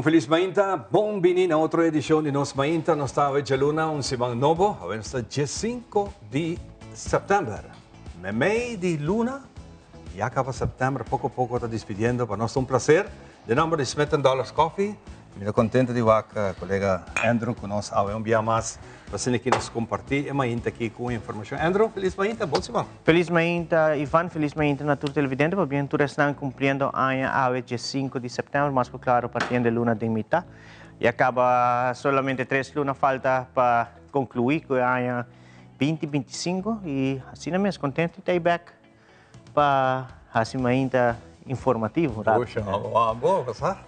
feliz mainta. Bom-vindo a outra edição de Nos Mainta. Nós estamos de luna, simang novo. Agora dia 5 de setembro. Mês de luna. E acaba setembro, pouco a pouco está despedindo. Para nós é um prazer. De nome de Smith Dollars Coffee. Estou contente de ver que o colega Andrew conosco há um dia mais. Para aqui nos compartilhar mainta aqui com informação. Andrew, feliz mainta. Bom semana. Feliz mainta, Ivan. Feliz mainta na tour televidente. Para bem, todos estão cumprindo a dia 5 de setembro, mas claro, partindo de luna de mitad. E acaba solamente 3 lunas falta para concluir com a 2025 e assim mesmo, contente de estar back para assim mainta informativo. Poxa, boa, passar.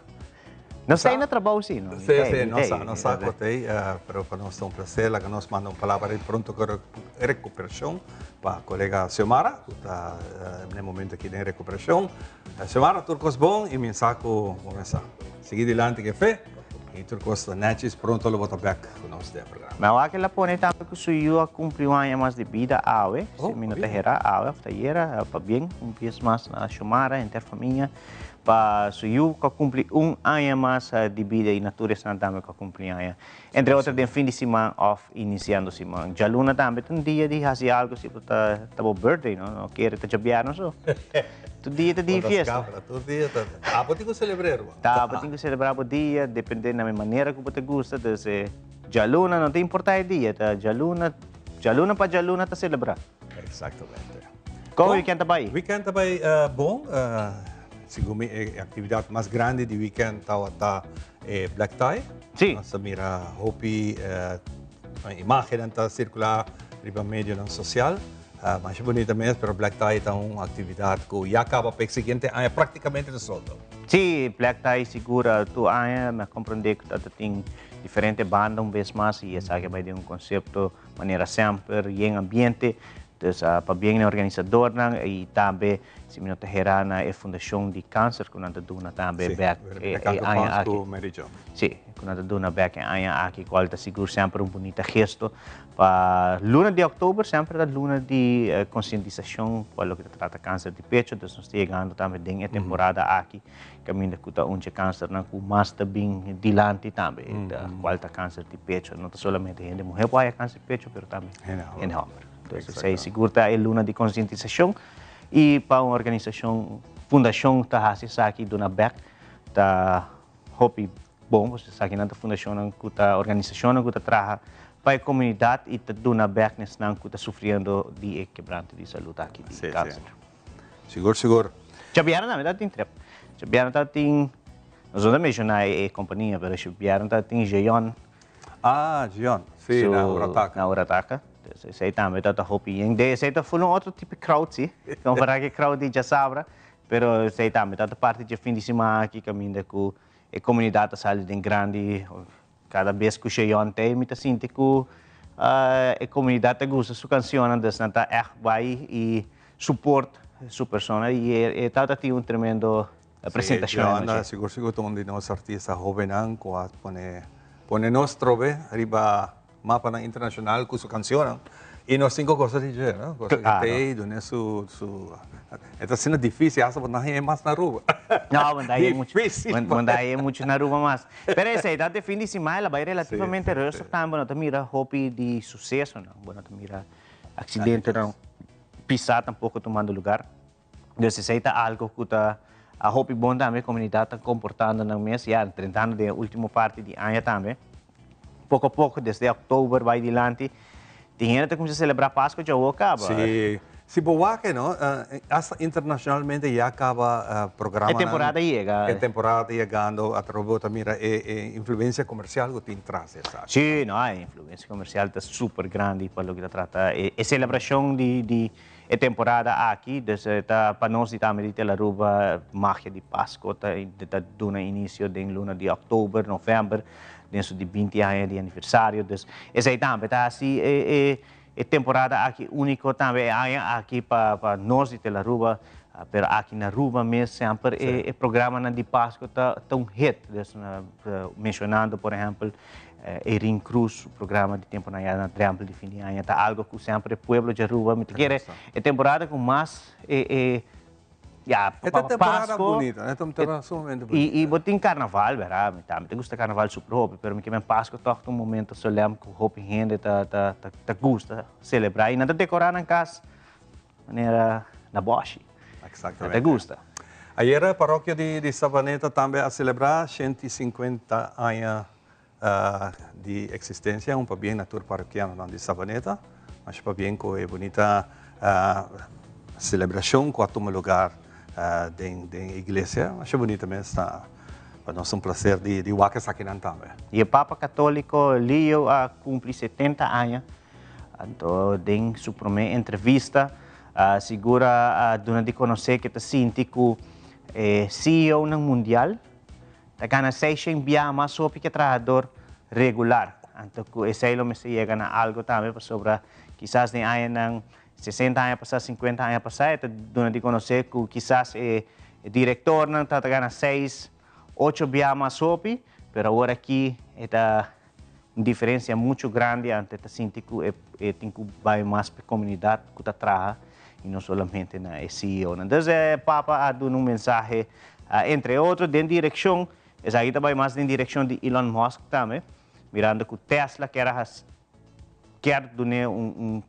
Não sei na trabalho sim, não? Sim, não sabe até, para nós é um prazer, que nós mandamos palavra de pronto com recuperação para a colega Xiomara, que está no momento aqui de recuperação. Xiomara, tudo bom e me saco, vamos seguir adiante que fé. E tudo coisa netes, pronto, eu vou estar back com nós no programa. Mas aqui lá põe também que sou eu a cumprir um ano mais de vida, se me não terra, para bem, um dia mais na Xiomara, entre a família. Para eu que cumprir um ano mais de vida e natureza também que cumprir ano. Entre outros, de fim de semana off, iniciando a semana. Já luna também, um dia de fazer algo, se está bom birthday, não quer te jabiar, não só. Todo dia está de festa. Todo dia está. Ah, pode que celebrar. Tá, pode que celebrar o dia, dependendo da maneira que você gosta. Já luna não tem importância dia, tá? Já luna para já luna está celebrar. Exatamente. Como o weekend está bem? O weekend está bem bom. Segundo a atividade mais grande do weekend está Black Tie. Sim. Nós mira Hopi, a imagem está circular riba meio na social. Mas é bonita mesmo, mas Black Tie é uma atividade que já acaba para o seguinte ano praticamente resolvido. Sim, Black Tie segura tu ano, mas compreender que tem diferentes bandas vez mais e essa vai ter conceito maneira sempre e em ambiente. Então, para bem organizador e também se me terá na fundação de câncer que nós dona também back sim, que nós dona back em aqui qual está seguro sempre bonito gesto para luna de outubro sempre a luna de conscientização para o que trata câncer de pecho então nós chegando também em temporada aqui caminho que está onde câncer não com mais bem dilante também qual está câncer de pecho não somente em mulher pode câncer de pecho mas também em homem. Então, é seguro a luna de conscientização e para uma organização, fundação está aqui do Nabec, está hopi bom, você sabe que na fundação que está organização que está trabalhando para a comunidade e está do Nabec nesse não que está sofrendo de quebranto de saúde aqui de câncer. Seguro. Já vieram na verdade tem trip, já vieram tem, nós não mencionar a companhia, mas já vieram tem Jeon. Jeon, sim, na Urataka. Saya também está hopi yang de saya está full outro tipo de crowd sim como para que crowd de Jasabra pero saya também está parte de fim de semana aqui caminho com a comunidade sale de grande cada vez que eu ontem me sinto que a comunidade gosta sua canção das nata vai e suporte sua persona e está tem tremendo apresentação seguro onde nós artistas jovens pone nós trove arriba mapa internacional com sua canção e nós 5 coisas de dizer, não? Coisas que tem, do nesso está sendo difícil, essa não é mais na rua. Não, mandai é muito na rua mas. Pero essa idade fim de semana vai relativamente resto também, não mira hopi de sucesso, não, bueno, mira acidente não, pisar tampouco tomando lugar. Então se está algo que tá a hopi bom também comunidade está comportando na mês já tentando de última parte de ano também. Pouco a pouco, desde outubro, vai adiante. Tem gente que começa a celebrar Páscoa, já acaba. Sim. Se boa que não, internacionalmente já acaba o programa. É temporada chega. É temporada chegando, a través também influência comercial que tem traz, sabe? Sim, não, a influência comercial está super grande para o que trata. A celebração de temporada aqui, para nós também tem a ruba magia de Páscoa, está dando início de luna de outubro, novembro. Dentro de 20 anos de aniversário. Então, essa também está assim, é temporada aqui única também aqui para nós de Telaruba, mas aqui na Ruba mesmo sempre é programa de Páscoa está um hit, mencionando, por exemplo, Erin Cruz, o programa de tempo na Triângulo de fim de ano, está algo que sempre o povo de Aruba me quer. É temporada com mais Ya, Esta temporada Pasko, bonita, esta temporada sumamente bonita. e botin carnaval, verdade? Me gusta carnaval super hopi, pero me quemen Páscoa toch um momento solemne que hopi gente ta gusta celebrar e nada decorar na casa, maneira na boche. Exactamente. Te gusta. Ayer a paróquia de Sabaneta também a celebrar 150 anos de existência, um bem natur paroquiano de Sabaneta, mas bem com a bonita celebração com a lugar da igreja, acho bonita mesmo, está para nós prazer de Waka Sakinan também. E o Papa Católico Leo cumpre 70 anos, então tem sua primeira entrevista, segura de conhecer que está sintico CEO ng mundial, tagana sa siya biyama so trabalhador regular. Então, esse aí me chega na algo também sobre quizás nem aia ng 60 anos passar, 50 anos passar, ito doon de conhecer que quizás diretor ng tagana 6, 8 biyama sopi, pero agora aqui esta diferença muito grande ante esta sintico tem que vai mais para a comunidade que está trabalha e não somente na CEO. Então, Papa ha dado um mensagem, entre outros, em direção, essa aí também mais em direção de Elon Musk também, mirando que o Tesla quer dar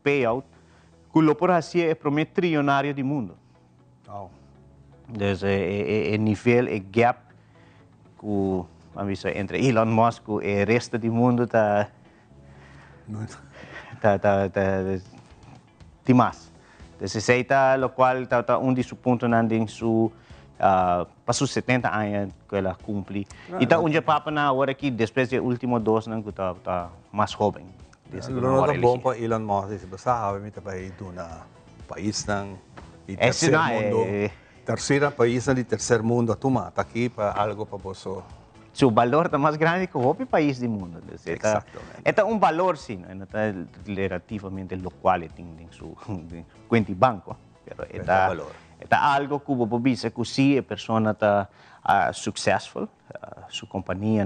payout, que o por assim é o primeiro trilionário do mundo. Oh. Então, o nível, o gap que, entre Elon Musk e o resto do mundo está mais. Necessita, lo qual está de su ponto nanding su passo 70 anos que ela cumpre. E tá onde papa na agora que depois de último dos não que tá mais jovem. Lo na bom pa Elon Musk basta hawi mi tapay do na país ng terceiro mundo. Terceira país na de terceiro mundo atuma aqui para algo para boso. Seu valor está mais grande que qualquer país do mundo. Exatamente. É um valor, sim, não é relativamente lo qual tem su conta de banco, pero é algo que você visa que se a pessoa está successful, sua companhia,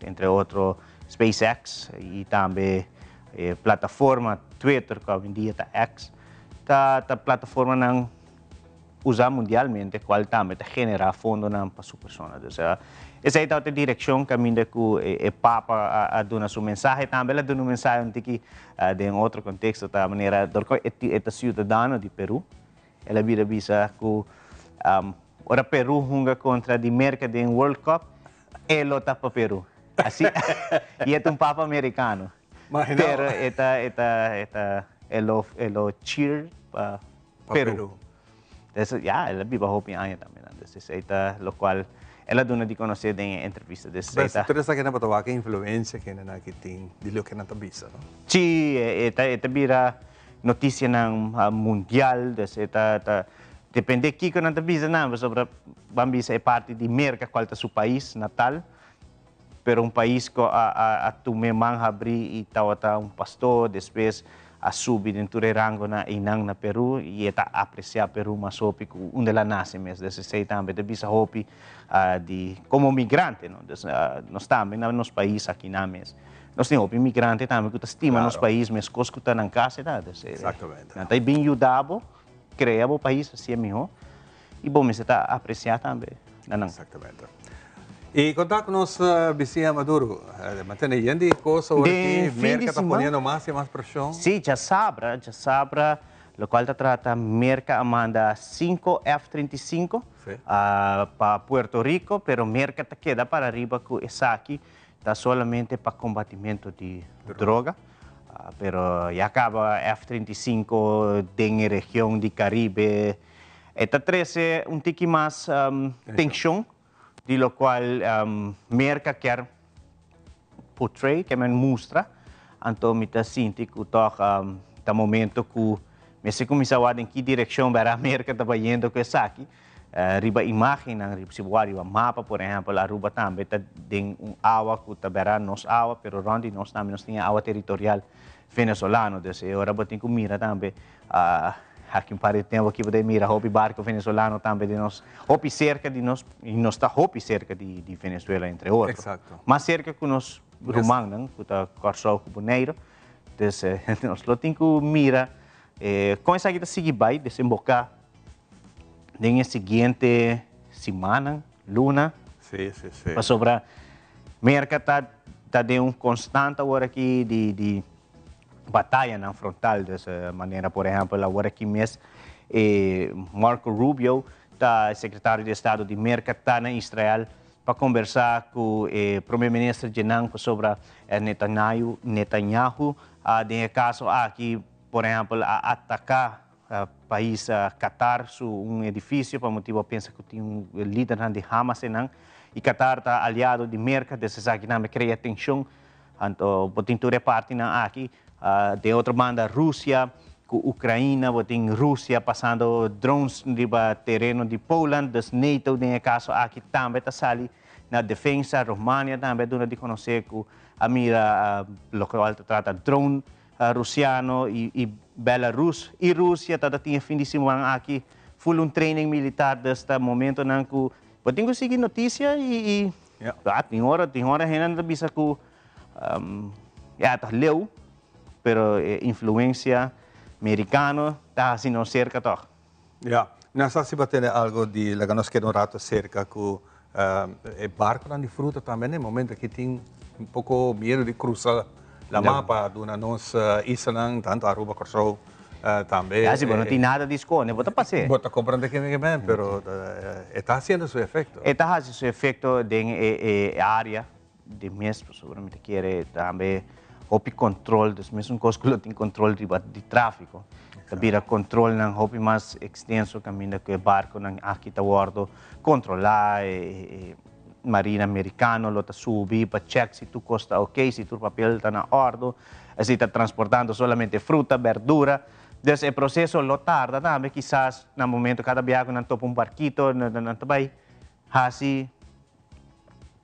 entre outros, SpaceX e também plataforma Twitter, que hoje em dia está X, está plataforma não usar mundialmente, qual também está generar fundo para sua pessoa. Essa é a direção que o Papa a dado sua mensagem, também a dado uma mensagem que em outro contexto, da maneira é cidadão de Peru, ela vira bisa que ora Peru junga contra a América em World Cup, ele está para Peru. Assim, e é Papa americano. Pero ele cheer para Peru. Então, ela vive a hopi año também. Então, lo qual ela dona de conhecer em entrevista desse. Mas tu essa que na patawa que influência que na que tem de lo que na tabisa, no? Sim, esta vira notícia ng mundial, depende aqui que na tabisa na sobre bambisa é parte de América qual está seu país natal, pero país que a tu memang abri e tawata pastor, depois a subir dentro do rango na inang na Peru e está apreciar Peru mas hopi onde ela nasce mesmo desse sei também de bisa hopi de como migrante não nós também nos países aqui na mes nós temos hopi migrante também que estima nos países mas coisas que estão na casa tá exatamente tá bem ajudado criar o país assim é melhor e bom mas está apreciar também não exatamente. E contar com nós, Vicia Maduro, mantém aí de coisa que América está ponendo mais e mais pressão? Sim, já sabe, o qual trata América manda 5 F-35 para Puerto Rico, pero América te queda para arriba que essa aqui está solamente para combatimento de droga, pero já acaba F-35 em região de Caribe, está 13 tique mais tensão, de lo qual América quer portray, quer mostrar, então me está sentindo que tá momento que me se começa a em que direção para a América está indo com essa aqui, riba imagem, riba mapa, por exemplo, a Aruba também tem água que está para nós água, pero onde nós também nós temos água territorial venezuelano, então agora tem que mirar também aqui um par de tempo aqui pode mirar hopi barco venezuelano também de nós hopi cerca de nós e nós está hopi cerca de Venezuela entre outros. Exato. Mas cerca que nós rumang que está corso com boneiro, então nós lo tem que mirar com essa aqui seguir vai desembocar en la siguiente semana, luna, Sí, sí, sí. para sobre merca tá de constante agora aqui de batalha na frontal dessa maneira, por exemplo, agora aqui mês Marco Rubio, secretário de Estado de Merca, está na Israel para conversar com o primeiro-ministro Jenan sobre Netanyahu, de caso aqui, por exemplo, a atacar o país Qatar, um edifício, para motivo pensa que tem líder de Hamas e Qatar está aliado de Merca, desses aqui não cria tensão, então, botem toda parte aqui, de outra banda, Rússia, com Ucrânia, botem Rússia passando drones no terreno de Poland, das NATO, nesse caso aqui também está sali na defesa, România também, donde de conhecer que a mira local trata drone russiano e Belarus, e Rússia está tinha fim de semana aqui, full training militar deste momento, não que botem conseguir notícia e tem hora ainda bisa que tá leu, pero influência americana está assim cerca toch. Ja, nessa se bater algo de lá nós queremos rato cerca com barco de fruta também, no momento que tem pouco medo de cruzar a mapa do nossa isla, tanto Aruba, Corsou, também. Assim, não tem nada de esconde, bota passar. Bota comprando que me bem, pero está haciendo su efecto. Está fazendo seu efeito em área de mesmo, seguramente quer também o controle, dos mesmos coisas que tem controle de tráfego. Também controle não o mais extenso caminho que o barco não aqui está guardo controlar marina americano lo tá subir para check se tu costa ok, se tu papel está na ordem, se está transportando solamente fruta, verdura. Desse processo lo tarda também, quizás no momento cada viagem não topa barquito, não também assim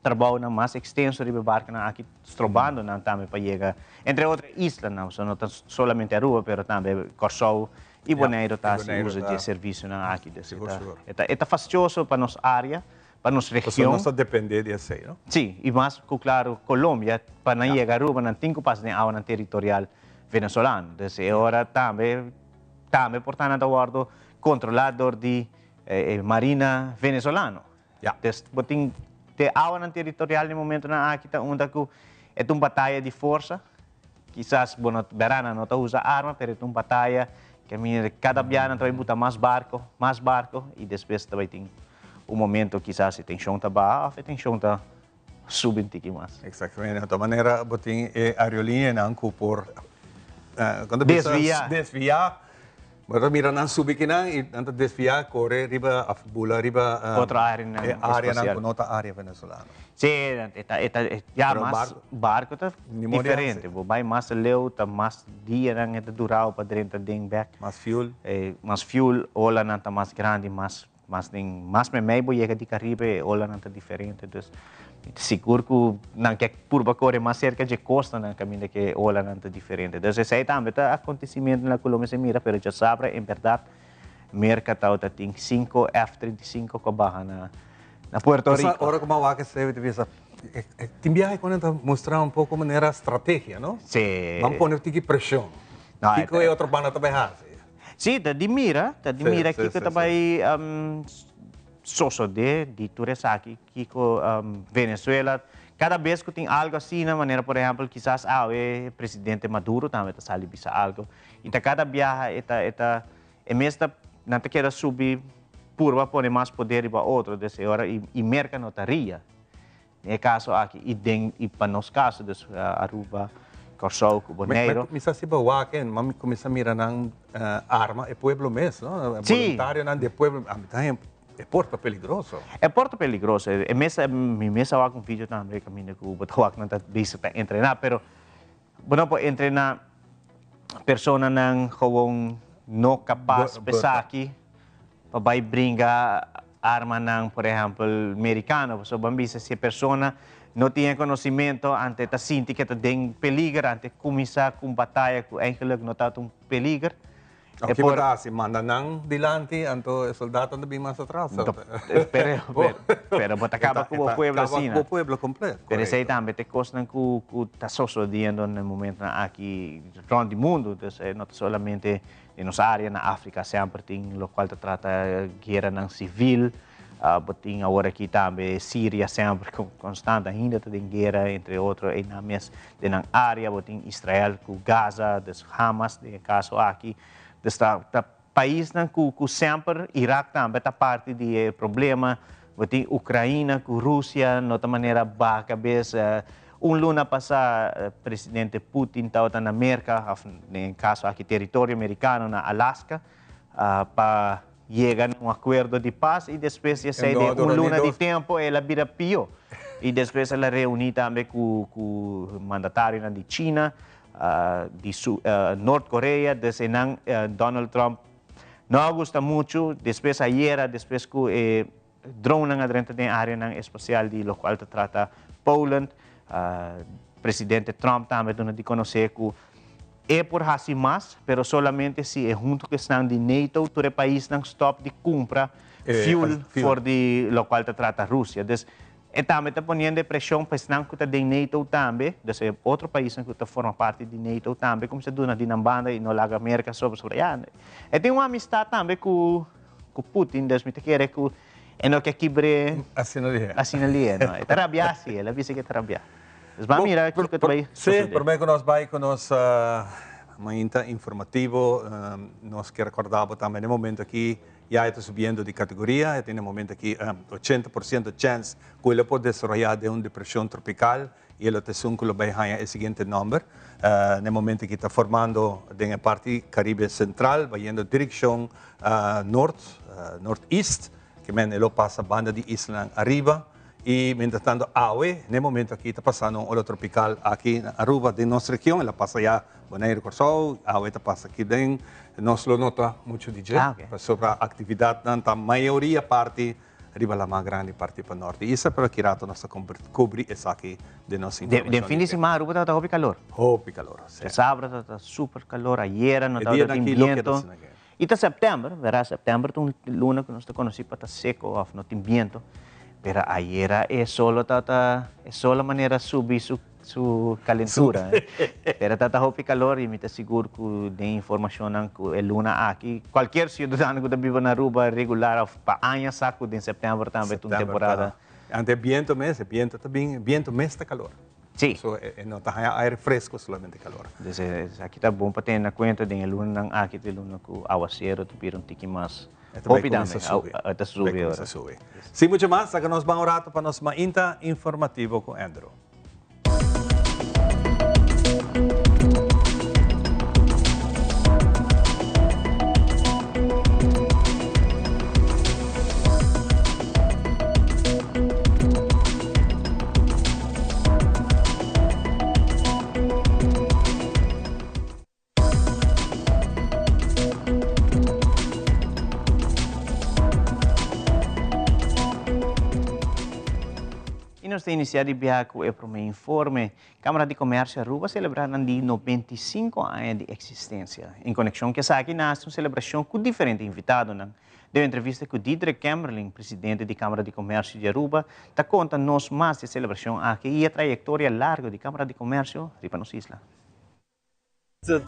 trabalho mais extenso de barco aqui trobando também para chegar entre outras islas não solamente Aruba, mas também Corsou e Bonaire tá se usa de serviço aqui desse é fastidioso para nossa área, para nossa região. Não depende de isso, não? Sim, e mais claro Colômbia para não chegar Aruba não tem que passar na área territorial venezuelano, desse hora também portanto guardo controlador de marina venezuelano. Botem te área territorial no momento na aqui tá onde que é uma batalha de força, quizás bueno verana não tá usa arma, mas é uma batalha que cada viagem vai botar mais barco e depois também tem momento quizás se tem chão tá baixo, tem chão tá subindo aqui mais. Exatamente, de maneira botem aerolínea não por quando desviar mas mira não subir que não e antes desviar correr riba a bula riba outra área não outra área venezuelana. Sim, já mais barco tá diferente, vai mais leu, tá mais dia não é durar para dentro ding back. Mais fuel, ola não tá mais grande, mais meio chega de Caribe, ola não tá diferente, então seguro que não quer curva corre mais cerca de costa na caminho que ola não tá diferente. Então esse aí também tá acontecimento na Colômbia se mira, pero já sabe em verdade merca tá tem 5 F-35 que barra na Puerto Rico. Agora como a que se deve tem viagem quando mostrar um pouco maneira estratégia, não? Sim. Vamos pôr aqui pressão. Fico é outro banda também faz. Sim, tá de mira aqui que também sosso de turismo aqui com Venezuela. Cada vez que tem algo assim, na maneira, por exemplo, quizás o presidente Maduro também está salindo bisa algo. E cada viagem é mesmo não te quer subir para pôr mais poder para outro dessa hora e merca notaria. No caso aqui e para nosso caso de Aruba, Corsou, Bonaire. Mas se bawa que mami começa a mirar na arma é pueblo mesmo, não? Voluntário não de pueblo, é porto peligroso. É porto peligroso. Me mesa com vídeo também caminho que o botawak não está bisa para treinar, pero bueno para treinar persona não como não capaz pesar aqui para vai brincar arma não, por exemplo, americano, so bambisa se persona não tinha conhecimento ante ta sinti que ta den peligro ante começar com batalha com eigenlijk não tá um peligro Aquí si mandan ng dilante, anto soldato na bimas atrás. Pero acaba como pueblo assim, Acaba pueblo completo. Pero isso aí também te costa que está sucedendo no momento aqui around the mundo, não solamente em nossa área na África sempre tem o qual te trata guerra não civil, tem agora aqui também Síria sempre constante ainda tem guerra entre outros e na mesma área, tem Israel com Gaza, des Hamas, no caso aqui, está país que sempre Iraque também está parte do problema. Tem Ucrânia com Rússia, de outra maneira, a cabeça. Luna passada, presidente Putin estava na América, no caso aqui, território americano, na Alaska, para chegar a acordo de paz e depois de sair de luna de tempo, ela vira pior. E depois ela reuniu também com o mandatário de China, de Norte-Coreia, Donald Trump não gosta muito, depois ayer, depois que drone dentro da área espacial de lo qual trata Poland, presidente Trump também dona de conhecer que é por assim mais, pero solamente se é junto que estão de NATO, todo o país não stop de compra fuel for de lo qual trata Rússia. E também está ponendo pressão para não que está de NATO também, desse outro país que está forma parte de NATO também, como se dona de banda e não larga América sobre aí. E tem uma amistade também com Putin, desde que quer que e não quer quebrar assim ali, não é? Trabalhar sim, ela disse que trabalhar. Mas mira, aqui que vai. Sim, por bem que nós vai com nós mainta informativo, nós que recordamos também no momento aqui já está subindo de categoria, tem no momento aqui 80% de chance que ele pode desarrollar de uma depressão tropical e ele tem um que vai ganhar o seguinte número. No momento que está formando na parte Caribe Central, vai indo direção norte-east, que ele passa a banda de Isla arriba. E, mientras tanto, Aue, no momento aquí está pasando un ola tropical aquí en Aruba de nuestra región, ela pasa ya Bonaire Corsol, Aue está pasa aquí dentro, nos lo nota mucho DJ, sobre la actividad, la mayoría parte, arriba la más grande parte para el norte. Y eso para que rato nos cubrir es aquí de nuestra información. De fin de semana, Aruba está hopi calor. Hopi calor, sí. El sábado está super calor, ayer no está viento. Y está septiembre, verás, septiembre es un luna que nos conocí para estar seco, no tiene viento. Pero ayer es solo manera subir su calentura. Pero está hopi calor y me está seguro que de información que el luna aquí, cualquier ciudadano que vive en Aruba regular, para años saco de septiembre también una temporada. Antes viento también, viento mes está calor. Sí. No está aire fresco, solamente calor. Entonces, aquí está bueno para tener en cuenta de el luna aquí, el luna que aguacero, tuvieron un tiki más. Rápidamente, está subiendo. Sim, muito mais, que nós vamos rato para nós mainta informativo com Andrew. Nós iniciar de viajar com o primeiro informe, Câmara de Comércio Aruba celebrando de 95 anos de existência. Em conexão com essa aqui, nasce uma celebração com diferentes invitados. Deu entrevista com Diederik Kemmerling, presidente da Câmara de Comércio de Aruba, está contando-nos mais de celebração aqui e a trajetória larga da Câmara de Comércio ripa nos isla.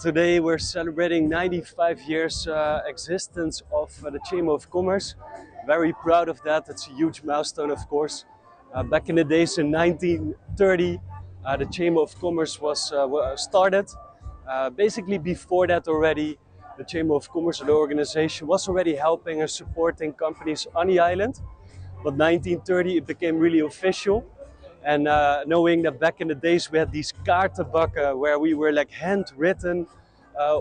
Today we're celebrating 95 years existence of the Chamber of Commerce. Very proud of that. It's a huge milestone, of course. Back in the days in 1930, the Chamber of Commerce was started. Basically before that already, the Chamber of Commerce, the organization, was already helping and supporting companies on the island. But 1930 it became really official. And knowing that back in the days we had these kaartenbakken where we were like handwritten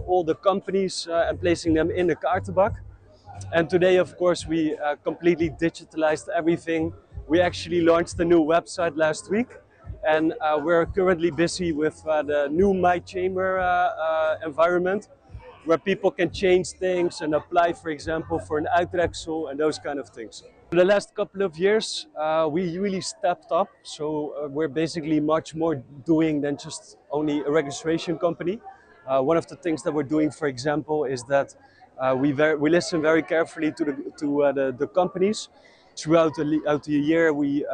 all the companies and placing them in the kaartenbak. And today, of course, we completely digitalized everything. We actually launched a new website last week, and we're currently busy with the new My Chamber environment, where people can change things and apply, for example, for an uittreksel and those kind of things. For the last couple of years, we really stepped up, so we're basically much more doing than just only a registration company. One of the things that we're doing, for example, is that we listen very carefully to the companies. Throughout the year, we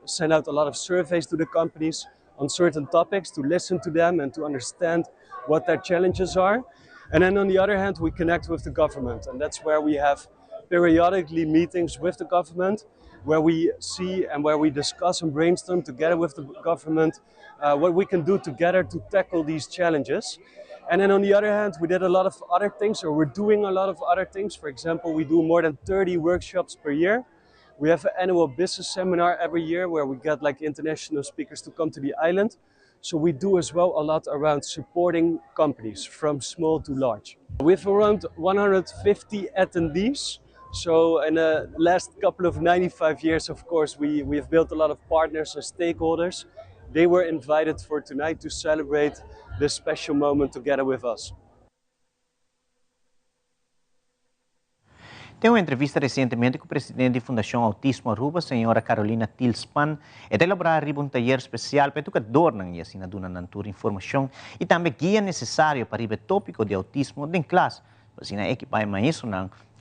send out a lot of surveys to the companies on certain topics to listen to them and to understand what their challenges are. And then on the other hand, we connect with the government, and that's where we have periodically meetings with the government, where we see and where we discuss and brainstorm together with the government what we can do together to tackle these challenges. And then on the other hand, we did a lot of other things, or we're doing a lot of other things. For example, we do more than 30 workshops per year. We have an annual business seminar every year where we get like international speakers to come to the island. So we do as well a lot around supporting companies from small to large. We have around 150 attendees. So in the last couple of 95 years, of course, we have built a lot of partners and stakeholders. They were invited for tonight to celebrate this special moment together with us. Tem uma entrevista recentemente com o presidente da Fundação Autismo Aruba, senhora Carolina Tilspan, e elaborar um taller especial para educador e assim na duna nantur informação e também guia necessário para o tópico de autismo em classe, assim na equipa mais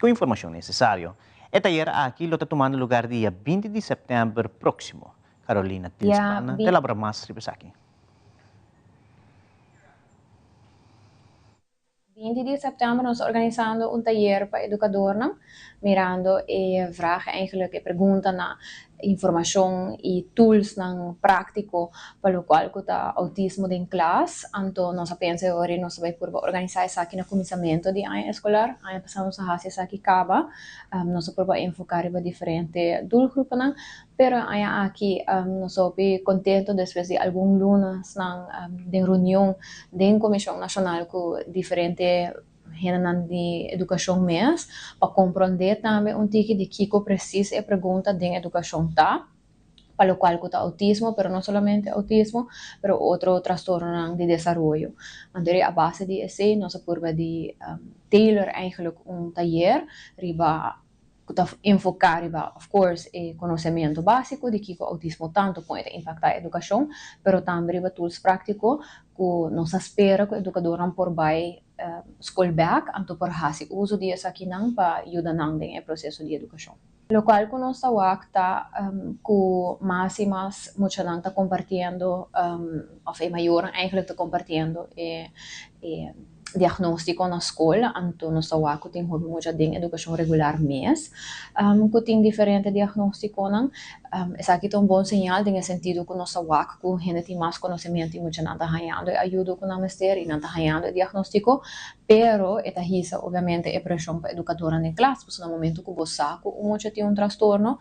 com informação necessária. O taller aqui está tomando lugar dia 20 de setembro próximo. Carolina Tilspan, elabora mais sobre isso aqui. 20 de setembro nós organizando taller para educador, mirando e vragen eigenlijk e pergunta na informação e tools ng prático para o qual kuta autismo din classe. Anto nós pensa ori nós vai por organizar essa aqui na começamento de ano escolar, aí passamos a fazer essa aqui acaba, nós por enfocar em diferente doelgroepen nang, pero aí aqui nós opi contento después de algum lunas nang de reunião de Comissão Nacional com diferente generando de educação mês, para compreender também tipo de que precisa e pergunta de educação tá, para o qual está autismo, pero não somente autismo, pero outro transtorno de desenvolvimento. Então, a base de esse, nós curva de tailor eigenlijk taller, riba enfocar, of course, o conhecimento básico de que o autismo tanto pode impactar a educação, pero também riba tools práticos que nós espera que o educador não por vai schoolback, anto por hasi uso dia sa kinang pa ayuda nang ding e proseso de educação. Local ko no sa wakta ku mas e mas mucha nang ta compartiendo of e mayor eigenlijk ta compartiendo diagnóstico na escola, anto no sa wak ting hobi mucha ding educação regular mês, kuting diferente diagnóstico nang esa aqui um bom sinal em sentido que nossa wak com gente mais conhecimento e muita nada ganhando e ajuda com a mestre e nada ganhando o diagnóstico, pero esta hisa obviamente é pressão para educadora na classe, porque no momento que você sabe que muita tem transtorno,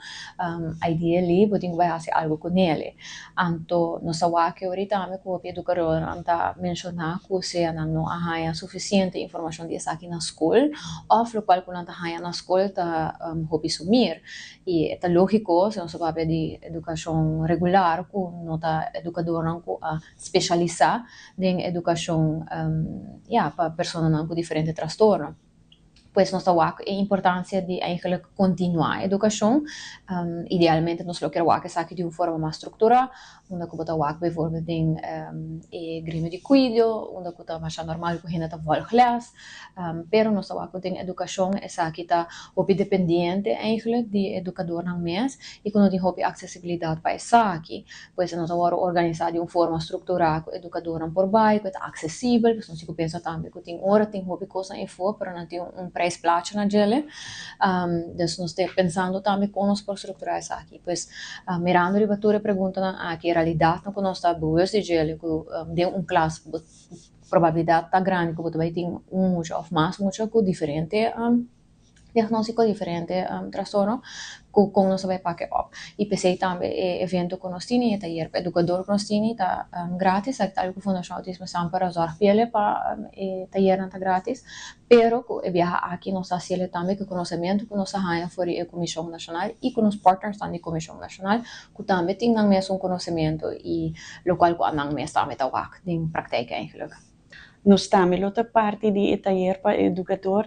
ideally pode vai fazer algo com ele. Anto nossa wak ahorita me com o educador anta mencionar que se não há suficiente informação de essa aqui na escola, ou lo qual que não há na escola tá hobi sumir e é lógico se nós vamos de educação regular, com nota educador não com especializar em educação para pessoas com diferente transtorno. Pois nós temos a importância de eigenlijk continuar a educação. Idealmente nós queremos que saque de uma forma mais estruturada, onde que bota wak bijvoorbeeld em grêmio de cuido, onde que tá mais normal que gente tá volgles, pero nós temos que educação essa que tá hopi dependente eigenlijk de educador na mês e quando tem hopi acessibilidade para essa aqui, pois nós temos organizar de uma forma estruturada com educador por bairro, que tá acessível, porque nós pensa também que tem hora tem hopi coisa info, para não ter prijsplaatje na gele. Dus nós estamos pensando também como nós podemos estruturar isso aqui. Pois, mirando a batura pergunta na que realidade não nós está boa de gele que de classe probabilidade está grande que você vai ter muito ou mais muito com diferente diagnóstico diferente transtorno com nós vai pagar up. E pensei também evento que nós tínhamos, taller para educador que nós tínhamos, tá grátis, é algo que a Fundação Autismo sempre para zorg pele para taller não tá grátis, pero que viaja aqui nós fazemos também que conhecimento que nós ganha for a Comissão Nacional e com os partners da Comissão Nacional, que também tem na mesmo conhecimento e local que andam mesmo também tá wak em prática eigenlijk. Nós também outra parte de taller para educador,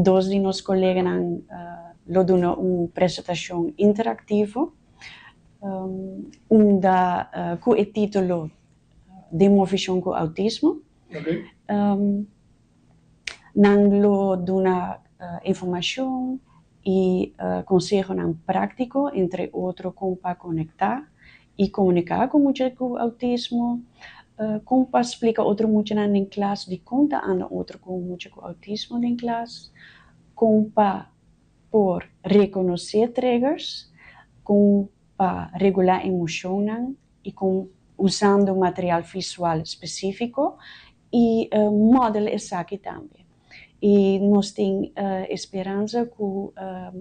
dois de nossos colegas lo doen uma apresentação interativa, com o título Demovisão com autismo. Nang lo duna información y consejo nang práctico, entre otros, para conectar y comunicar con muchos con autismo. Compa explica otro mucho en clase, de conta a otro con mucho con autismo en clase. Compa por reconocer triggers, compa regular emociones y usando material visual específico y modelo es aquí también. Y nos tenemos esperanza que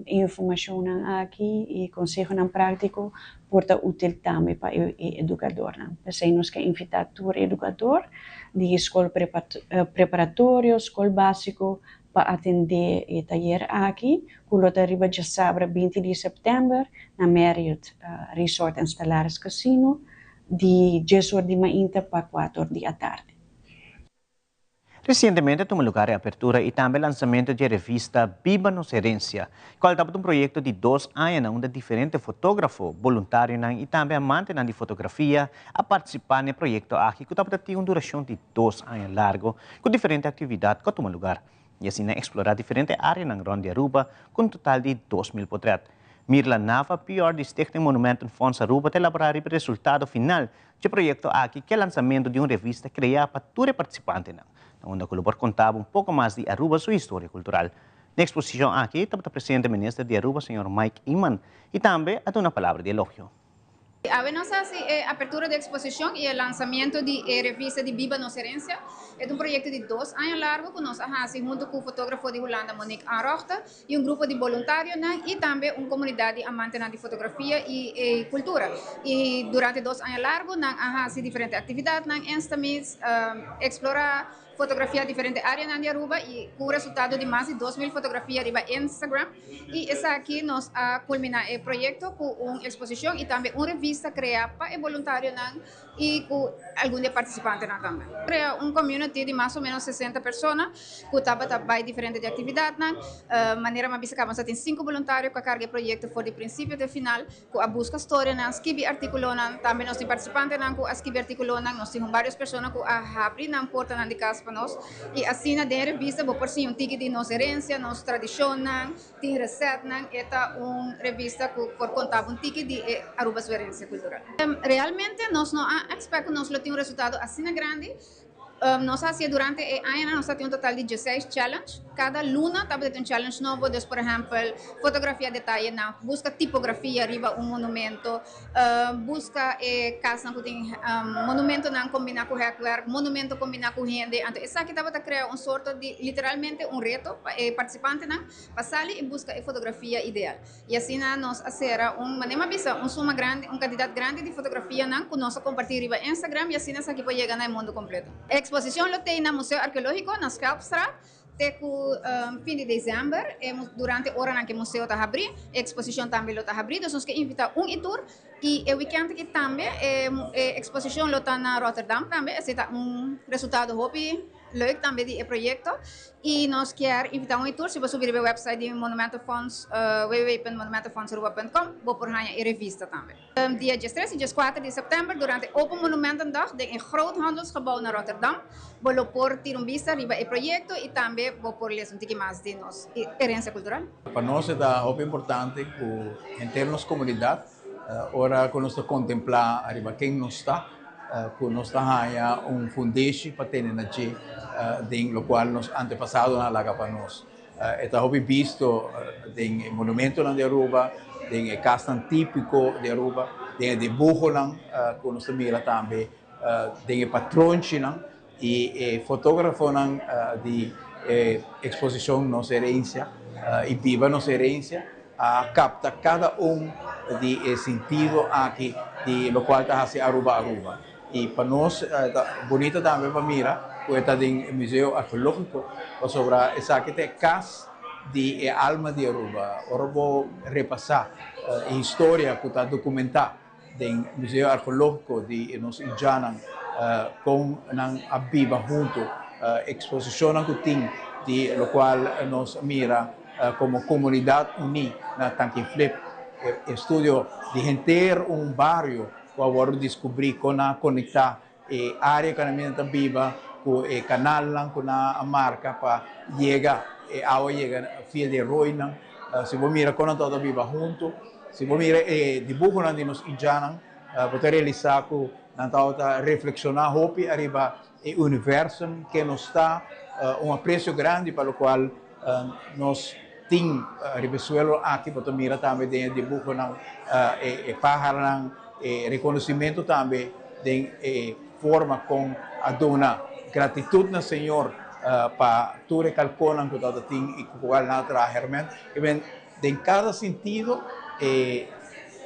información aquí y consejo práctico porta útil también para el educador. Pues nos que invitar a educador de escuela preparatoria, escuela básico, para atender el taller aquí, que lo arriba ya sabe 20 de septiembre, na Marriott Resort and Stellaris Casino, de 10 horas de manhã para 4 horas da tarde. Recientemente tuvo lugar a apertura y también lanzamiento de revista Viva Nos Herencia, cual estaba un proyecto de 2 años donde diferentes fotógrafos, voluntarios y también amantes de fotografía a participar en el proyecto aquí, que estaba teniendo una duración de 2 años largo, con diferentes actividades que tuvo lugar. Y así explorar diferentes áreas en Ronda de Aruba, con un total de 2.000 portretos. Mirla Nava, PR de Stichting Monumento Fonds Aruba, te elaborar el resultado final do projeto aqui, que é o lançamento de uma revista criada para todos os participantes, onde o contava um pouco mais de Aruba, sua história cultural. Na exposição aqui, estava o presidente-ministro de Aruba, Sr. Mike Iman, e também a uma palavra de elogio. Habemos así apertura de exposición y el lanzamiento de revista de Viva Nos Herencia. Es un proyecto de 2 años largo que nos hace junto con el fotógrafo de Holanda Monique Aanrochter y un grupo de voluntarios y también una comunidad de amantes de fotografía y cultura. Y durante 2 años largo nos hace diferentes actividades, explorar fotografía diferentes áreas de Aruba y con resultado de más de 2.000 fotografías arriba en Instagram. Y es aquí nos culmina el proyecto con una exposición y también una revista creada para el voluntario y con algunos participantes también. Crea un community de más o menos 60 personas que trabajan diferentes actividades. Manera más bisa vamos a tener 5 voluntarios que cargan el proyecto por el principio de final, que busca historia, escribe artículos, también nos participantes que escriben artículos, nos tenemos varias personas que abren portas de casa. E assim na revista vou por si um ticket de nossa herência, nossa tradição, tem receita, é uma revista que por contar um ticket de Aruba sua herência cultural. Realmente nós não esperamos que nós tenhamos um resultado assim grande. Nós hacíamos durante el año, nós temos um total de 16 challenges. Cada luna estamos tendo um challenge novo. Então, por exemplo, fotografia de detalle, busca tipografia arriba monumento, busca casa que tem monumento não combinar com hardware, monumento combinar com gente. Então, isso aqui estava a criar sorte de literalmente reto para participante passar ali e buscar a fotografia ideal. E assim nós hacemos maneira suma grande, quantidade grande de fotografia que nós compartilhamos no Instagram e assim nós aqui pode chegar no mundo completo. Exposición lo tiene en el Museo Arqueológico, en Skelpstra, fin de diciembre, durante hora en que el museo está abierto, la exposición también lo está abierto, entonces que invita un tour y el weekend que también exposición lo está en Rotterdam también, está un resultado hobby. Leuk também de projeto e nós queremos invitar tour. Se você subir a website de Monumento Fonds, www.monumentofonds.com, vou por a revista também. Dia 13 e 14 de setembro, durante Open Monumentendag, em een groot handelsgebouw naar Rotterdam, vou por tirar vista riba o projeto e também vou por ler um pouco mais de nossa herança cultural. Para nós é muito importante que em termos de comunidade, ora que nós contemplar arriba quem não está, que nós está foundation para ter energia, do qual nos antepassados na laga para nós. Está visto em monumento de Aruba, em casa típico de Aruba, em dibujo que nós mira também, em patrões e fotógrafo de exposição nossa herência e viva nossa herência, capta cada de sentido aqui de lo qual está hacia Aruba. E para nós, bonita também para mirar, porque está no Museu Arqueológico, sobre essa casa de alma de Aruba. Agora vou repassar a história que está documentada no Museu Arqueológico de nos Ijanan, com a Biba junto, exposição que tem, de lo qual nos mira como comunidade unida na Tanquiflip, estudo de inteiro barrio. Agora descobrir como conectar a área que a minha viva com ku kanal lang ku na marca pa llega agua llega fiel de ruina. Si vos mira con todo viva junto, si vos mira dibujo de nos indianos, poter realizar ku nanta reflexionar hopi arriba e universo que nos está um apreço grande para o qual nós tem ribesuelo aqui para mira também de dibujo não pájaro e reconhecimento também de forma com a dona gratitude na Senhor para tu recalconan que todo tem e qual na trahermen e bem de cada sentido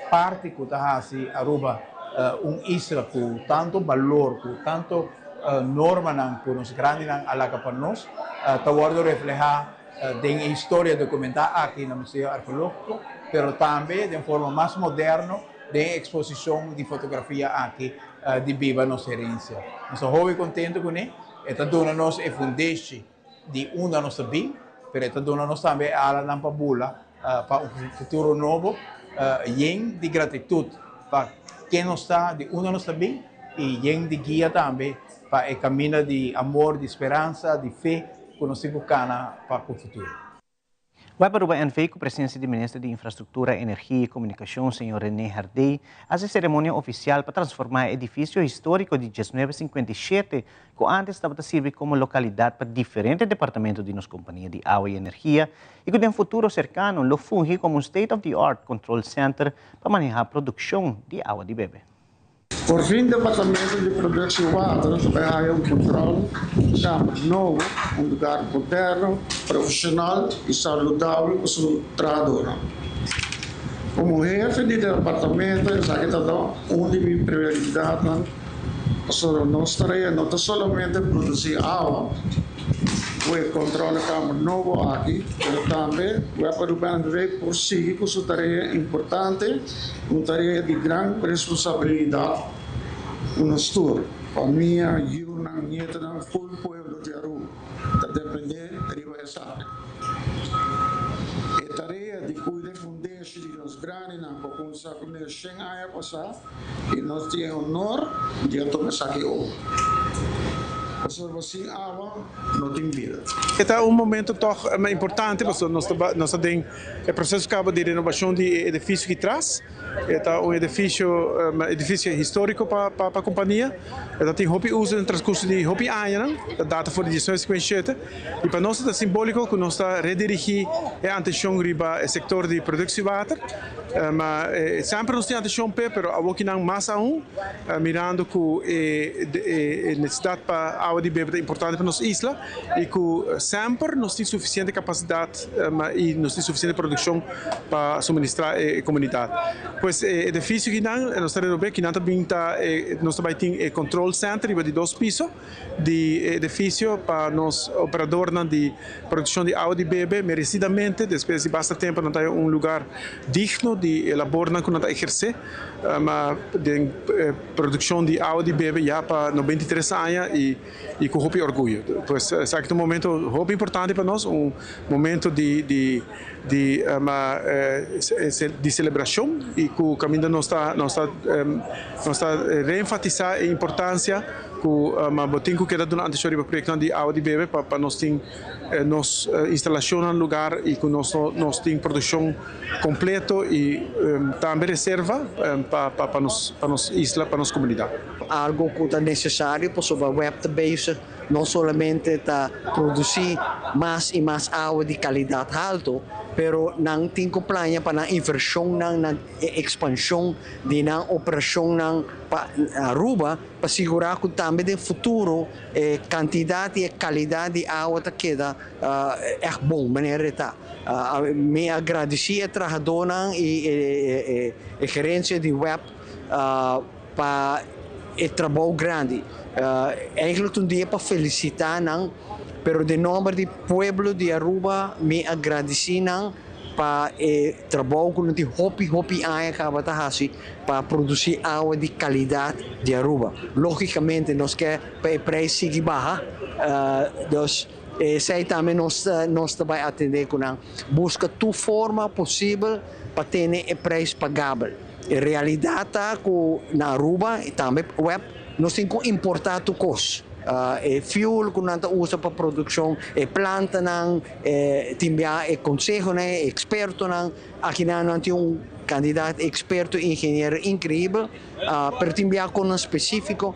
parte que está assim Aruba isla com tanto valor com tanto norma não com os grandes não alaga para nós tawado reflejar de história documentada aqui no Museu Arqueológico, pero também de forma mais moderna de exposição de fotografia aqui de viva nossa herência. Nós estamos muito contentes com isso. Está dando nos e fundeste de da nossa vida, pero está dando nos também a la bula para um futuro novo, e de gratitude para quem nos está de da nossa vida e de guia também para o caminho de amor, de esperança, de fé que nós temos para o futuro. Vai para o NV com a presença do Ministro de Infraestrutura, Energia e Comunicação, Sr. René Hardey, a cerimônia oficial para transformar o edifício histórico de 1957, que antes estava a servir como localidade para diferentes departamentos de nossa companhia de água e energia, e que no futuro cercano lo funge como um state-of-the-art control center para manejar a produção de água de bebê. Por fim, o Departamento de Produção de Water vai um controle novo, um lugar moderno, profissional e saudável para o trabalhador. Como chefe de departamento, essa aqui está uma de minhas prioridades para nós tarefa não somente produzir água, o controle novo aqui, mas também vai para o BNV prosseguir com sua tarefa importante, uma tarefa de grande responsabilidade. Nostur, família, eu não nieta não full pueblo de Aruba, está dependendo de essa área. A tarefa de cuidar fundência de nós grandes não para começar com nós 100 anos passar e nós temos honor de começar aqui hoje. Assim, água não tem vida. Este é momento toch importante, porque nós temos o processo de renovação de edifício que traz. Este é edifício histórico para a companhia. Este tem hopi uso no transcurso de hopi anos, a data foi de 1957. E para nós é simbólico que nós redirigir a atenção para o setor de produção de water. Mas sempre nós temos atenção para, mas aqui não mais mirando que a necessidade para água de bebê é importante para nossa isla e que sempre nós temos suficiente capacidade e nós temos suficiente produção para suministrar a comunidade. Pois o edifício que nós também temos control center de 2 pisos de edifício para nós operador de produção de água de bebê merecidamente depois de bastante tempo não tem lugar digno de elaborar que não exercer de produção de água de bebê já para 93 anos e com muito orgulho. Pois é um momento muito importante para nós, momento de celebração e que o caminho nós está reenfatizar a importância que temos que dar durante o projeto de água de bebê para nós ter nossa instalação no lugar e que nós temos produção completa e também reserva para nossa isla, para nossa comunidade. Algo que é necessário para a web base não somente para produzir mais e mais água de qualidade alta, pero nang tingko plano para na inversão na expansão de na operação na Aruba para segurar que também no futuro quantidade e qualidade de água tá queda é bom maneira tá me agradeci a trabalhadora e gerência de web para o trabalho grande eigenlijk um dia para felicitar não pero de nome de pueblo de Aruba me agradeci não para o trabalho que nós temos hopi acaba de para produzir água de qualidade de Aruba. Logicamente nós quer para o preço seguir baixa, sei também nós vai atender com busca tu forma possível para ter o preço pagável. A realidade é que na Aruba e também web nós temos que importar tu custo. fuel que nanta usa para produção, planta não, também consejo né, experto não, aqui não tem candidato experto engenheiro incrível, pero também com um específico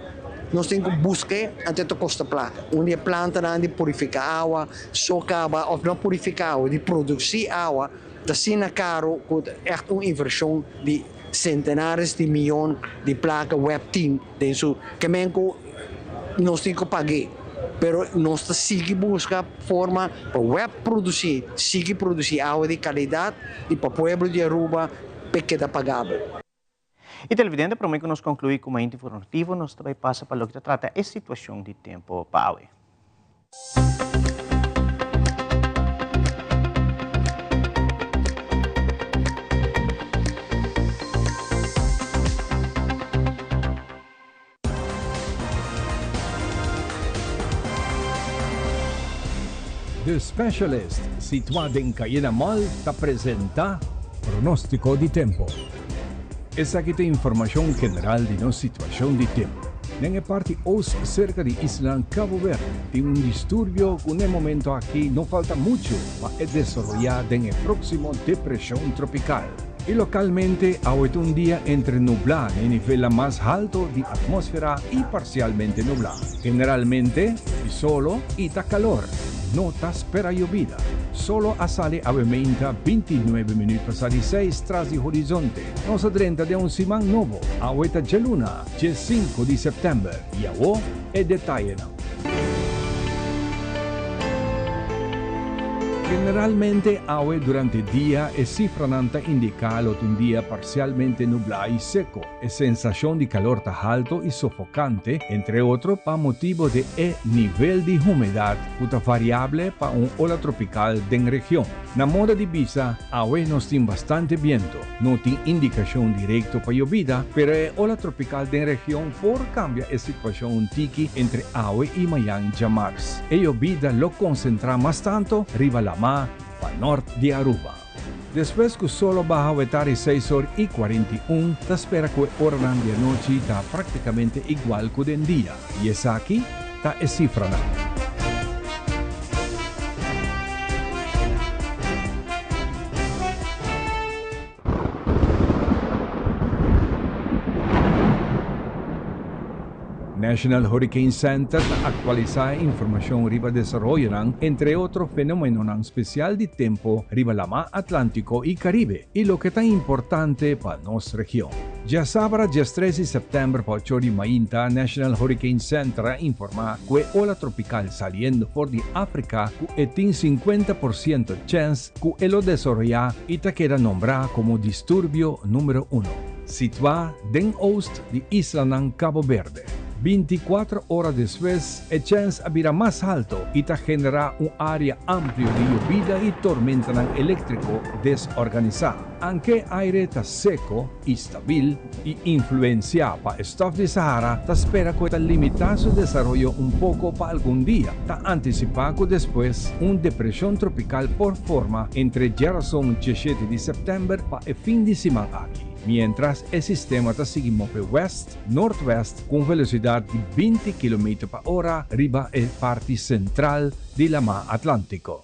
nós temos que buscar até a costa placa. Onde a planta não de purificar água, socava ou não purificar água, de produzir água, assim na caro, é uma inversão de centenares de milhões de placas web team, dentro que nós temos que pagar. Pero nós seguimos buscar forma para web produzir, seguir produzir água de qualidade e para o povo de Aruba pequena pagável. E televidente, para mim que nós concluímos com uma informativo, nós também passa para o que trata a situação de tempo para hoje. The Specialist, situado em Cayena Mall, te apresenta Pronóstico de Tempo. Essa aqui tem informação geral de nossa situação de tempo. Na parte oeste, cerca de Isla Cabo Verde, tem distúrbio que no momento aqui não falta muito para desenvolver em próximo depressão tropical. Y localmente ha habido un día entre nublado en el nivel más alto de atmósfera y parcialmente nublado. Generalmente, solo y ta calor. No ta espera llovida. Solo sale a 29 minutos a 16 tras el horizonte. Nos adrenta de un simán nuevo. A hueta de luna, 5 de septiembre. Y ahora es detalle. Generalmente, agua durante el día es cifra nanta indicado un día parcialmente nublado y seco. Es sensación de calor tan alto y sofocante, entre otros, para motivo de nivel de humedad, puta variable para un ola tropical de la región. Na moda de Ibiza, agua nos tiene bastante viento. No tiene indicación directa para llovida, pero el ola tropical de la región por cambia la situación un tiki entre agua y Miami Jamars. La llovida lo concentra más tanto arriba la mar para norte de Aruba. Después que solo baja a estar 6 horas y 41, te espera que la hora de la noche está prácticamente igual que el día. Y esa aquí está la cifra. National Hurricane Center actualiza información riba desarrollo entre otros fenómenos especial de tiempo riba la mar Atlántico y Caribe y lo que tan importante para nuestra región. Ya sabrá, ya 13 de septiembre para Chori Mainta, National Hurricane Center informa que ola tropical saliendo por de África que tiene 50% chance que lo desarrolla y te queda nombrada como disturbio número 1. Situada en oeste de Isla Cabo Verde. 24 horas después, el chance abrirá más alto y te generará un área amplia de lluvia y tormenta eléctrico desorganizada. Aunque el aire está seco, estable y influenciado por el stop de Sahara, te espera que te limita su desarrollo un poco para algún día. Te anticipa que después una depresión tropical por forma entre Gerson 17 de septiembre para el fin de semana aquí. Mientras el sistema te sigue moviendo west-northwest con velocidad de 20 km por hora arriba la parte central de la mar Atlántico.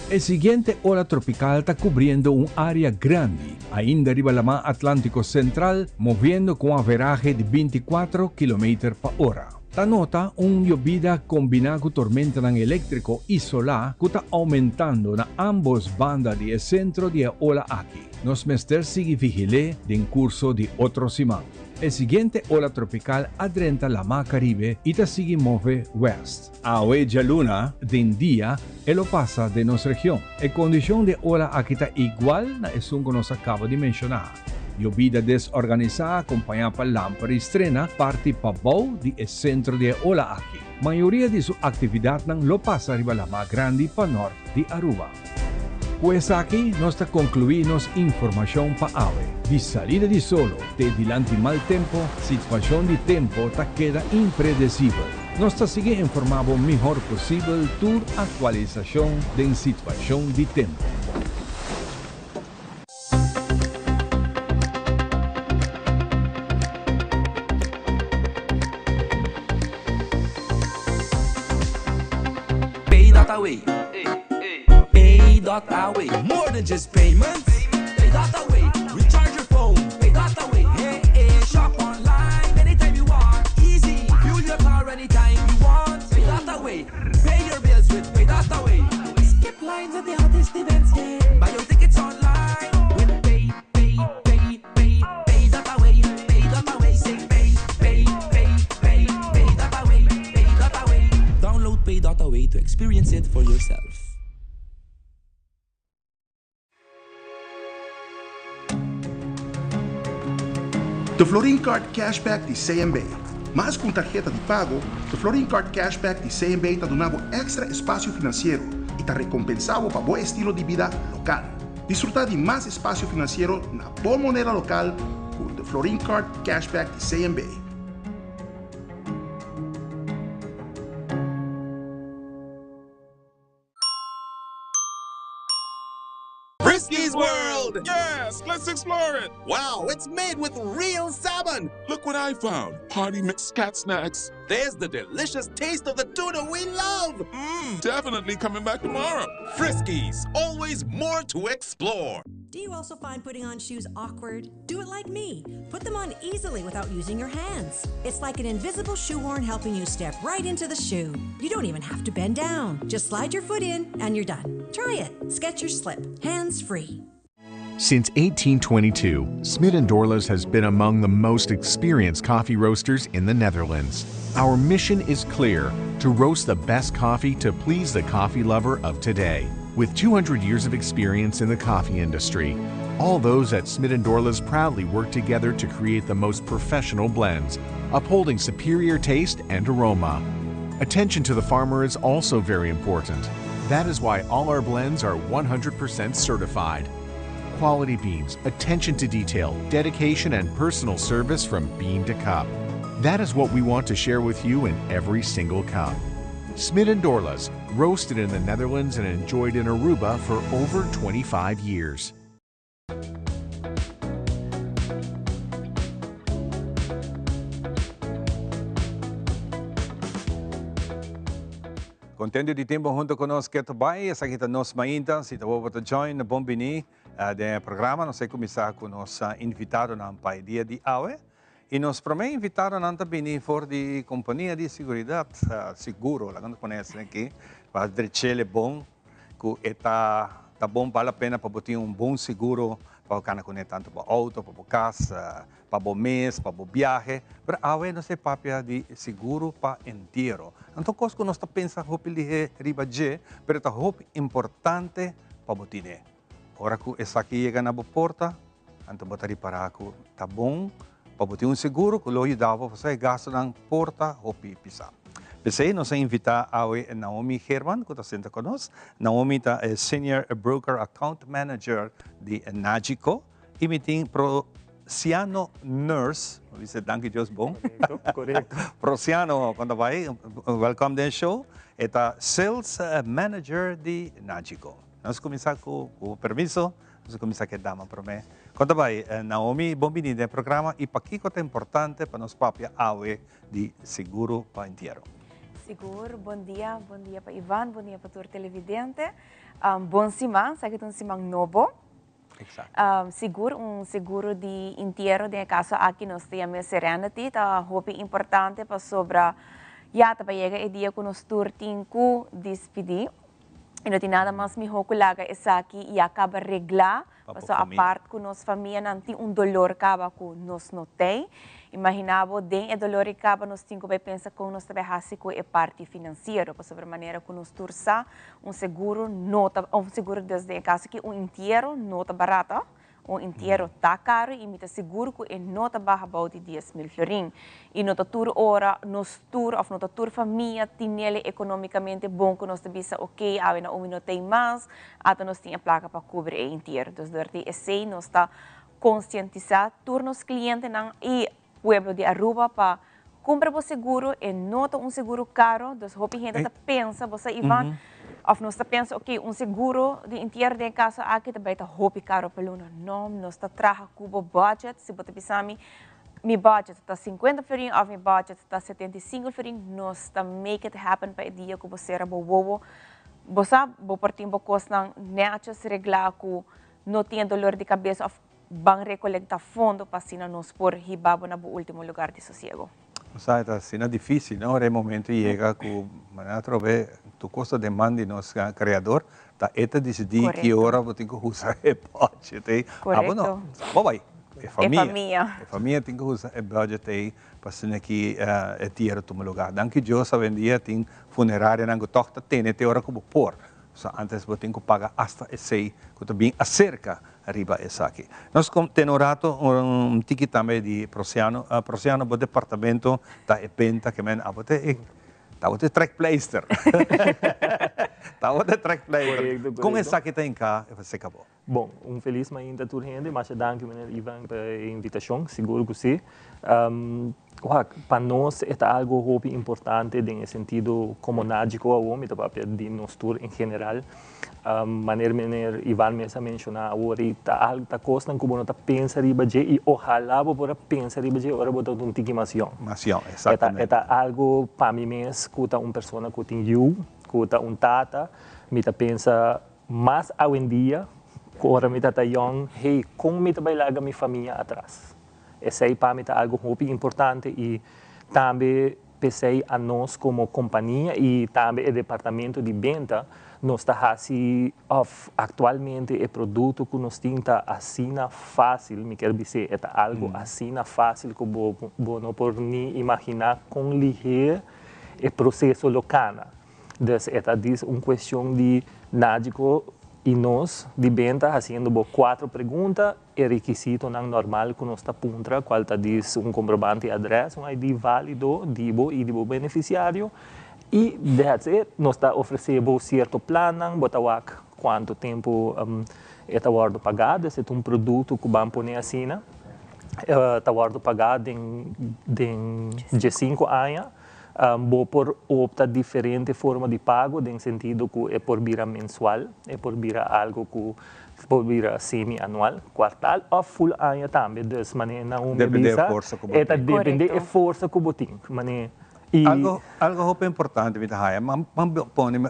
El siguiente ola tropical está cubriendo un área grande, ainda arriba la mar Atlántico central, moviendo con un averaje de 24 km por hora. Ta nota una llovida combinada con tormenta eléctrico y solar que está aumentando en ambos bandas del centro de la ola aquí. Nos mester sigue vigilé en curso de otro semana. El siguiente ola tropical adrenta la mar Caribe y te sigue move west. A huella luna den día, lo pasa de nuestra región. La condición de ola aquí está igual a eso que nos acaba de mencionar. Llovida desorganizada acompañada por lámpara y estrena parte para Bow del centro de ola aquí. Mayoría de su actividad lo pasa arriba la mar grande para norte de Aruba. Pues aquí nos concluimos información para hoy. De salida de solo, de delante mal tiempo, situación de tiempo te queda impredecible. Nos sigue informando mejor posible tu actualización de situación de tiempo. Pay.Away. Pay.Away. More than just payments. Pay.Away. Recharge your phone. Pay.Away. Hey, shop online anytime you want. Easy. Fuel your car anytime you want. Pay.Away. Pay your bills with Pay.Away. Skip lines at the hottest events. Yeah. Buy your tickets online with Pay.Away. Pay.Away. Say Pay.Away. Download Pay.Away to experience it for yourself. The Florin Card Cashback de CMB. Mas com tarjeta de pago, the Florin Card Cashback de CMB te donava extra espaço financeiro e te recompensava para bom estilo de vida local. Desfrutar de mais espaço financeiro na boa moneda local com the Florin Card Cashback de CMB. Frisky's World! Yes, let's explore it! Wow, it's made with real salmon! Look what I found! Party mixed cat snacks. There's the delicious taste of the tuna we love! Definitely coming back tomorrow. Frisky's, always more to explore. Do you also find putting on shoes awkward? Do it like me. Put them on easily without using your hands. It's like an invisible shoehorn helping you step right into the shoe. You don't even have to bend down. Just slide your foot in and you're done. Try it. Skechers Slip. Hands-free. Since 1822, Smit & Dorlus has been among the most experienced coffee roasters in the Netherlands. Our mission is clear: to roast the best coffee to please the coffee lover of today. With 200 years of experience in the coffee industry, all those at Smit & Dorlus proudly work together to create the most professional blends, upholding superior taste and aroma. Attention to the farmer is also very important. That is why all our blends are 100% certified. Quality beans, attention to detail, dedication, and personal service from bean to cup. That is what we want to share with you in every single cup. Smit & Dorlus, roasted in the Netherlands and enjoyed in Aruba for over 25 years. Contento de tempo junto conosco que vai, essa aqui nos mainta, se tu vou join na bombini de programa, nós começar com nos invitado na pai dia de aue e nos promete invitado na também for de companhia de seguridade seguro, lá quando conhece aqui, para dizer bom, que tá bom vale a pena para botar bom seguro para o cana conectar tanto para auto, para casa, para o mês, para o viagem, mas aue não se papia de seguro para inteiro. Então, coisa que nós está pensando hopi lihe riba je, pero tá hopi importante para botar. Ora que essa aqui chega na porta, então botar para que tá bom para botar seguro, que lo dava você gasto na porta hopi pisar. Pensei, nós invitar a Naomi Herman, que está sentado conosco. Naomi é Senior Broker Account Manager de Nagico. E me tem Prociano Nurse. Você danke Deus bom. Correto. Prociano, quando vai, welcome to show. É Sales Manager de Nagico. Nós começar com o permisso, nós começar com a dama para mim. Quando vai, Naomi, bem-vinda ao programa. E para que é importante para nós papia awe de seguro para inteiro. Seguro, bom dia para Ivan, bom dia para todos os televidentes. Bom semana, sei que é um semana novo. Exato. Seguro de inteiro de casa aqui nós temos Serenity, tá hope importante para sobre já para chegar o dia que nós turtim com despedir. E não tem nada mais me colaga essa aqui e acaba reglar, para a parte que nossa família não tem dolor acaba que nós não tem. Imaginava den e dolor acaba nós temos que pensar com nós também com a parte financeira, para sobre maneira que nós turça seguro nota desde a casa que inteiro nota barata, inteiro tá caro e me seguro que é nota barra about 10.000 florin. E nota tur ora nos tur of nota tur família tinele economicamente bom que nós bisa ok, ave na não tem mais, até nós tinha placa para cobrir inteiro. Então durante esse nós está conscientizar turnos clientes não e pueblo de Aruba para comprar o seguro e nota seguro caro, então hope gente pensa, você Ivan, of nós pensa, ok, seguro de inteiro de casa aqui também está hope caro para luna, não, nós está traga cubo budget, se você pensar mi budget está 50 florin, of mi budget está 75 florin, nós está make it happen para o dia que você era bobo, Bosa, bo por tempo costan neachos regla ku no tiene dolor de cabeça of bang recolecta fundo para sina nos por hibabo na bo último lugar de sosiego. Sai, está sendo difícil, não? É momento chega com, mas trove tu custo demanda de nosso criador, tá? Eta decidir que hora você tem que usar o budget, Correto. não, vai. É família. É família tem que usar o budget para ser que é dinheiro toma lugar. Danke Deus, hoje em dia tem funerária não toca tem até hora como por. So, antes você tem que pagar hasta esse que também acerca arriba essa aqui. Nós temos ticket também de Prociano, Prociano o departamento da eventa que men abote tá track pleister. Tá track pleister. Com essa que tem cá, você acabou. Bom, feliz ainda turhende, mas danke meneer Ivan pela invitação, seguro que sim. Para nós é algo importante no sentido comunágico ao homem, de nosso tour em geral. Maneira meneer Ivan mesmo mencionar agora, tá costa como não tá pensa riba de e ojalá por pensa riba de ora botar tique mação. Mação, exatamente. É algo para mim mesmo, que pessoa que tem eu, que tata, me tá pensa mais hoje em dia. Agora me tá young, hey, como me tá bailaga minha família atrás. Esse aí para mim tá algo muito importante e também pensei a nós como companhia e também o departamento de venda nós está assim atualmente o produto que nós temos assim fácil, me quero dizer, é algo assim fácil que não por nem imaginar com ligeiro o processo local. Então é uma questão de nádico e nós, de venda, fazendo 4 perguntas, é requisito não normal que nós está puntra, qual está diz comprovante de adresse, ID válido, dibo e dibo beneficiário. E that's it, nós está oferecendo certo plano, botawak quanto tempo é tawardo pagado, esse é produto que vamos pôr assim, tawardo pagado de 5 anos. Vou por optar diferente forma de pago, no sentido que é por vira mensual, é por vira algo que por vira semi-anual, quartal ou full ano também. Então, maneira não depende da força que você tem. Depende da força que você tem. Algo importante, Mitahaya,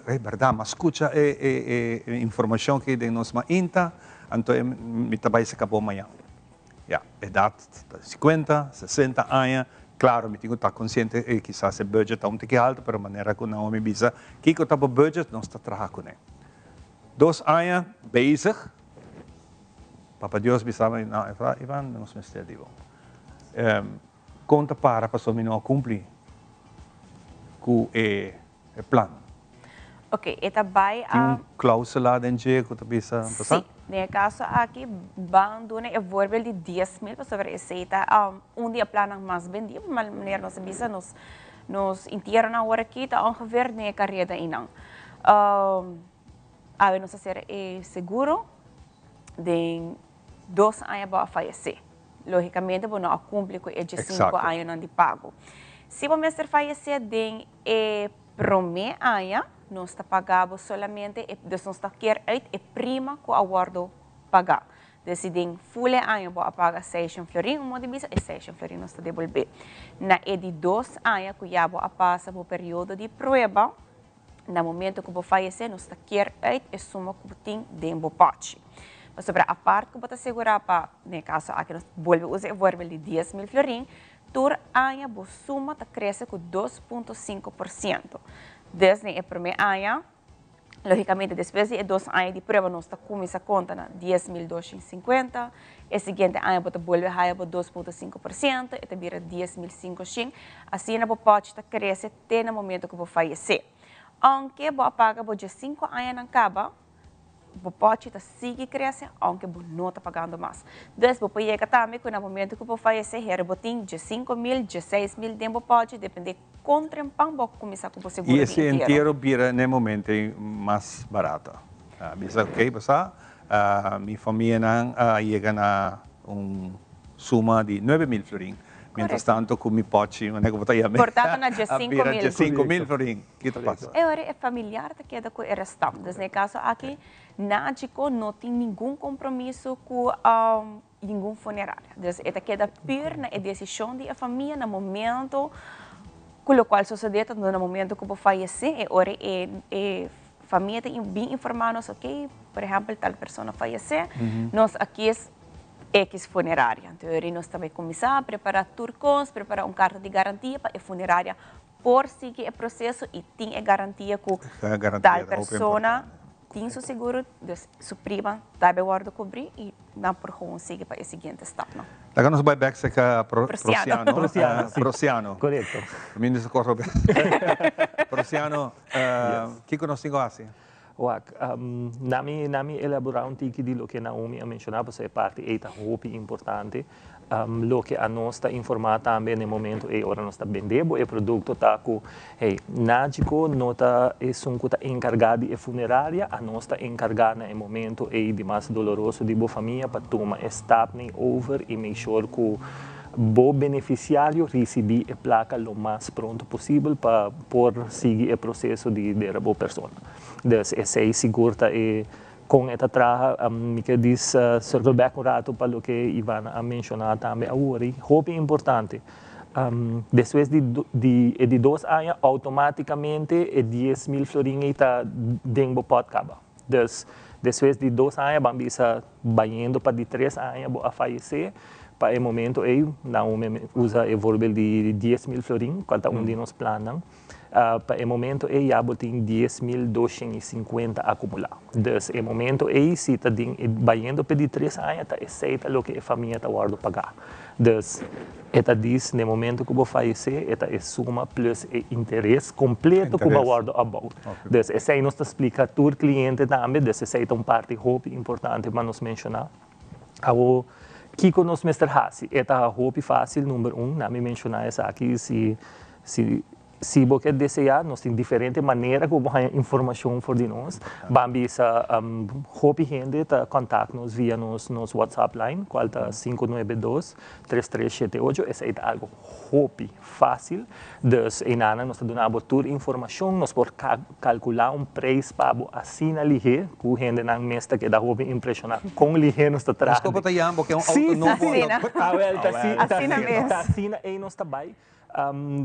é verdade, mas escuta a informação que tem nos inta, então Mitabai se acabou amanhã. Idade 50, 60 anos. Claro, me tenho que estar consciente que quizás o budget é pouco alto, mas a maneira que não me visa, que eu estou budget, não está trabalhando com ele. 2 anos, bezig. Papa Deus me sabe, não, Ivan, não me digo. Conta para mim não cumprir com o plano. Ok, eta vai a... cláusula dentro que tu bisa passar? Sim, no caso aqui, vão dar um valor de 10.000 para sobre receita. Dia plano mais vendido, mas maneira nossa bisa nos inteira na hora aqui, tá ongeveer na carreira inang. A nossa ser seguro de 2 anos para falecer. Logicamente, não a cumprir com de 5 anos não de pago. Se você ser falecer de primeiro ano, nós está pagando somente, nós está quer a prima que o aguardo pagar. Decidem full ano para pagar 6 florin, uma divisa e 6 florin nós está devolver. Na de 2 anos que já a passa por período de prova, no momento que você falecer, nós está quer a suma que tem dentro do pote. Mas sobre a parte que você segurar para, no caso aqui nós volvemos usar o valor de 10.000 florin, tur ano a suma está cresce com 2,5%. Desde o primeiro ano, logicamente, depois de 2 anos de prova, nós começamos a conta na 10.250. O seguinte ano, você volta a 2,5%, e vira 10.500. Assim, você pode crescer até no momento que você falecer. Aunque você paga por 5 anos não acaba, você pode seguir crescendo, aunque você não está pagando mais. Depois, você chega também que no momento que você falecer, você tem de 5.000, de 6.000, você pode depender contra o pão, você começar com o seguro. E esse inteiro vira, no momento, mais barato. Bisa, ok, basta, minha família chega na suma de 9.000 florin. Mientras tanto, com mi pote, não é que eu vou portanto, na de 5.000. De 5.000 florin. O que passa? É familiar que queda com o restante. Nesse caso aqui, nádico não tem nenhum compromisso com nenhum funerário. Então, queda pura na decisão da família no momento com o qual sucede no momento que você falecer, é família tem bem informados, ok, por exemplo, tal pessoa faleceu, nós aqui é X funerária. Então, nós também começar a preparar turcos, preparar carta de garantia para a funerária por seguir o processo e tem a garantia que tal pessoa tem seu seguro, sua prima deve guardar cobrir e não por como seguir para o seguinte step. Laga nos vai back sa Prociano. Prociano. Correcto. Ministro Corro. Prociano, que conosco assim? Nami elaborar um tiki de lo que Naomi a mencionado, é parte eita hopi importante. Lo que a nós está informado também no momento é ora nós está vendendo o produto tá com nádico nota é um que está encarregado de funerária a nós está encarregado no momento é de mais doloroso de boa família para tomar step over e make sure que o beneficiário recebe a placa o mais pronto possível para por seguir o processo de boa pessoa. Então, essa é segura é com esta traja, me quer diz circle back rato para o que Ivana a mencionar também agora. Hope é importante. Depois de 2 anos, automaticamente 10.000 florinhos está dentro do pode acabar. Depois de 2 anos, vamos estar indo para de 3 anos a falecer. Para o momento, não usa o valor de 10.000 florinhos, quanto de nós planamos. Para o momento, já tem 10.250 acumulados. Então, no momento, se está indo para de 3 anos, está aceita o que a família está guardando pagar. Então, esta diz, no momento que eu falecer, esta é suma plus o interesse completo que eu guardo about. Então, essa aí nos explica todo o cliente também, então, essa é uma parte importante para nos mencionar. Que conosco Mr. Hassi, esta hope fácil, número 1, na me mencionar essa aqui, se você desejar, nós temos diferentes maneiras como a informação for de nós. Vamos hope gente tá contato-nos via nos WhatsApp line, qual tá 592-3378, essa é algo hope fácil. Dus nós damos toda a informação, nós podemos calcular preço para assinar ali, que a gente não mesta que dá hope impressionar com ali nós está trazendo. Desculpa, tá yambo que é autonomo. Assina mesmo. Assina e nós também.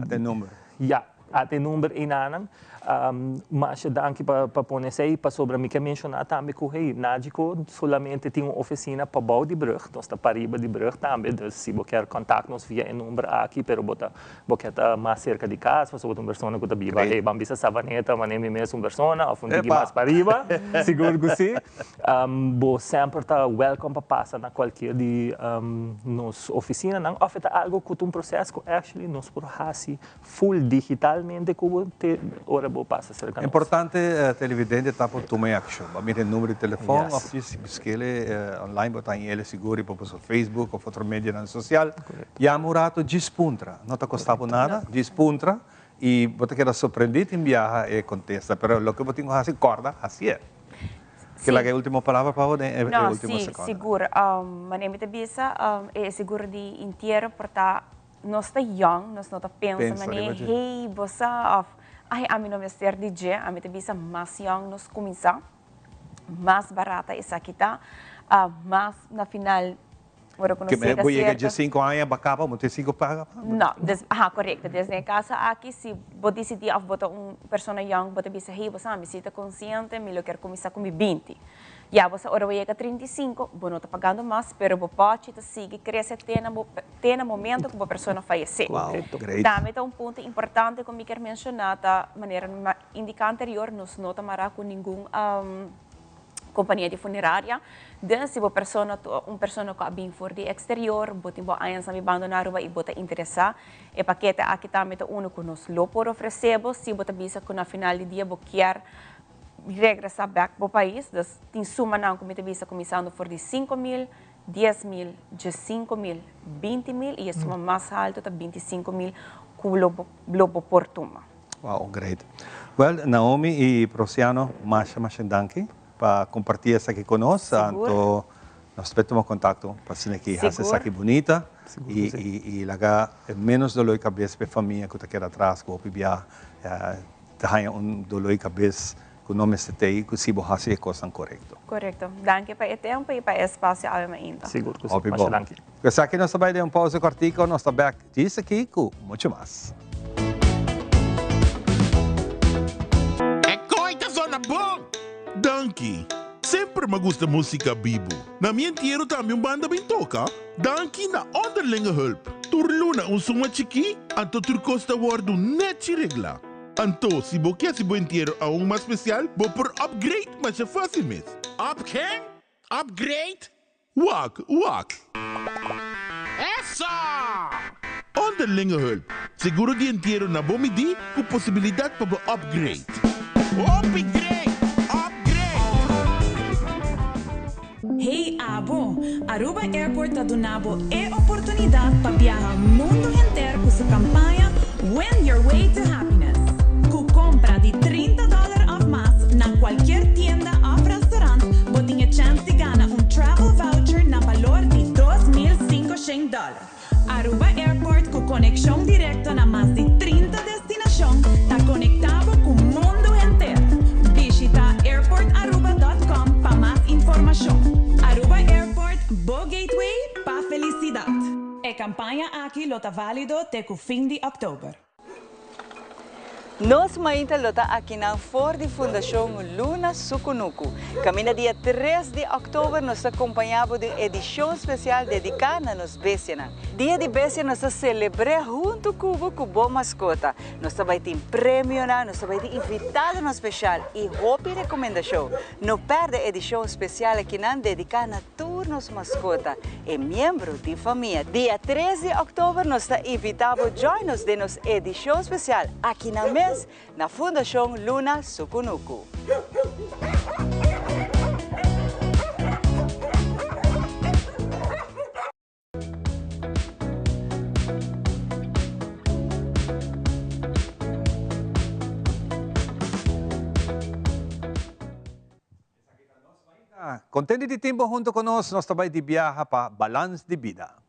Até número. Ja, até número inanan. Mas danke para pôr aí para sobre mim que mencionar também que o Nádico solamente tem uma oficina para bau de brug, nós está para riba de brug também, então se você quer contato-nos via o número aqui, pero você está mais cerca de casa, você uma pessoa que está viva, vamos ver Savaneta, mas nem mesmo uma pessoa, ou um mais para riba, seguro que sim. Você sempre está welcome para passar na qualquer de nos oficina, não afeta algo que um processo que actually nós por fazer full digitalmente como ora passa cerca. É importante televidente estar por tomar action. Vamos ter número de telefone, ou se busque online, botar em ele seguro para o Facebook ou outra mídia social. E a murato dispuntra, não está custando nada, dispuntra e você quer surpreender em viajar e contesta, pero lo que você tem que corda, assim é. Que é a última palavra para você é a última segunda. Seguro. Mas eu bisa é seguro de inteiro porque nós está young, nós não está pensando, hey, você ai, a mim não me ser DJ, a mim também mais young nos começar, mais barata essa aqui tá, mas na final agora quando você que chega de 5 anos bacaba, não tem 5 paga? Não, correto. Desde a casa aqui se você decidir botar pessoa young, você bisa hey, você me sinta consciente, me lo quero começar com 20. Já você ora vai a 35, você não está pagando mais, pero você pode seguir crescer até no momento que a pessoa falecer. Wow, great. Também é ponto importante como eu quero mencionar, da maneira indicada anterior, nós não estamos com nenhuma companhia de funerária. Dan se uma pessoa que vem for de exterior, você tem anos a abandonar e você interessar, e paquete aqui também é um que nós lo por oferecemos, se você pensa que no final do dia você quer regressar back para o país, tem suma não como te visa começando for de 5.000, 10.000, 15.000, 20.000 e a suma mais alta é 25.000 que o globo por tuma. Wow, great. Well, Naomi e Prociano, mais danke para compartilhar isso aqui conosco. Então, nós temos contato para ser aqui, essa aqui bonita e lá menos dolor de cabeça para a família que está aqui atrás, que vai ter dolor de cabeça que não necessitei, que se você fazer a coisa correta. Correto. Danke para o tempo e para o espaço ainda. Seguro que sim. Danke. Essa aqui nós vamos dar uma pausa cortica, nós estamos back disso aqui com muito mais. É coisa na bom! Danke! Sempre me gusta música bibo. Na minha entierro também banda bem toca. Danke na onderlinge hulp. Turluna suma chiqui, anto turcosta wardu net regla. Anto, se bo quer se bo entierro a mais especial, bo por upgrade, mas é fácil mesmo. Up quem? Upgrade? Wak. Essa! Onderlinge hulp. Seguro de entierro na bomidi com possibilidade para upgrade. Upgrade! Hey Abo, Aruba Airport tá donando oportunidade para viajar o mundo inteiro com sua campanha Win Your Way to Happiness. Com compra de $30 ou mais na qualquer tienda ou restaurante, você tem a chance de ganhar travel voucher na valor de $2.500. Aruba Airport com conexão direta na mais de 30 destinações, está conectado com o mundo inteiro. Visita airportaruba.com para mais informação. Aruba Airport, Bo Gateway para felicidade. A campanha aqui está válido até o fim de outubro. Nós mainta lota aqui na For de Fundação Luna Sukunuku. Camina dia 3 de outubro nós acompanhamos de edição especial dedicada a nos Bessianan. Dia de Bessianan nós celebramos junto com o Bo Mascota. Nós também tem prêmio, nós também tem invitado no especial e hope recomendação. Não perde a edição especial aqui na dedicada a turnos mascota e membro de família. Dia 13 de outubro nós invitamos join-nos de nos edição especial aqui na mesa na Fundação Luna Sukunuku. Contente de tempo junto conosco, nós também de viaja para Balance de Vida.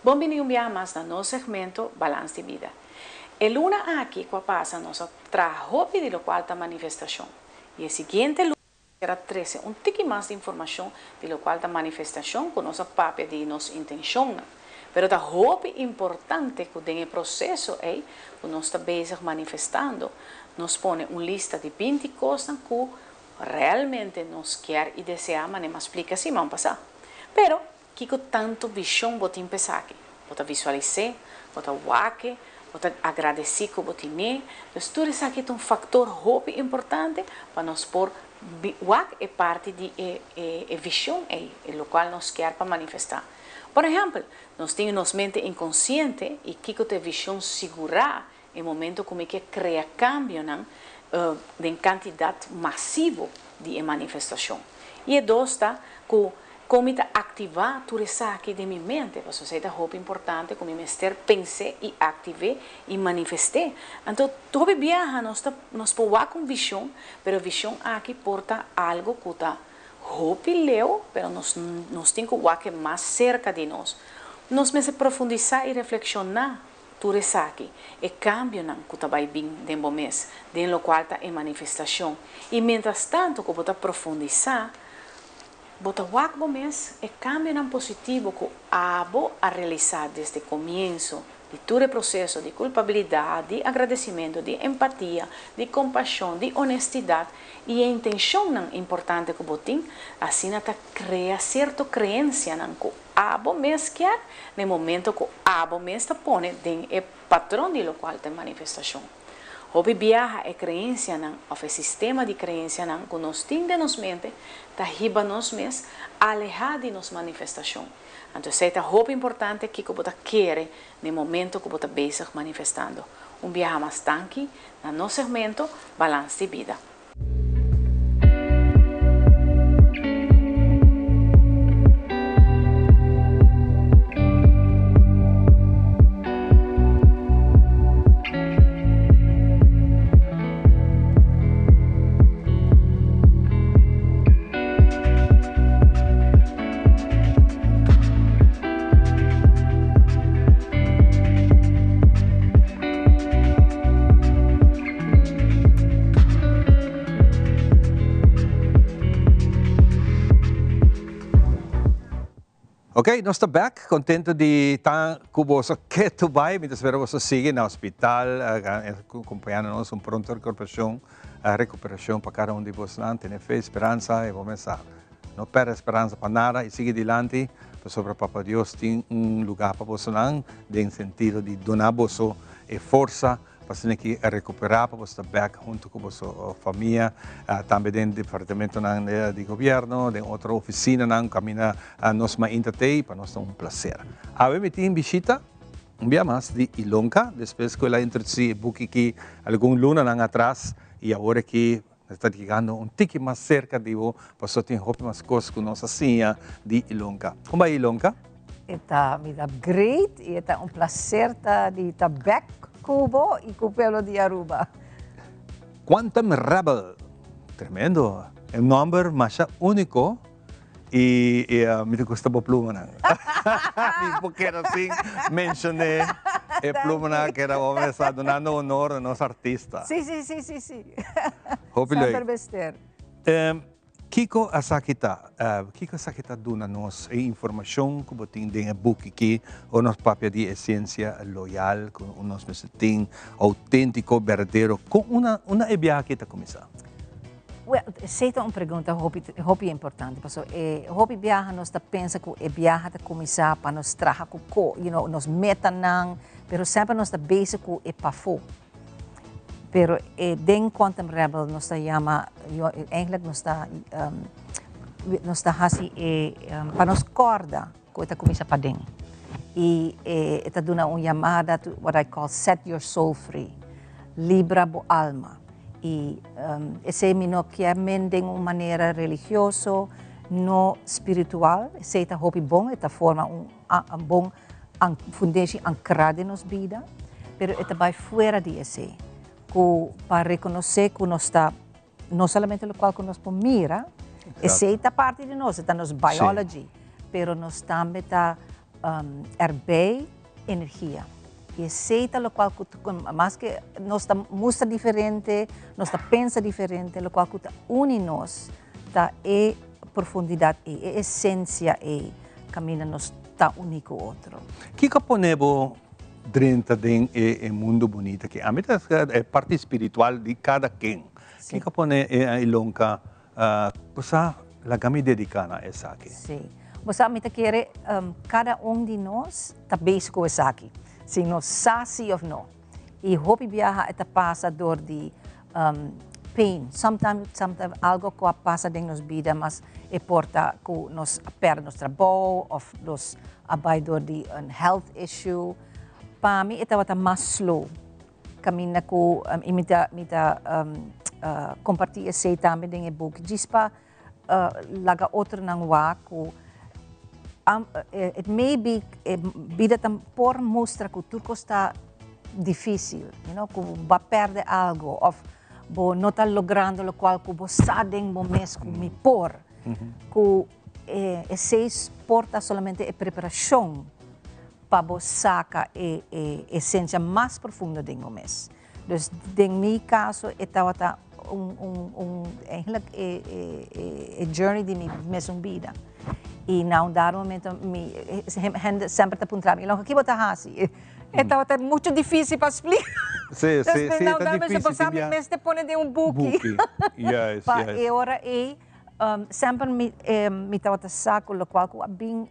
Bom-vindo mais no nosso segmento Balance de Vida. E luna aqui que passa nossa trabalho de lo qual da manifestação. E a seguinte luna será trazer tique mais de informação de lo qual da manifestação com nossa papel de nossa intenção. Pero da hope importante que tem o processo é que nós está bezig manifestando, nos põe uma lista de 20 coisas que realmente nos quer e deseja, mas não explica assim, vamos passar. Pero que tanto visão você empezar aqui, você visualizar, você waque, você agradecer que você tem. Então tudo isso aqui é um fator hope importante para nós pôr waque é parte de visão é o qual nós quer para manifestar. Por exemplo, nós temos nossa mente inconsciente e que a visão segurar em momento como que cria cambio em quantidade massiva de manifestação. E dois está que como ativar tudo isso aqui de minha mente, você é muito importante como eu pensei e ativei e manifestei. Então, todo viaja nós podemos com visão, mas a visão aqui porta algo que está hope leu, mas nós temos que ir mais cerca de nós. Nós precisamos profundizar e reflexionar tudo isso aqui. E cambio que está bem dentro do mês, dentro do qual está em manifestação. E, mientras tanto, que você profundizar, bota o mês é cambio positivo que abo a realizar desde o começo de todo o processo de culpabilidade, de agradecimento, de empatia, de compaixão, de honestidade e a intenção importante que você tem, assim até cria certa crença que abo mês quer no momento que abo mês está põe dentro o padrão de lo qual tem manifestação. Hoje viaja a crença, o sistema de crença que nós temos de nossa mente, está riba nos mês, alejado de nossa manifestação. Então, isso é muito importante que você quer no momento que você está manifestando. Viaja mais tanque no nosso segmento Balance de Vida. Ok, nós estamos back. Contento de estar com você que tu vai. Me espero você siga no hospital, acompanhando-nos pronta recuperação para cada um de vocês. Tem fé, esperança e vamos começar. Não perde esperança para nada e siga adiante. Sobre Papa Deus tem lugar para você, no sentido de donar você força para você recuperar, para você estar back junto com a sua família, também dentro do departamento de governo, de outra oficina, caminha nós mais intentei, para nós é prazer. Agora me tem visita, dia mais de Ilonka, depois que ela introduziu o book que algum luna atrás, e agora que está chegando tique mais cerca de você, para você ter mais coisas com nossa senha de Ilonka. Como é Ilonka? Está me dá great, e está prazer de estar back Cubo e com o pelo de Aruba. Quantum Rebel, tremendo, é um número mais único e me gusta a pluma. Porque era assim, mencionei a pluma que era homem está dando honor a nosso artista. Sim. Hopefully. Sempre besteira. Kiko Asakita dona nos informação que botin den a book aqui, o nos papel de essência loyal, com o nos tem autêntico, verdadeiro, com uma viagem que está começando. Well, seita uma pergunta hopi importante, porque hopi viaja nós pensa que a viagem está começar para nós trabalhar com, nos meta não, pero sempre nós está basic com e pafo. Pero den Quantum Rebel nos chama, eigenlijk nos está assim para nos corda que está começa para den. E está dando uma chamada to what I call set your soul free, libra bo alma. E esse não quer de uma maneira religiosa, não espiritual, esse está hopi bom, está forma bom fundação ancrada em nossa vida, pero está vai fora de esse. Para reconhecer que nós está, não somente o qual que nós mira, essa é parte de nós, está nos biology, pero nós também está herbei energia. E essa é o qual que mais que nós está mostra diferente, nós está pensa diferente, o qual que une nós, está profundidade, essência, caminho nós está único outro. Que ponemos dentro do mundo bonito que a mim é parte espiritual de cada quem. Que pone a Ilonka, posa la kami dedicada a essa aqui. Sim. Você me quer cada de nós está basic com essa aqui. Se nós sabe ou não. E hopi viaja está passador de pain. Sometimes algo que passa em nossa vida, mas é porta que nós perde nosso trabalho ou nós abaidor de health issue. Para mim, ito é mais slow. Kami na ko compartilhar esse também em e-book. Diz para laga outro nang wako. It may be vida tam por mostra que tudo está difícil, que vai perder algo ou bo não está logrando o qual que você sabe mo mês que me por. Que esse porta somente a preparação para sacar a essência mais profunda do mês. Então, em meu caso, estava journey de minha vida. E não dar momento, sempre está apontando, e logo aqui você assim. Estava muito difícil para explicar. Sim, não dá para mas te põe de book. Yes. E agora sempre me estava saco, o qual eu bem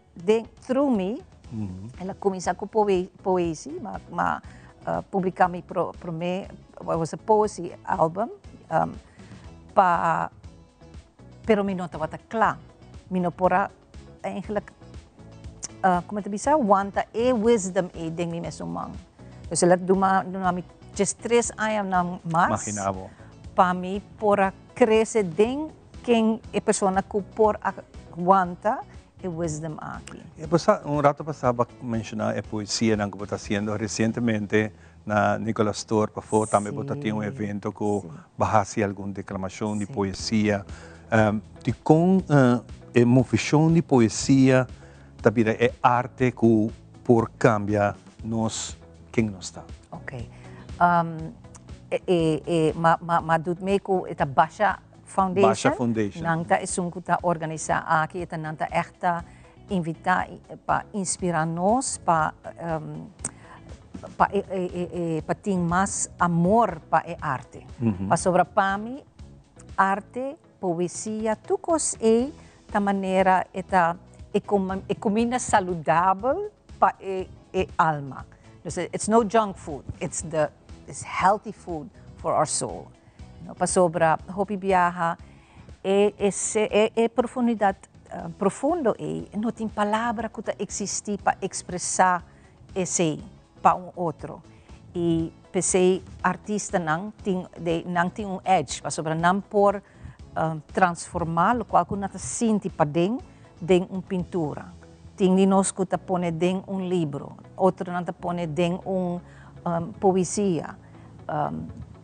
through me. Ela começou com poesia, mas publicar meu was a poesy album, pero me não estava claro, me não pora eigenlijk, como te bisa, wanta wisdom de mim mesmo mang. Então ela duma just 3 anos na mas, imaginavo, para mim pora crescer den quem é pessoa que por wanta wisdom aqui. Rato passava mencionar a poesia que você está fazendo recentemente na Nicolas Store, para também você tem evento que bahasi alguma declamação de poesia. De com a moção de poesia, também é arte que por cambiar nós quem nós está. Ok. Mas meio que Basha Foundation. Foundation. Nanta isungkuta organisa aki ita nanta ekta invitar, para inspirarnos, para ter mais amor para a arte. Para sobre para mim, arte, poesia, tudo é da maneira comida saudável para a alma. It's no junk food. It's healthy food for our soul. Para sobre hobby viaja é profundidade profundo não tem palavra que existe para expressar esse para outro. E pensei artista não tem edge para sobre não por transformar o qual que não sente para dentro pintura. Tem de nós que põe dentro livro, outro não põe dentro poesia,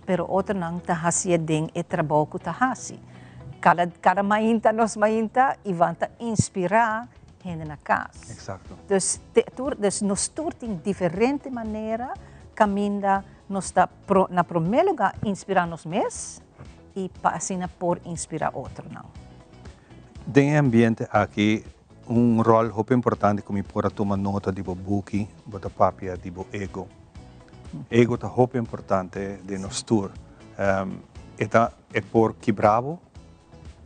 pero outro não fazia dentro trabalho que faz. Cada mainta e vão inspirar gente na casa. Exato. Dus nós temos diferente maneira caminhar nós na primeiro lugar inspirar nós mesmos e para assim por inspirar outro não. Tem ambiente aqui rol muito importante como para tomar nota de buki, bota papia de ego. Ego é muito importante de nós tour. É por quebravo.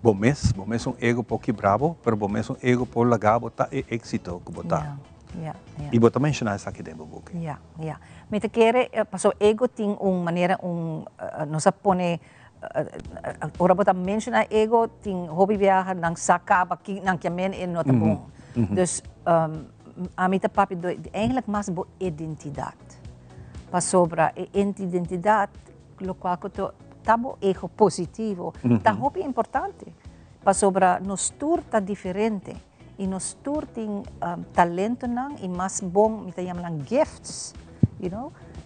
Bom mês ego por quebravo, pero bom mês ego por lagabo tá éxito que botar. E botar mencionar isso aqui dentro do book. Me te quer, passou ego tem maneira nós põe ora botar mencionar ego tem hobby viajar nang sakaba nang kiamen e nota bom. Dus a mim tá papi eigenlijk mais boa identidade. Para sobra identidade, lo qual que tamo ego positivo, tá hobby importante. Para sobra nos tour tá diferente e nos tour tem talento nang e mais bom, me tá chamam gifts,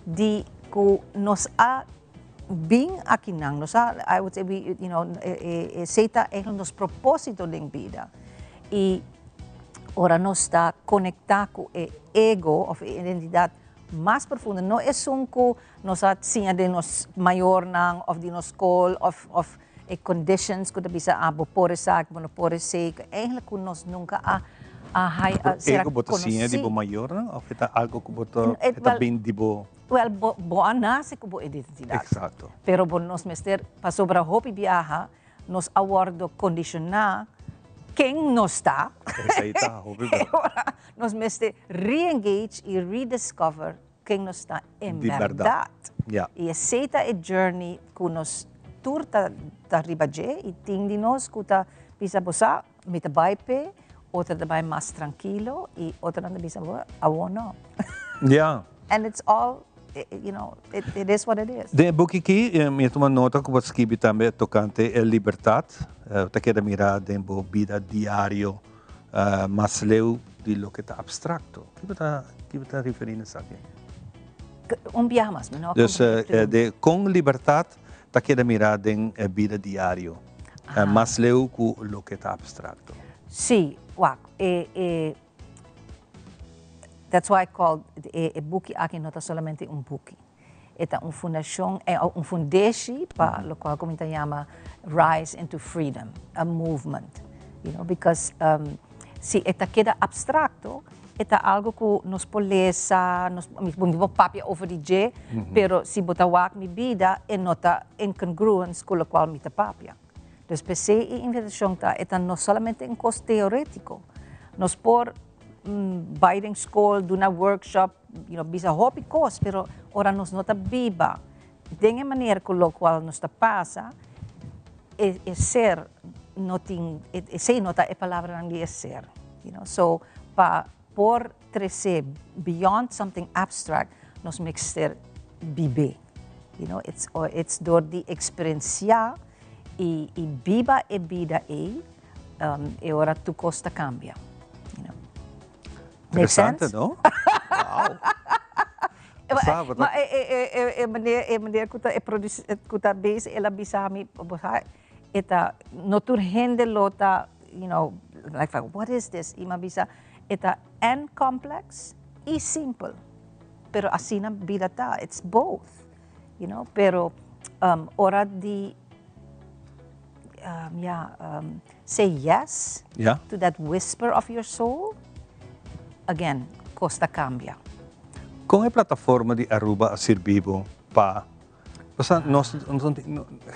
di ko nos bem aqui nang nos I would say we seita eigenlijk nos propósito de vida e ora nos está conectar com o ego of identidade mais profunda. Não é só que nós tinha de nos maior nang of de nos school of conditions que bisa abo por sak, bueno por sake. Eigenlijk que nós nunca ego bota sim de bo maior nang of está algo que bota está bem de bo. Well, boa nasce com boa identidade. Exato. Pero nós mester para sobre hobby viaja, nos awardo condicionar quem nós está. Nós mester re-engage e rediscover quem nós está em verdade. E aceita a journey que nós turta da ribaje e tem de nós que tá bisa bosa mita baipe, outra da mais tranquilo e outra da bisa awono. And it's all it is what it is. De boek aqui, me toma nota que você escreve também tocante a liberdade, tá queda mirar dentro vida diário, mas leu de lo que está abstracto. Que está referindo a isso aqui? Viaje mais, não? Dus com liberdade, tá queda mirar dentro a vida diário, mas leu com lo que está abstracto. Sim, that's why I call a book aqui não é somente book. É uma fundação, foundation para o qual como chama Rise into Freedom, a movement, because se queda abstracto, é algo que nos polesa, nos papi over the day, pero se botar minha vida é nota incongruence com o qual me papia. Dus pensei a invitação é não somente em costo teórico, nos por Biden School, do na workshop, bisa hobby course, pero ora nos nota viva. De uma maneira com o qual nos passa, é ser, sei nota é palavra não é ser. So, por trazer beyond something abstract, nos mixer viver. It's door de experienciar e viva e vida e ora tu costa cambia. Interessante, não? Uau! É maneira que está bem, ela bisa me, eta notur hende lota, like what is this? Ima bisa, eta and complex e simple, pero assim na vida tá, it's both, pero ora di say yes Yeah. to that whisper of your soul, again, costa cambia. Com a plataforma de Aruba a servibo para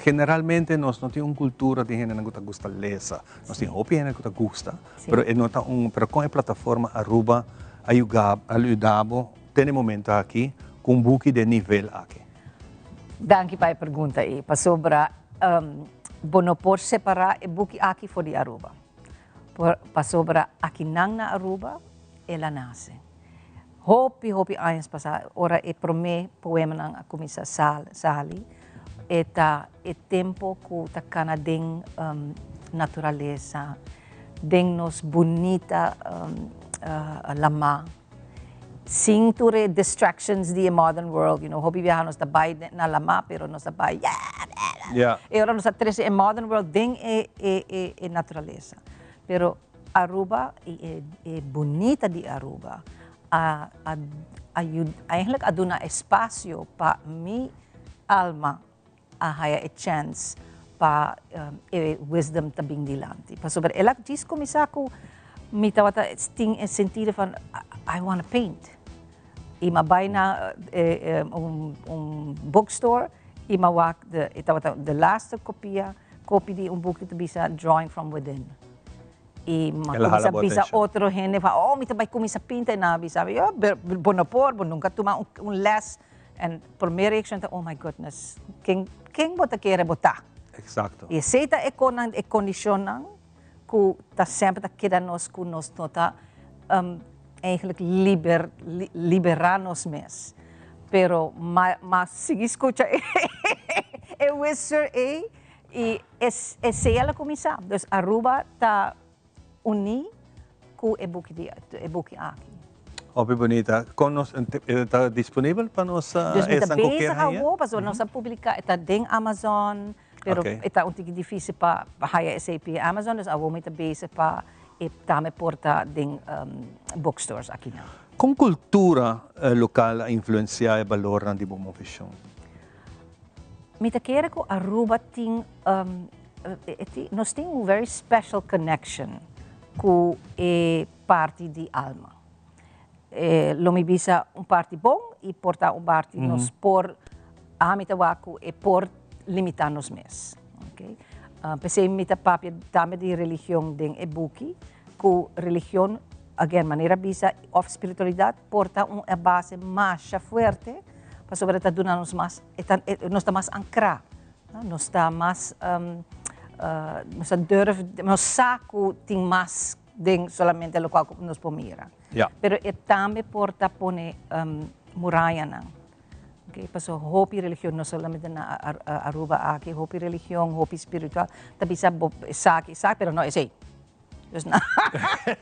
generalmente nós não temos uma cultura de gente que gosta lesa, nós temos opinião que gosta, pero com a plataforma Aruba ajudamos tem momento aqui com um buque de nível aqui. Danke para a pergunta aí, para sobre bono por separar o buque aqui for de Aruba, para sobre aqui na Aruba, ela nasce. Hopi anos passados, ora e prome poema ng Kumisa Sali, eta e tempo ku takana ding naturaleza, ding nos bonita lama, sing ture distractions di modern world, hopi viaja nos tabay na lama, pero nos tabay, e ora nos atrese e modern world ding e naturaleza. Pero Aruba, e bonita di Aruba, eigenlijk aduna espacio pa mi alma haya a chance pa wisdom tabing dilanti. Pa sobre elak dis komisako mi tawata sting in sentido van I want to paint. Imabay na bookstore, imawak the last copy di book ito bisa drawing from within. E bisa outro gente fala, me também comecei a pintar na bisa, bonopor, nunca toma less, and primeira reaction oh my goodness, quem bota querer botar? Exacto. E aceita e condicionam que tá sempre tá queda nos que nos nota eigenlijk liberar nos mes, pero mas se escuta é whisper e se ela começar, dus Aruba tá uni com e-book aqui. Ope bonita. Está disponível para nós essa coqueira aí? Para nós publicar, está em Amazon, pero está um pouco difícil para hire SAP Amazon, dus vamos está bezig para também porta em bookstores aqui não. Com cultura local a influenciar e valor na demonstração? Me te quero que Aruba tem nós temos um very special connection com a parte de alma. Lo mi bisa parte bom e porta parte nos por amitawaku e por limitar nos mes. Okay? Pensei mita papia também de religião den e-booki, que religião, again, maneira bisa of spiritualidade porta uma base mais forte para sobre esta nos mais nós está mais ancrar, nós está mais nos saco tem mais den solamente o qual nos pomira. Pero também porta pone muralha não. Okay, paso hopi religião não solamente na Aruba aqui, hopi religião, hopi espiritual, tapi sa saki, pero no esse.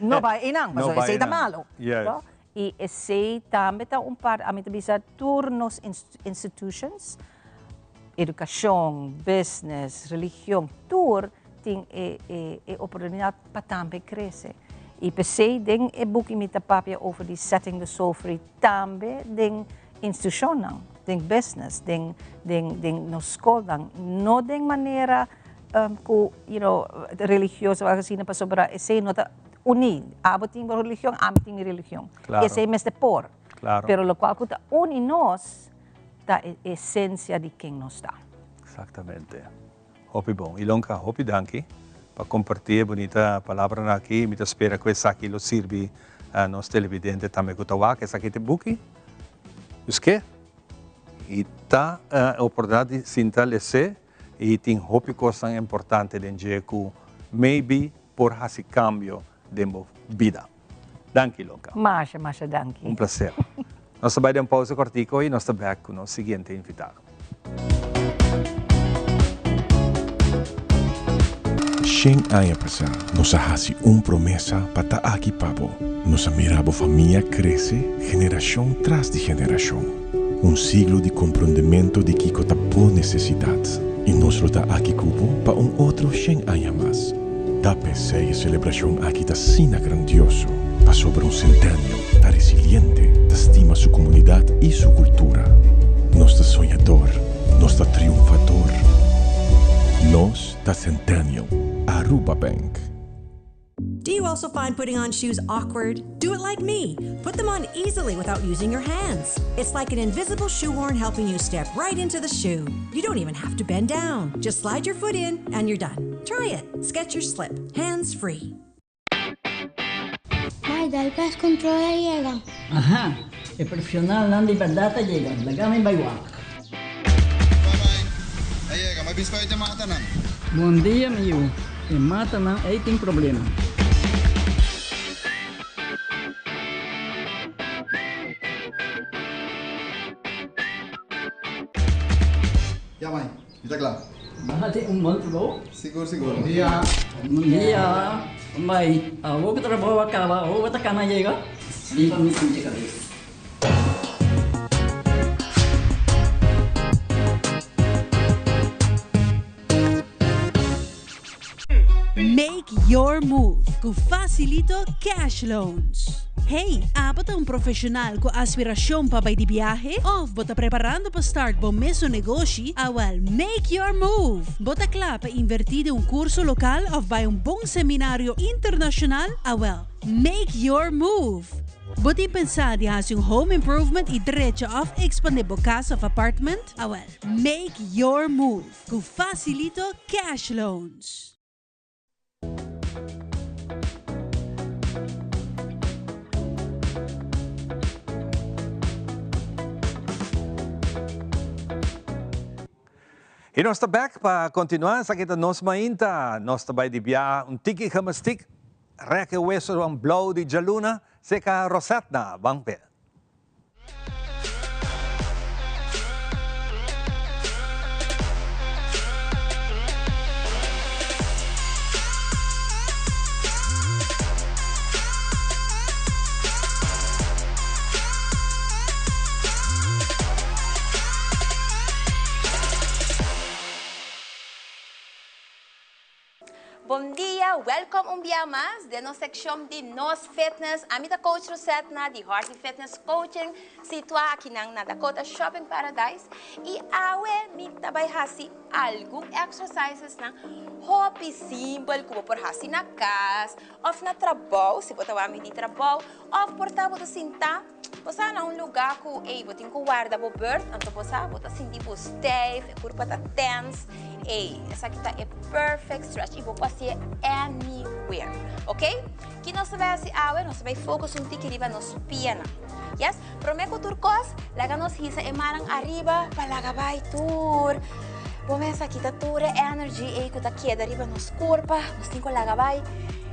No vai inang, paso esse tá malo. No? E esse também tá par, a mim bisa turnos institutions, educação, business, religião, tur tem oportunidade para também crescer. E pensei den e-book imita papia over die setting the soul free também den instituição não, den business, den no escola, no den maneira religiosa assim para sobra esse nota uni, abo tem religião, amo tem religião. Esse é mesmo por. Claro. Pero lo qual que uni nós da essência de quem nós está. Exatamente. Hopi bom. Ilonka, hopi danki. Para compartilhar bonita palavra aqui, me espera que essa aqui lo sirve a nos televidentes também que tawa que essa aqui te buki. Os que? E tá a oportunidade de sintalecê e tem hopi coisa importante dentro que maybe por esse cambio de vida. Danke, Ilonka. Masha, danke. Um prazer. Nós vamos dar uma pausa cortico e nós estamos back com o seguinte invitado. Shen aya pasa, nos hace promesa para aquí pavo. Nos mirabo familia crece, generación tras de generación. Un siglo de comprendimiento de que cota por necesidad. Y nos lo da aquí cubo para un otro Shen aya más. Da pese y celebración aquí da sina grandioso. Pa sobre un centenio, da resiliente, da estima su comunidad y su cultura. Nos da soñador, nos da triunfador. Nos ta Centennial, Aruba Bank. Do you also find putting on shoes awkward? Do it like me. Put them on easily without using your hands. It's like an invisible shoehorn helping you step right into the shoe. You don't even have to bend down. Just slide your foot in and you're done. Try it. Skechers Slip. Hands-free. May, dahil kas kontrola llega. Ajá. El profesional nan di verdad llega. Lagami baywak. Ay, may bispo ito mata nan. Bom dia, meu. E mata nan aí tem problema. Ya, May. Kita kelar. Bahati month bro. Siguro, siguro. Bom dia. Bom dia. May, vou que trabalho acaba. Vou botar cana llega. Di pa meeting check kali. Make your move com Facilito Cash Loans. Hey, bota um profissional com aspiração para ir de viagem? Ou bota preparando para start bom mesmo negócio? Well, make your move. Bota claro para invertir em curso local ou vai bom seminário internacional? Well, make your move. Bota pensar de fazer home improvement e direito of expandir casa of apartment? Well, make your move com Facilito Cash Loans. E nós estamos back para continuar sa kita nos mainta. Nós também de biya tiki kamastik. Reke weso ang blow di Jaluna. Seka Rosatna bangpe. Bom dia, welcome um dia mais de nossa seção de Nos Fitness. A minha coach Rosatna de Hearty Fitness Coaching, situada aqui na Dakota Shopping Paradise. E awe mi tabay hasi alguns exercises na hobby simple, como por hasi na casa, ou na trabalho, se botar a de trabalho, ou por estar sentar. Você na lugar que você tem que guardar o bird, então você sentir o stiff, a curva está tense. Essa aqui é perfect stretch e você fazer anywhere, ok? Que nós vai fazer agora, nós vai focar um tique riba nos piernas. Yes? Prometo turcos, laga nos hisa emarang arriba, palaga vai tur. Começa aqui tá tur energy, que tá queda riba nos curva, nos cinco laga vai.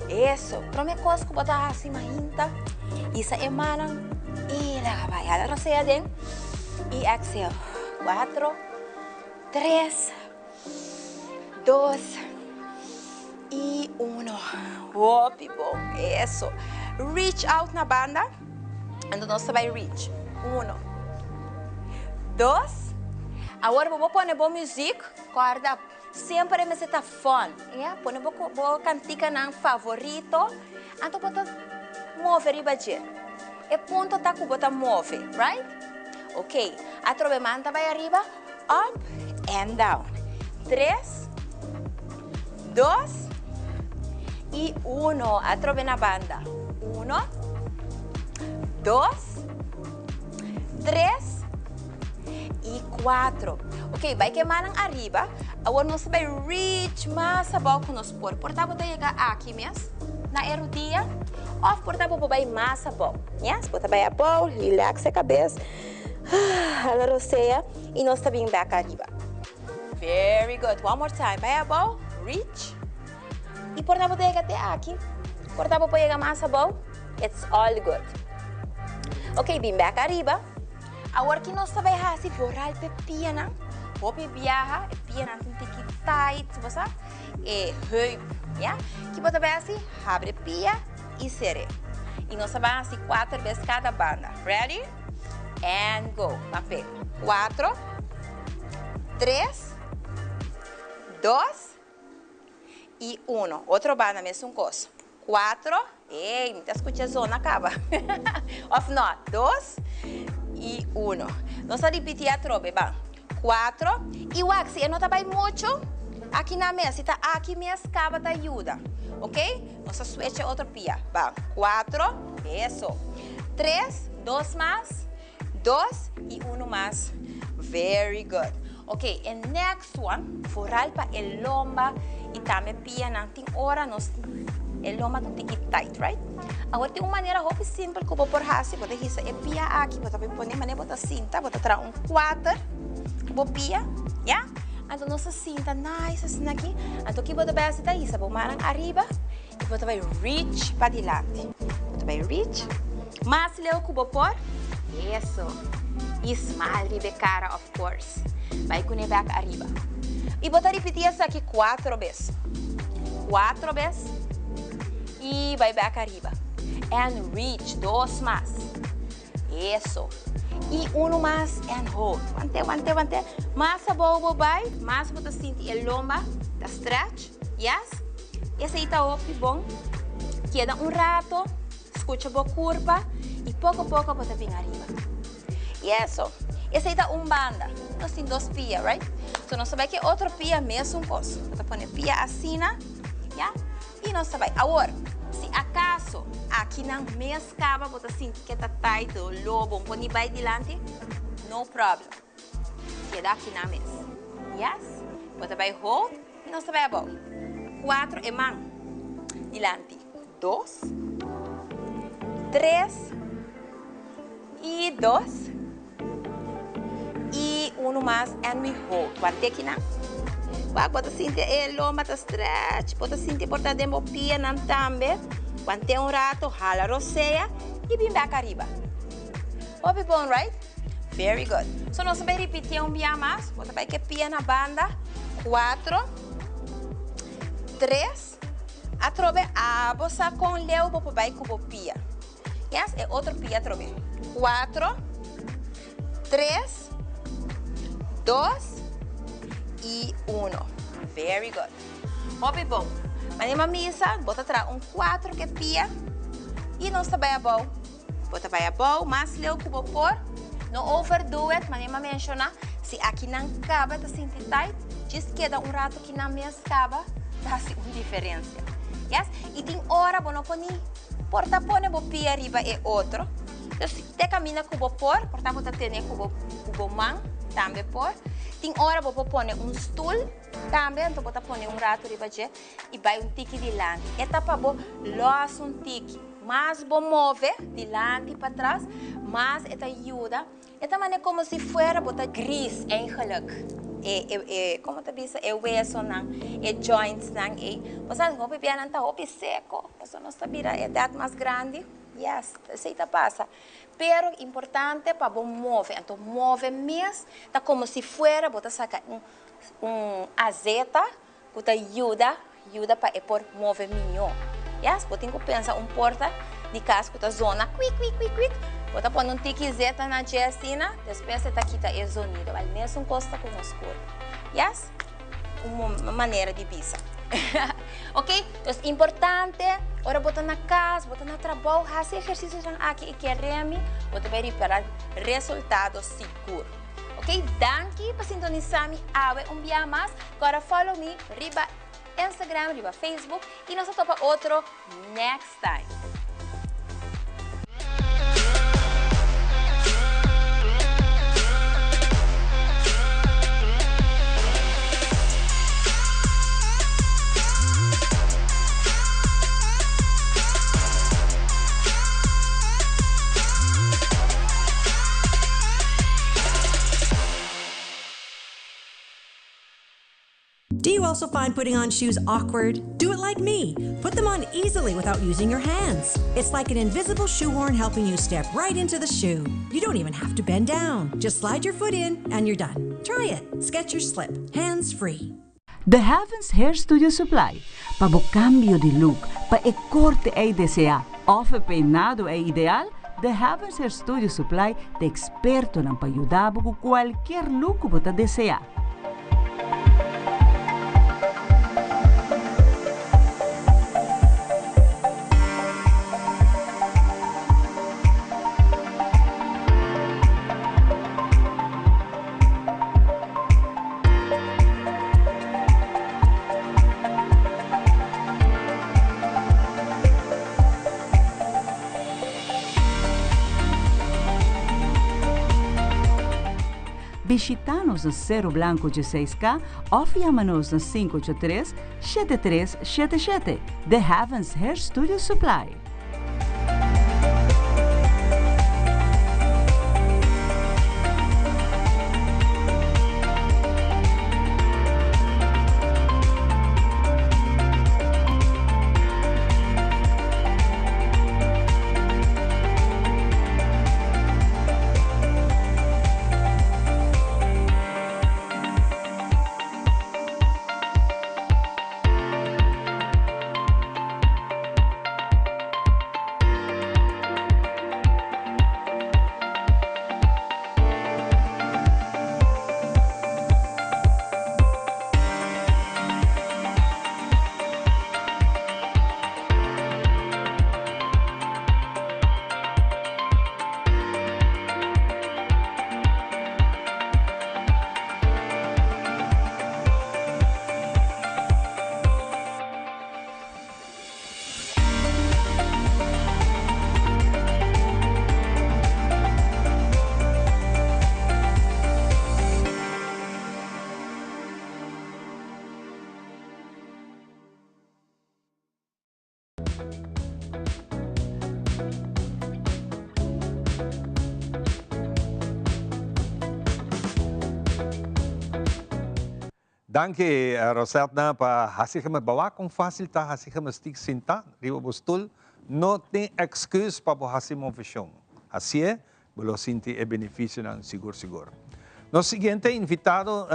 Isso. Prometo que botar assim mahinta, isa emarang e laga vai. Agora você adem e exhale. 4, 3, 2 e 1. Oh, people. Isso. Reach out na banda. Então, nós vai reach. 1, 2. Agora, vou pôr boa música. Guarda. Sempre me está fun. Yeah? Põe boa cantica na favorito. Então, bota move riba de. E ponto tá com bota move. Right? Ok. A trobemanta vai arriba. Up and down. 3, 2 e 1. Atrove na banda. 1, 2, 3 e 4. Ok, vai queimar arriba. Agora nós vai reach mais abaixo nos por. Portanto, vai chegar aqui mesmo, na erudinha. Ou portanto, vai mais abaixo. Yes? Bota vai abaixo, relaxa a cabeça. Agora você e nós também back arriba. Very good. One more time. Vai abaixo, reach. E portanto, vai chegar até aqui. Portanto, vai chegar mais abaixo. It's all good. Ok, bem back arriba. Agora que nós também assim, voral pepiana. Vou viajar, pepiana tem que tight, você? E heup, yeah? Que você vai assim, abre pia e sere. E nós vamos assim 4 vezes cada banda. Ready? And go. Papel. 4, 3, 2 e 1. Outro banda, mesmo coisa. 4. Ei, me escuta a zona, acaba. Of not. 2 e 1. Nós repetimos a trobe, bem. 4 e wax, e não vai muito, Aqui na mesa, tá aqui mesmo, acaba te ajuda. Ok? Nossa switch é outro pia. Bom, 4, isso. 3, 2 mais, 2 e 1 mais. Very good. Ok, and next one, fural pa el lomba e também pia não tem hora nos el lomba não tem que tight, right? Agora tem uma maneira muito simples que vou por hasi, vou deixar e pia aqui, vou também pôr maneira botar cinta, vou trazer 4, vou pia, yeah? Então nossa cinta nice assim aqui, então aqui vou dar essa daí, vou marang arriba e vou também reach para dilante, vou também reach, mas leu que vou pôr, isso, e smile ribe cara of course. Vai com o back arriba. E vou repetir isso aqui 4 vezes. 4 vezes. E vai back arriba. And reach. 2 mais. Isso. E 1 mais. And hold. Mante. Massa bobo vai. Massa você sente a lomba. Da stretch. Yes. Esse aí tá ok, bom. Queda rato. Escuta a curva. E pouco a pouco você vem arriba. Isso. Esse aí tá banda. Nós temos 2 pia, right? So nós sabemos que outro pia é mesmo coisa. Nós põe pia assim, yeah? E nós sabemos. Agora, se acaso aqui na mesa cava, você sente que tá tight, o lobo, põe vai dilante, no problem. Queda aqui na mesa. Yes? Você vai hold e nós sabemos bom. 4 e mão. Dilante. 2. 3. E 2. E 1 mais, and we hold. Quante aqui na? Pode sentir loma tá stretch, pode sentir porta de pia nam tambe. Quante rato, hala roceia e vem back arriba. Open bone, right? Very good. So nós vamos repetir dia mais. Bota vai que pia na banda. 4, 3, atrobe a bossa com leu, vou vai com pia. Yes, é outro pia atrobe. 4, 3, 2 e 1. Very good. Hobby bom. Manima misa, bota atrás 4 que pia. E não está bem bom. Bota bem bom, mas leu que vou pôr. Não overdo it, manima menciona. Se aqui não cabe, tá sentindo tight. Diz que queda rato que não me acaba, tá assim uma diferença. Yes? E tem hora, bom, não poni. Porta pone, vou pia arriba e outro. Então, se te camina que vou pôr, porta vou ter que vou man. Também por. Tem hora vou pôr stool também, então vou pôr rato riba e vai tique dilante. Eta para vou los tique. Mas vou mover dilante para trás, mas eta ajuda. Eta maneira como se fuera botar gris eigenlijk. Como te diz, hueso não, joints não, você não pode ver nada, hopi seco, você não está vira idade mais grande. Yes, aceita passa. Pero importante para bom mover. Então move mesmo, tá como se fuera, bota sacar azeta, que ajuda para por mover melhor. Yes, bota que pensar porta de casa que tá zona, quick. Bota pôr tique zeta na gestina, depois você tá quita o sonido, mas mesmo costa com os cor. Yes, uma maneira de bisa. Ok? Então, importante, ora botar na casa, botar no trabalho, fazer exercícios aqui e queremos, você vai reparar resultados seguros. Ok? Danke para sintonizar-me, dia mais. Agora follow me, riba Instagram, riba Facebook e nós vamos para outro next time. Do you also find putting on shoes awkward? Do it like me. Put them on easily without using your hands. It's like an invisible shoehorn helping you step right into the shoe. You don't even have to bend down. Just slide your foot in and you're done. Try it. Skechers Slip. Hands-free. The Heavens Hair Studio Supply. Pabocambio de look, pa-e-corte ay desea, o peinado ay ideal, The Heavens Hair Studio Supply te experto ng payudabo com qualquer look que você desea. Visita-nos no Cerro Blanco 16K ou chama-nos no 583-7377. The Heavens Hair Studio Supply. Danke, Roselna, pa hasi ka mabawa kung facil ta hasi ka mastig sinta, riwa bustul, no tem excuse pa po hasi mo vision. Hasi bulo sinti e benefício ng sigur-sigur. No siguiente, invitado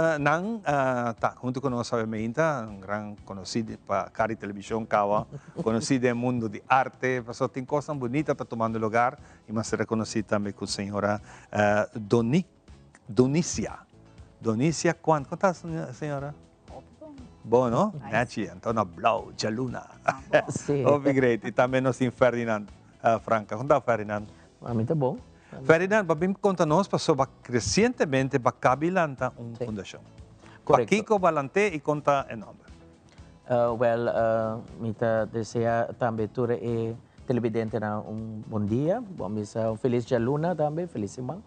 junto con nosotros obviamente, un gran conocido para Cari Televisión, Kawa, conocido en el mundo de arte, pasó tiene cosas bonitas para tomando lugar, y más reconocida también con señora Donicia. Donicia, ¿cuánto estás, señora? Bueno, Nachi, Antonio Blau, Jaluna. Sí. Great. Y también nos tiene Ferdinand Franca. ¿Cómo está, Ferdinand? A mí está bom. Ferdinand, babim conta-nos pasó recientemente para Cabilanta una fundación. Correcto. Kiko Balante y conta el nombre. Mita desea también tu televidente un buen día. Vamos a un feliz Jaluna también, feliz semana.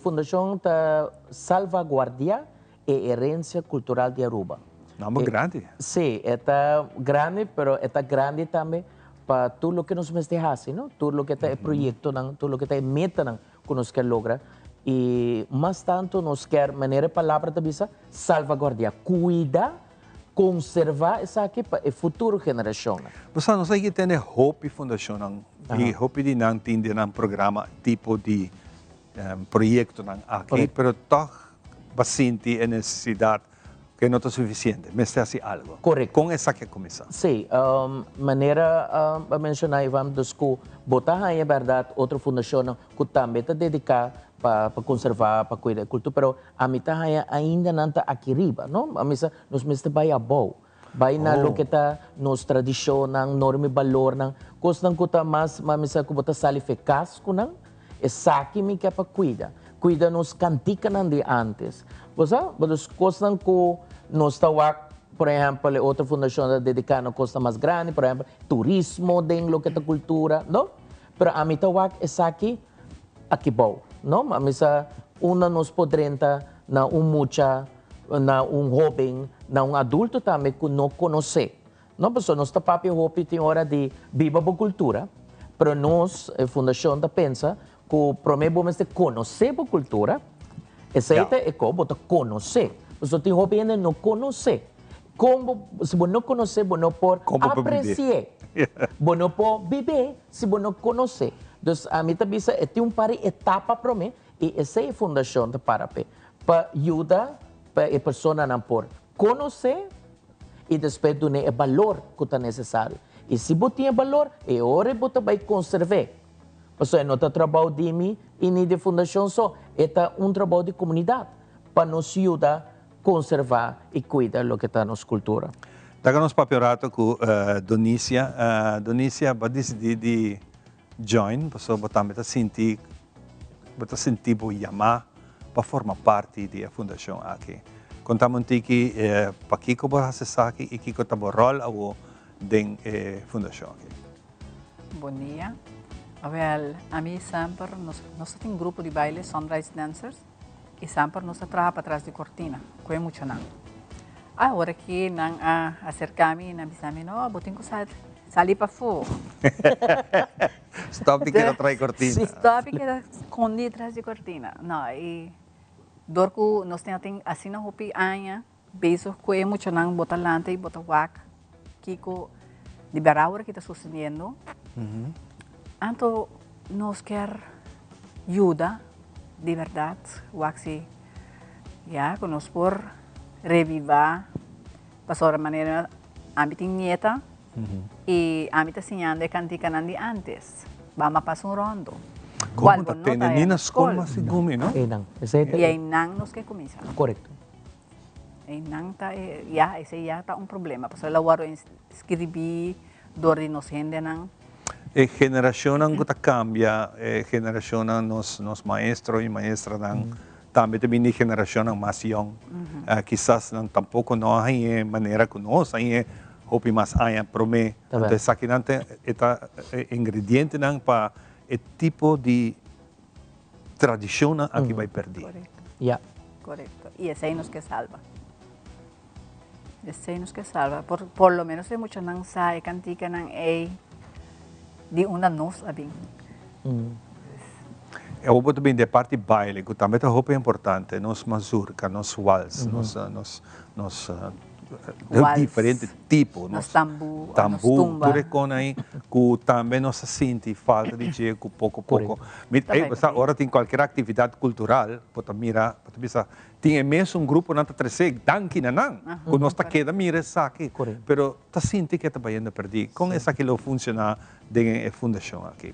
Fundación ta salvaguardia e herencia cultural de Aruba. Nombre grande. Sí, está grande, pero está grande también para todo lo que nos hace, ¿no? Todo lo que está el proyecto, todo lo que está el meta que nos quer logra. Y más tanto nos quer, manera palabra de visa, salvaguardia, cuida, conservar essa aqui para a futura geração. Você não sei que tem Hope Fundação, e Hope de não tem um programa tipo de projeto aqui, pero toch bastante a necessidade que não é suficiente, mas é assim algo. Correto. Com essa que começar. Sim, maneira a mencionar, vamos que botar aí, é verdade, outra fundação que também está dedicada para conservar, para cuidar da cultura, pero a mim ainda não está aqui riba, não? A mim nos mestre vai a bom. Vai na lo que está nos tradição, norma valor, coisa que está mais, mas que botar sali eficaz, não? É aqui me que para cuidar. Cuida nos cantica de antes. Você, mas coisas que nos está por exemplo, outra fundação dedicada a coisa mais grande, por exemplo, turismo dentro lo que está cultura, não? Pero a mim está aqui bom, não? A mim uma nos podrenta na mucha, na jovem, na adulto também que não conhece. Não, pessoal, nós está papi hopi tem hora de viva a cultura, pero nós, a fundação da pensa que o primeiro momento é conhecer a cultura, essa é como conhecer. Você tem hopi ainda não conhecer. Como se você não conhecer, você não pode apreciar. Você não pode viver se você não conhecer. Então, a mim também tem um par de etapas para mim, e essa é a fundação da Parapé, para ajudar a pessoa a por conhecer e depois dar o valor que é necessário. E se você tem valor, é hora que você vai conservar. Porque não é trabalho de mim e nem de fundação só, é um trabalho de comunidade para nos ajudar a conservar e cuidar do que está na nossa cultura. Daga nos papiorato com Donicia. Donicia vai decidir de join, porque você sentir o chamar para formar parte da fundação aqui. Contamos que para Kiko você aqui e Kiko está rol ao da fundação aqui. Bom dia. Well, a mim sempre, nós temos um grupo de baile, Sunrise Dancers, e sempre nós trabalhamos atrás de cortina, que é muito não. A hora que não acercar-me, não avisar-me, não, vou ter que sair para fora. Stop que era atrás de cortina. Stop que era escondido atrás de cortina. Não, e dorco, nós temos assim na roupa anha, beijo que é muito não, bota lante e bota wak, kiko, liberar a hora que está sucedendo. Então, nós quer ajuda, de verdade, waxi, já, que nós por revivar, passar a maneira, a mim tem nieta, e a mim está ensinando a cantar de antes, vamos passar rondo. Como está tendo ninas como assim gumi, não? E aí não nós que começar. Correto. E não tá, já, esse já está problema, porque ela agora escrevi, dor de nós gente não. Geração ang guta cambia, geração nos maestros e maestras também também geração mais young, quizás não tampouco não há maneira que nós aí hopi mais aí prome, então aqui não tem eta ingrediente não para o tipo de tradição aqui vai perder. Correto. Yeah. Correcto. Y ese nos que salva. Ese nos que salva. Por lo menos hay muchos nang sa cantica nang di una nos abing. Eu vou também de parte baile, que também é roupa importante, nos mazurca, nos vals, nos diferentes tipos, nos tambu, tudo com aí, que também nos sente falta de jeito, pouco. Essa hora tem qualquer atividade cultural, pode mirar, pode pensar, tem mesmo grupo na trece, danki na nang, que nós tá queda mira aqui, pero tá sente que tá baiando perdi, com essa que lo funciona de fundação aqui.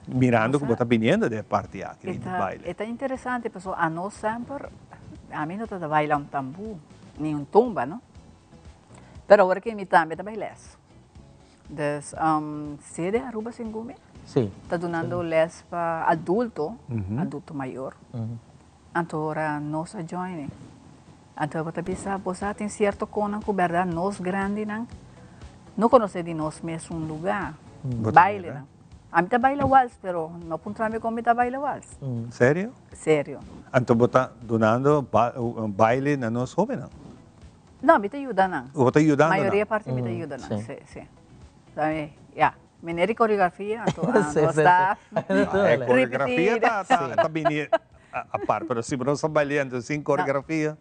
Mirando como está viniendo de parte aqui de baile. É interessante, pessoal, a nós sempre, a mim não está bailar tambu, nem tumba, não? Pero agora que me também está bailes. Des, sede Aruba Singumi? Sim. Está donando les para adulto, adulto maior. Então, agora nós a join. Então, você pensa, você tem certo conan que, verdade, nós grande, não conhece de nós mesmo um lugar, baile, não? A mim tá baila vals, pero não apontame como tá baila vals. Sério? Sério. Então, você donando baile na nós jovens, não? Não, me tá ajudando. Você está ajudando? A maioria parte me tá ajudando, sim. Sabe, mineira e coreografia, então, está a coreografia está bem a par, pero se nós estamos bailando sem coreografia,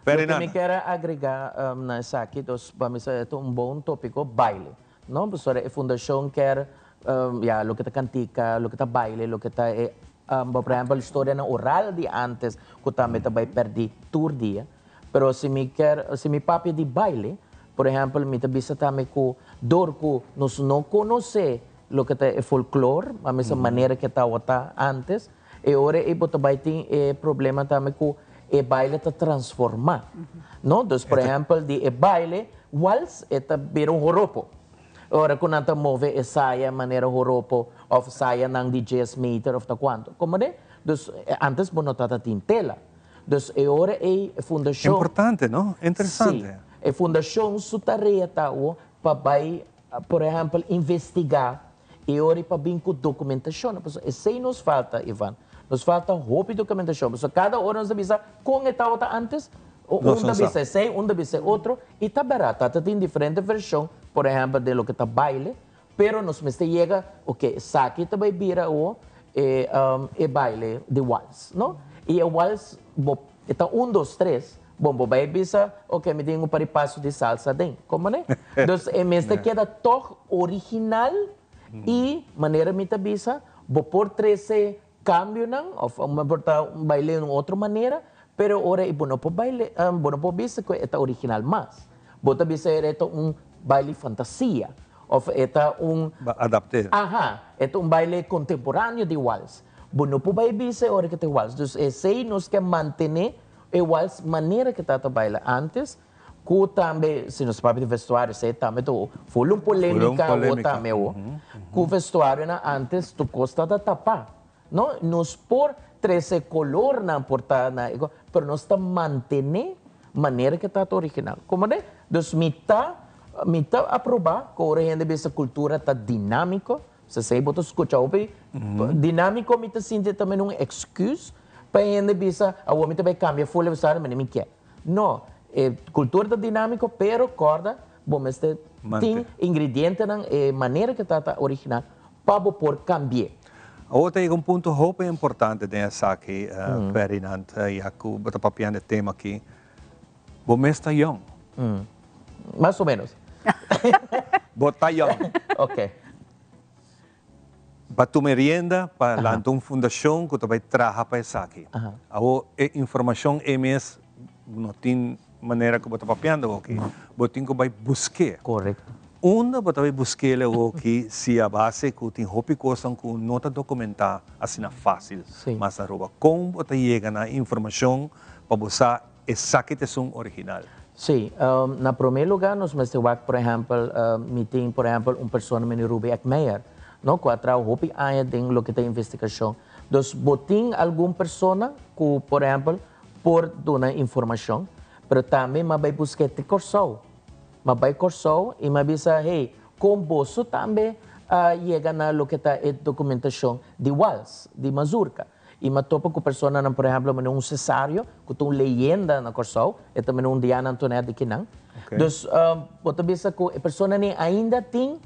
pero eu me quero agregar nessa aqui, vamos dizer, um bom tópico, baile. Não, professora, a fundação quer lo que está cantica, lo que está baile, lo que está, por exemplo, a história oral de antes, que também vai perder todo dia. Pero se me papi de baile, por exemplo, me está também com dor que nós não conhece lo que é folclore, a mesma maneira que estava antes, e agora vai ter problema também com o baile está transformar. Não? Então, por exemplo, de baile, vals está ver joropo. Ora, quando nós move a saia, maneira horopo, ou saia ng de 10 meter, ou quanto. Como é? Então, antes, não estava tela. Então, agora é a fundação... Importante, não? Interessante. Sim. A fundação, sua tarefa para, por exemplo, investigar, e agora para vir com documentação. Isso aí nos falta, Ivan. Nos falta roupa e documentação. Cada hora nos avisa como estava antes, um avisa sei, um avisa outro, e está barato. Tem diferente versão, por exemplo, de lo que está baile, pero nos chega, ok, saque também vira o baile de vals, não? E o vals, está 1, 2, 3, bom, vai bisa, ok, me tem paripasso de salsa dentro, como né? Então, este queda todo original e maneira me tá bisa, vou por 13 cambio não, ou um baile de outra maneira, pero ora e não pode baile, não pode bisa que é original mais. Bota bisa é baile fantasia, ou é adaptar. É baile contemporâneo de vals. Não pode baile bisa ora que tem vals. Então, esse nós quer manter o vals maneira que está baila antes, que também, se nós falamos de vestuário, se também foi uma polêmica, ou também, que o vestuário antes, tu costa da tapar. Não, nos por 13 color na portada, pero nós está mantendo maneira que está original. Como é? Então, me está aprovar que a gente essa cultura está dinâmica, Se sei bota escuta opi, dinâmico me te sinto também um excuse para ainda bisa a homem também cambia folha usar mas nem quer. Não, cultura da dinâmico, pero corda, bom este tem ingrediente na maneira que tá original para por cambiar. Outra é ponto roupa importante nessa aqui, Ferdinand, e aku bota papiando tema aqui. Bom está young. Mais ou menos. Bota young. Ok. Para tu merienda, para lançar uma fundação que tu vai trabalhar para essa aqui. A informação é mesmo, não tem maneira que bota papiando aqui. Botin que vai buscar. Correto. Uma bota vai buscar aqui se a base que tem roupa coisa com nota documentar assim na fácil, mas a roupa como bota chega na informação para buscar exatamente som original. Sim, na primeiro lugar nós vamos ter, por exemplo, meeting, por exemplo, pessoa no Ruby Ekmeyer, não que atra roupa aí tem lo que tem investigação. Dos botin alguma pessoa que, por exemplo, por dar informação, mas também vai buscar te corso. Mabay corso e mabisa hey com bolso também chega na lo que está a documentação de walls de mazurca e matopa com pessoa na por exemplo um cesário que tem leyenda na corso e também um Diana Antoinette de Kinang dos bota bisa ko a pessoa nem ainda tem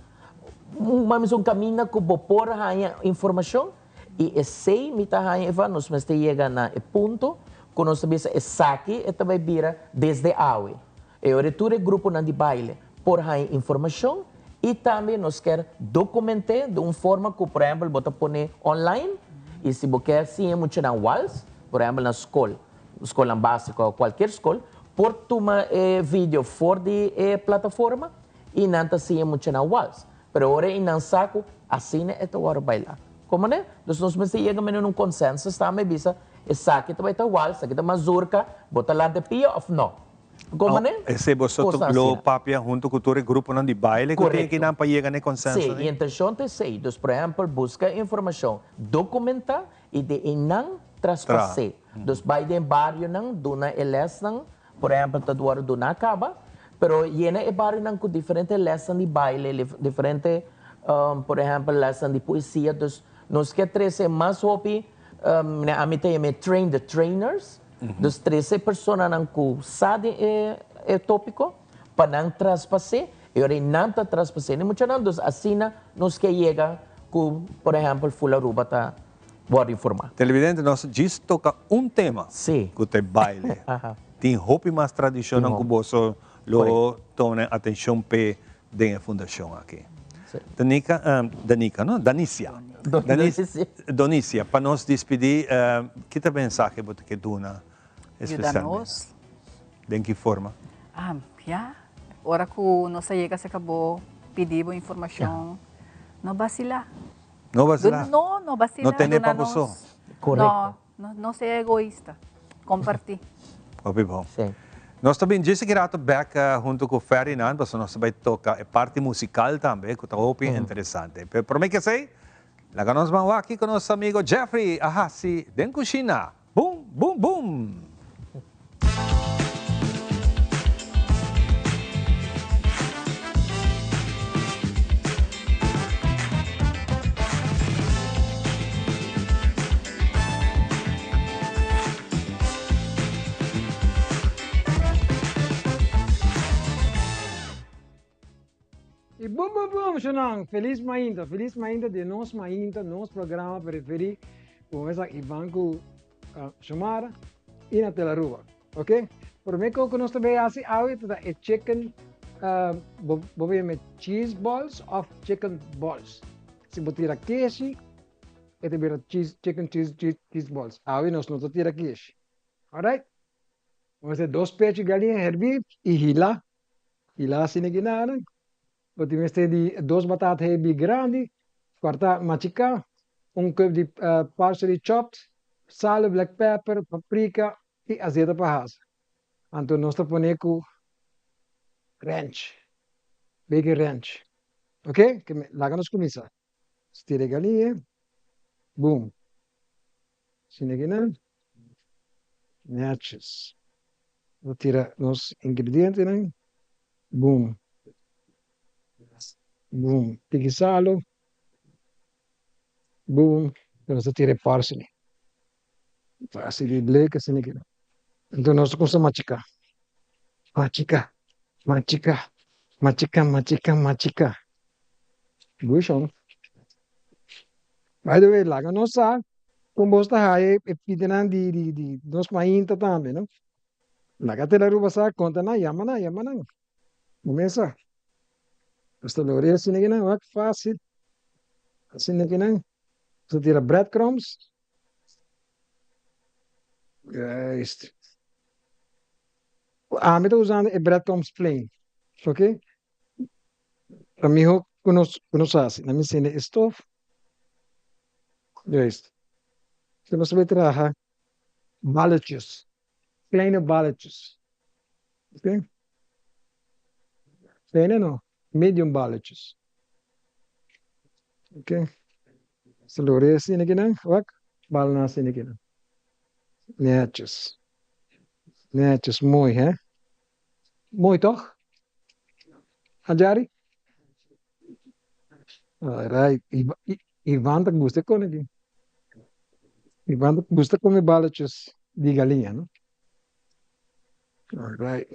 mas caminho que por hanya informação e sei mita hanya eva nos mas te chega na ponto que nós bisa saque e também vira desde awe. E o retorno grupo não de baile por a informação e também nós quer documentar de uma forma que, por exemplo, bota pôr online e se você quer sim muito na walls, por exemplo, na escola básica ou qualquer escola, por tomar vídeo fora de plataforma e não tá sim muito na walls. Pero agora em não saco assim é to hora bailar. Como né? Então nós mas chegamos num consenso, também bisa, essa aqui também tá walls, aqui tá mazurca, bota lá de pia ou não. Como né? Esse você lo papia junto com o grupo não de baile que tem que não para chegar no consenso. Sim, então te sei, dus por exemplo, busca informação, documenta e de não traspassar. Dus vai de barrio não, dona eles não, por exemplo, tá do do na acaba, pero yena e barrio não com diferente lesson de baile, diferente, por exemplo, lesson de poesia, dus nos que 13 mais hopi, a mim tem train the trainers. Dos 13 pessoas que sabem o tópico, para não traspassar, e ora não está traspassando, muitas vezes assim nos que chega, por exemplo, Fula Ruba está pode informar. Televidente, nós diz toca tema, que tem baile. Tem roupa mais tradicional que você lo tome atenção para a fundação aqui. Danica, não? Donicia, para nós despedir, que mensagem você quer dar? Ayúdanos. ¿De qué forma? Ya, ahora que nos llega se acabó, pedimos información, no vacila. No vacila. No vacila. No tiene papuso. Correcto. No sea egoísta. Compartir. Bom. Sim. Nós também disse que rato back junto com o Ferdinand, porque nós vai tocar a parte musical também, que está bem interessante. Pero me que sei, lá que nós vamos aqui com nosso amigo Jeffrey Ahasi, den Cucina. Boom, boom, boom. E bom, Xanang, feliz mainda de nós mainda, nosso programa preferido, com essa Ivanco Xamara e na tela rua, ok? Por mim, que nós também assim, é chicken, bovem cheese balls of chicken balls. Se você tira queijo, é também chicken cheese balls. Aí nós não tira queijo, alright? Vamos ter 2 peixes de galinha hervir e hila assim que nada. Podemos ter 2 batatas heavy grandes, quarta machica, cup de parsley chopped, sal, black pepper, paprika e azeite para asa. Então nós ponemos com ranch, bacon ranch, ok? Lá nós começamos. Estira a galinha, boom. Sinegina, matches. Vou tirar os ingredientes, né? Boom. Boom, tigisalo, boom, nós tira parsley. Parsley black assim aqui. Então nós começamos a machicar. Machicar, machicar, machicar, machicar, machicar. Bushon. By the way, lá que nós sabe, como você está aí, é pedindo de nós mainta também, não? Lá que a ruba sabe, conta na yamana, yamana. Começa. Basta lore assim aqui não, é fácil. Assim aqui não. Você tira breadcrumbs. Este. Me estou usando é breadcrumbs plain. Ok? Para mim, eu conheço assim. Na minha cena, stove. Este. Você não sabe tirar ballots. Plain ballots. Ok? Plain não. Medium ballots. Ok? Você lore assim aqui não. Wak. Balna assim aqui não. Netos. Netos, muito, hein? Muito, toch? Ajari? Alright. Ivan tak gusta ko lagi. Ivan tak gusta ko may balachos di galinha, no? Alright.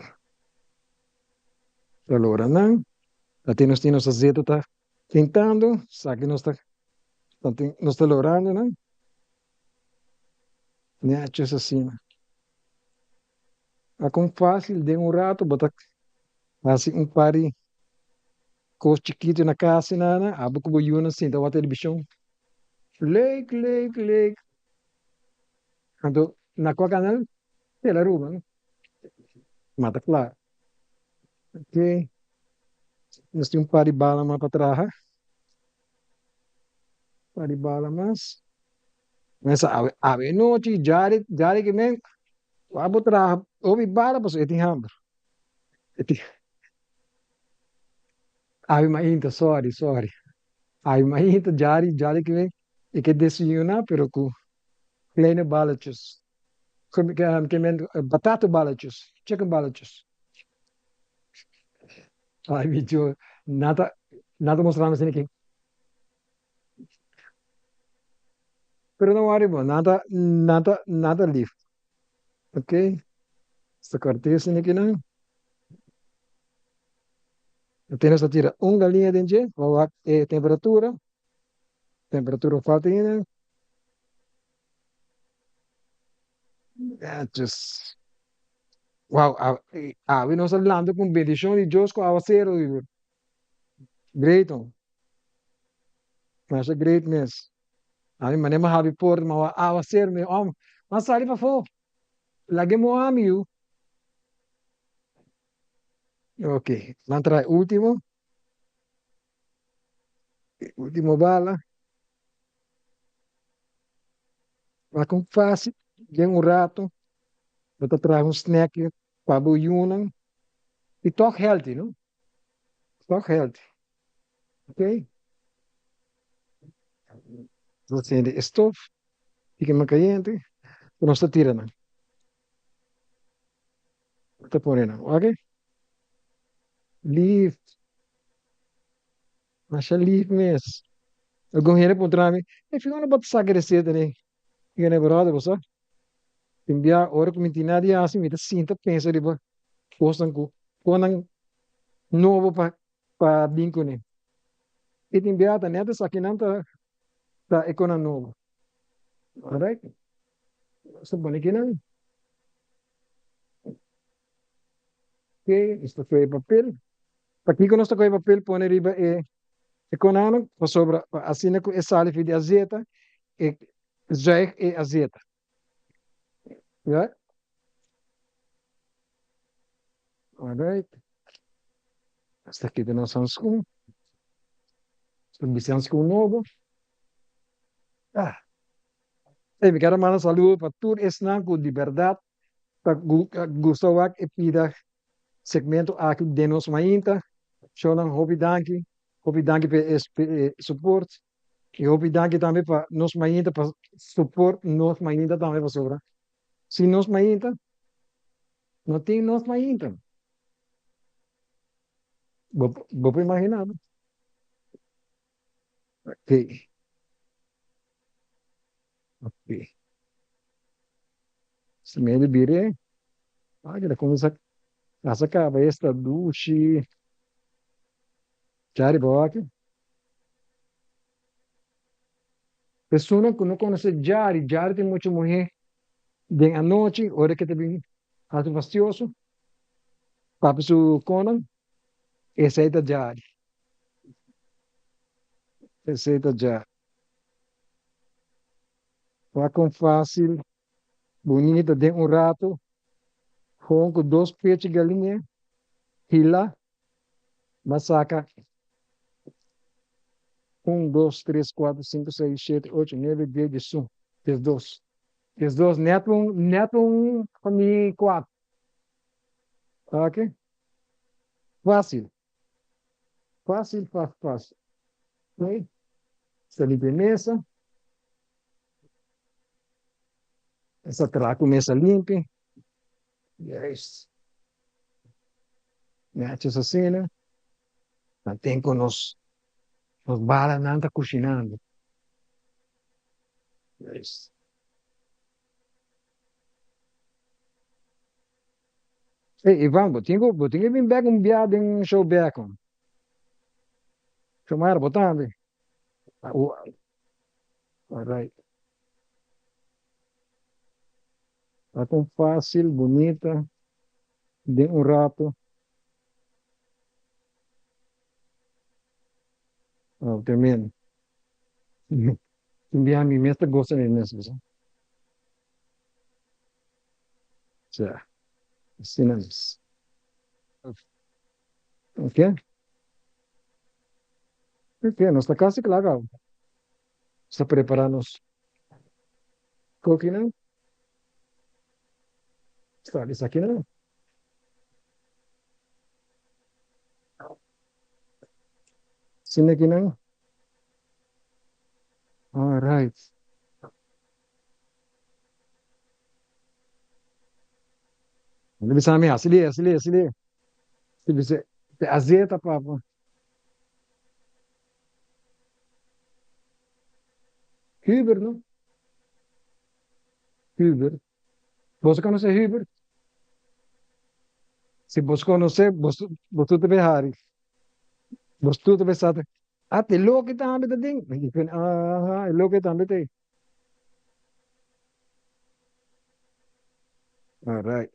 Allora, não. Latinos tinos azeite tá tentando, sabe nós tá logrando, não? Nachos assim, né? Com fácil, de rato, botar assim pari cos chiquito na casa, né? Abo ko yun assim, da televisão. Lake. Ando, na qual canal? Pela rua, né? Mata claro. Ok. Nós temos pari bala mais para trás, pari bala mais. Mas ave noite, jari que men, abo tra, obi bala, pues eti hambre. Eti, ave mainta, sorry. Ave mainta, jari que men, e que desayuna, pero com kleine balletjes. Que men, batata balletjes, chicken balletjes. Ai, bicho, nada mostrando assim aqui. Pero não worry, bom, nada livre. Ok? Esta corteza assim aqui não. Apenas a tira galinha dentro, vai temperatura falta ainda. Just, wow, we nós falando com bendição de Deus com a ser great, mas é great mesmo. A mim manem happy por mas a ser me mas sali para fora. Lagi mo amigo. Ok, mantra último bala. Vai com fácil, bem rato. Vou trazer snack para buyunan. E talk healthy, não? Talk healthy. Ok? Você de stove, fica mais caliente, não está tirando. Está ponendo, ok? Leaf, mas é leaf mesmo. Eu ganhei por trás, e fica uma bota saca receita, né? Fica na verdade, você? Enviar hora que me tinha de assim, me sinta, pensa, riba, postam com novo para bingo, né? E te enviar, tá neta, só que não tá econômico novo. Alright? Sa balikin na. Okay, isto foi papel. Aqui que nós tocamos papel, põe riba e com ano, para sobra, assim que é saliva de azeite, e zeig e azeite. Ja? Alright. Hasta aqui de nós Samsung. Samsung novo. Me quero mandar saludo para tudo esse nanco de verdade. Para gostou e pida segmento aqui de nós mainta. Show ng hobby danki. Hobby danki pe support. E hobby danki também para nós mainta para support nós mainta também para sobra. Se nós mainta, não tem nós mainta. Vou imaginar. Ok. Ok. Se meio bire. Olha, começa a cabeça duche. Jari boque. Pessoa que não conhece Jari, Jari tem muita mulher. Den a noite, hora que tem algo fastioso. Papo su conan, receita Jari. Receita Jari. Vai com fácil, bonita, de rato. Com 2 peitos de galinha. Hila. Masaca. 1, 2, 3, 4, 5, 6, 7, 8, 9, 10, 11. 12. 12, neto kami 4. Ok? Fácil. Fácil, fácil, fácil. Ok? Essa limpa a mesa. Essa traca começa limpa. Yes. Mete essa cena. Mantém com nos balas não tá cozinhando. Yes. Hey, Ivan, botinho vim back biado em show back on. Chamar botando. All right. Tá tão fácil, bonita. De rato. Oh, termino. Enviar mi mesta gosta de mesmo. Já. Assinamos. Ok? Ok, nossa casa que legal. Está preparando os cookie, não? Está isso aqui, não? Sini aqui, não? All right. Ele bisa mi asli. Se bisa azeita papa. Huber, não? Huber. Você conhece Huber? Se você conhece, você deve hari. Você deve saber. Ah, te logo que tá ambita ding. Ah, logo que tá ambita. All right.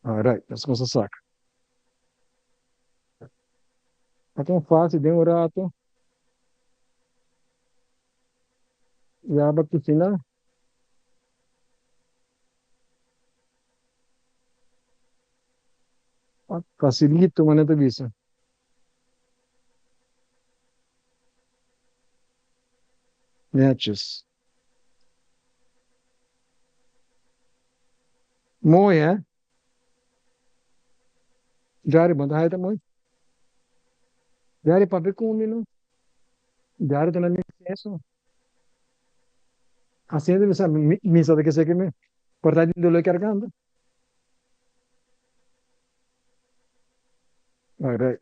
All right. Let's go sa saca. Então fácil, de rato. Já vai cozinhar. Facilito, maneta bisa. Matches. Moi, Jari banda hai moi. Jari papi kumi no. Jari to na mi eso. Haciendo misa de que sé que me. Portando lo cargando. All right.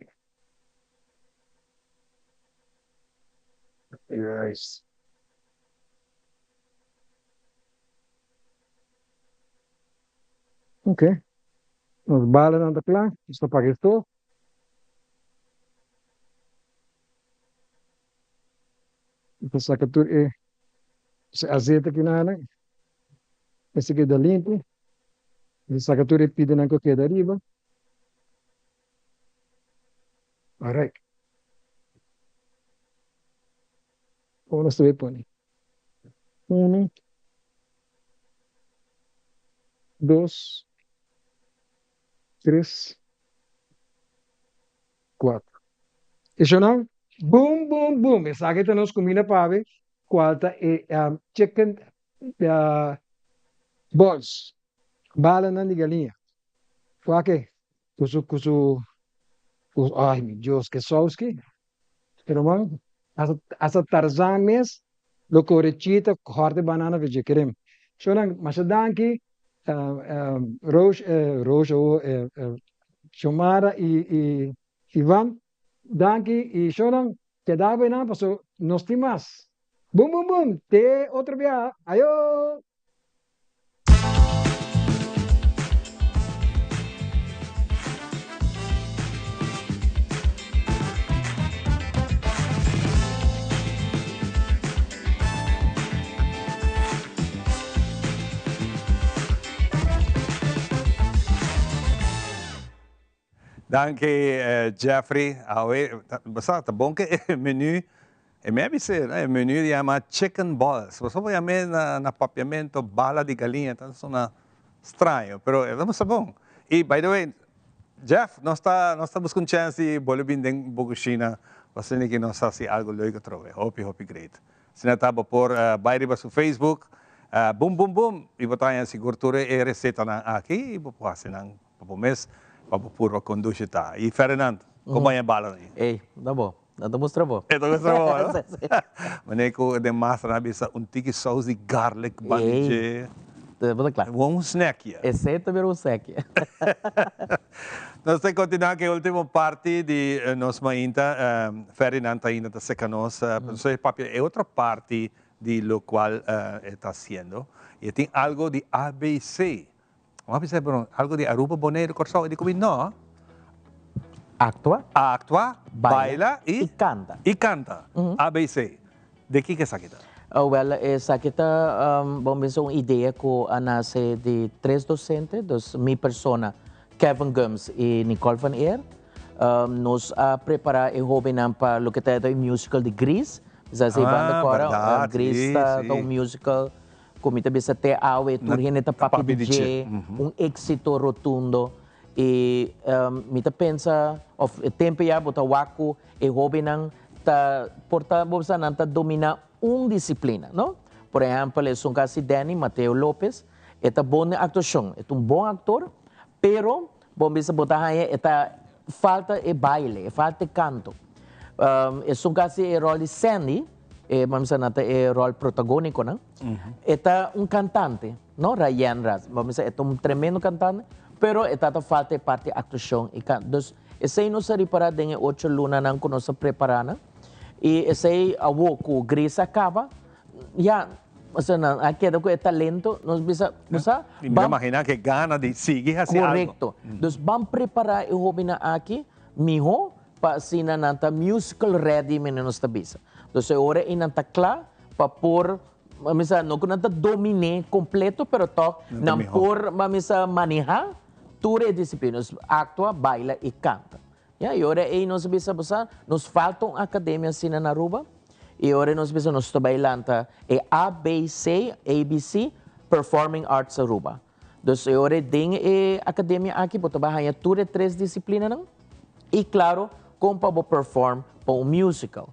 Yes. Ok. Nos balas anda plan. Isto para esto. Então saca tu azeite aqui na ana. Esse aqui da limpo. E saca tu pide na que da riba. All right. Como se ve pone. 1, 2, 3, 4. Isso não? Boom, boom, boom. Essa aqui nós comida para ver qual tá chicken balls. Bala na de galinha. Qual que? Ai, meu Deus, que sauce. Pero man, asa Tarzan mes, lo corechita, corte banana vege creme. Shonan, masadanki, Roche, Shomara e Ivan, danki e shonan, quedaba na, paso, nos timas. Boom, boom, boom. Te otro viaje. Ayo. Danke, Jeffrey. Basta, tabong ke menu. May bisa, menu di ama chicken balls. Basta po yamin na papiamento, bala di galinha. Tanto na estranho. Pero ito mo sabong. By the way, Jeff, nós está buscando chance de bolibin deng Bogushina. Basta ni kinosa si algo loigo trove. Hope great. Sinataba por bayri ba sa Facebook. Boom, boom, boom. Ibotayan siguro e reseta ng aki. Ibopuhasin ng papumes. Papupuro kondusita. E Ferdinand, como é a bala aí? Ei, tá bom. Não mostra bom. É, mostra bom. Mas ko de massa na bisa tiki sauce de garlic banije. Claro. Um snack ya. Esse também um snack. Nós temos que continuar com a última parte de nós mainta. Ferdinand ainda está secanos. É outra parte de lo qual está haciendo. E tem algo de ABC. Algo de Aruba, Bonaire, Corsao, e de comida, não? Actua, baila e canta. E canta. ABC. De que é essa aqui? Well, essa aqui vamos ver uma ideia que nasce de 3 docentes, minha persona, Kevin Gums e Nicole Van Eer. Nós preparar e hobby para o que é o musical de Grease. Já se banda agora, Grease está um musical. Como bisa te awe turhin ita papi DJ, éxito rotundo. E mita pensa of tempo ya bota waku e hobby nang ta porta bolsa nang ta domina disciplina, no? Por exemplo, é um caso Danny Mateo Lopez, eta bom actuação, é bom ator, pero bom bisa bota haya eta falta e baile, falta canto. É um caso e rol de Sandy, vamos a nata rol protagónico, não? Eta cantante, não? Ryan Raz, vamos a é tremendo cantante, pero eta falta parte actuação e canto. Então, esse aí não se repara de 8 lunas não que nós preparamos e esse aí a woku Grease acaba, já, mas não, aqui é talento, nós bisa, imagina que gana de seguir assim algo. Correcto. Então, vamos preparar o hobby na aqui, miho, para sina nanta musical ready menos tabisa. Então, agora inanta claro para pôr, mamisa, não que nanta domine completo, pero to não por mamisa manejar toda a disciplina, actua, baila e canta. E agora aí nós bisa nos falta uma academia sina na Aruba e agora nós bisa nos bailanta é ABC Performing Arts Aruba. Então, agora tem a academia aqui para trabalhar todas 3 disciplinas não? E claro, como para perform para musical.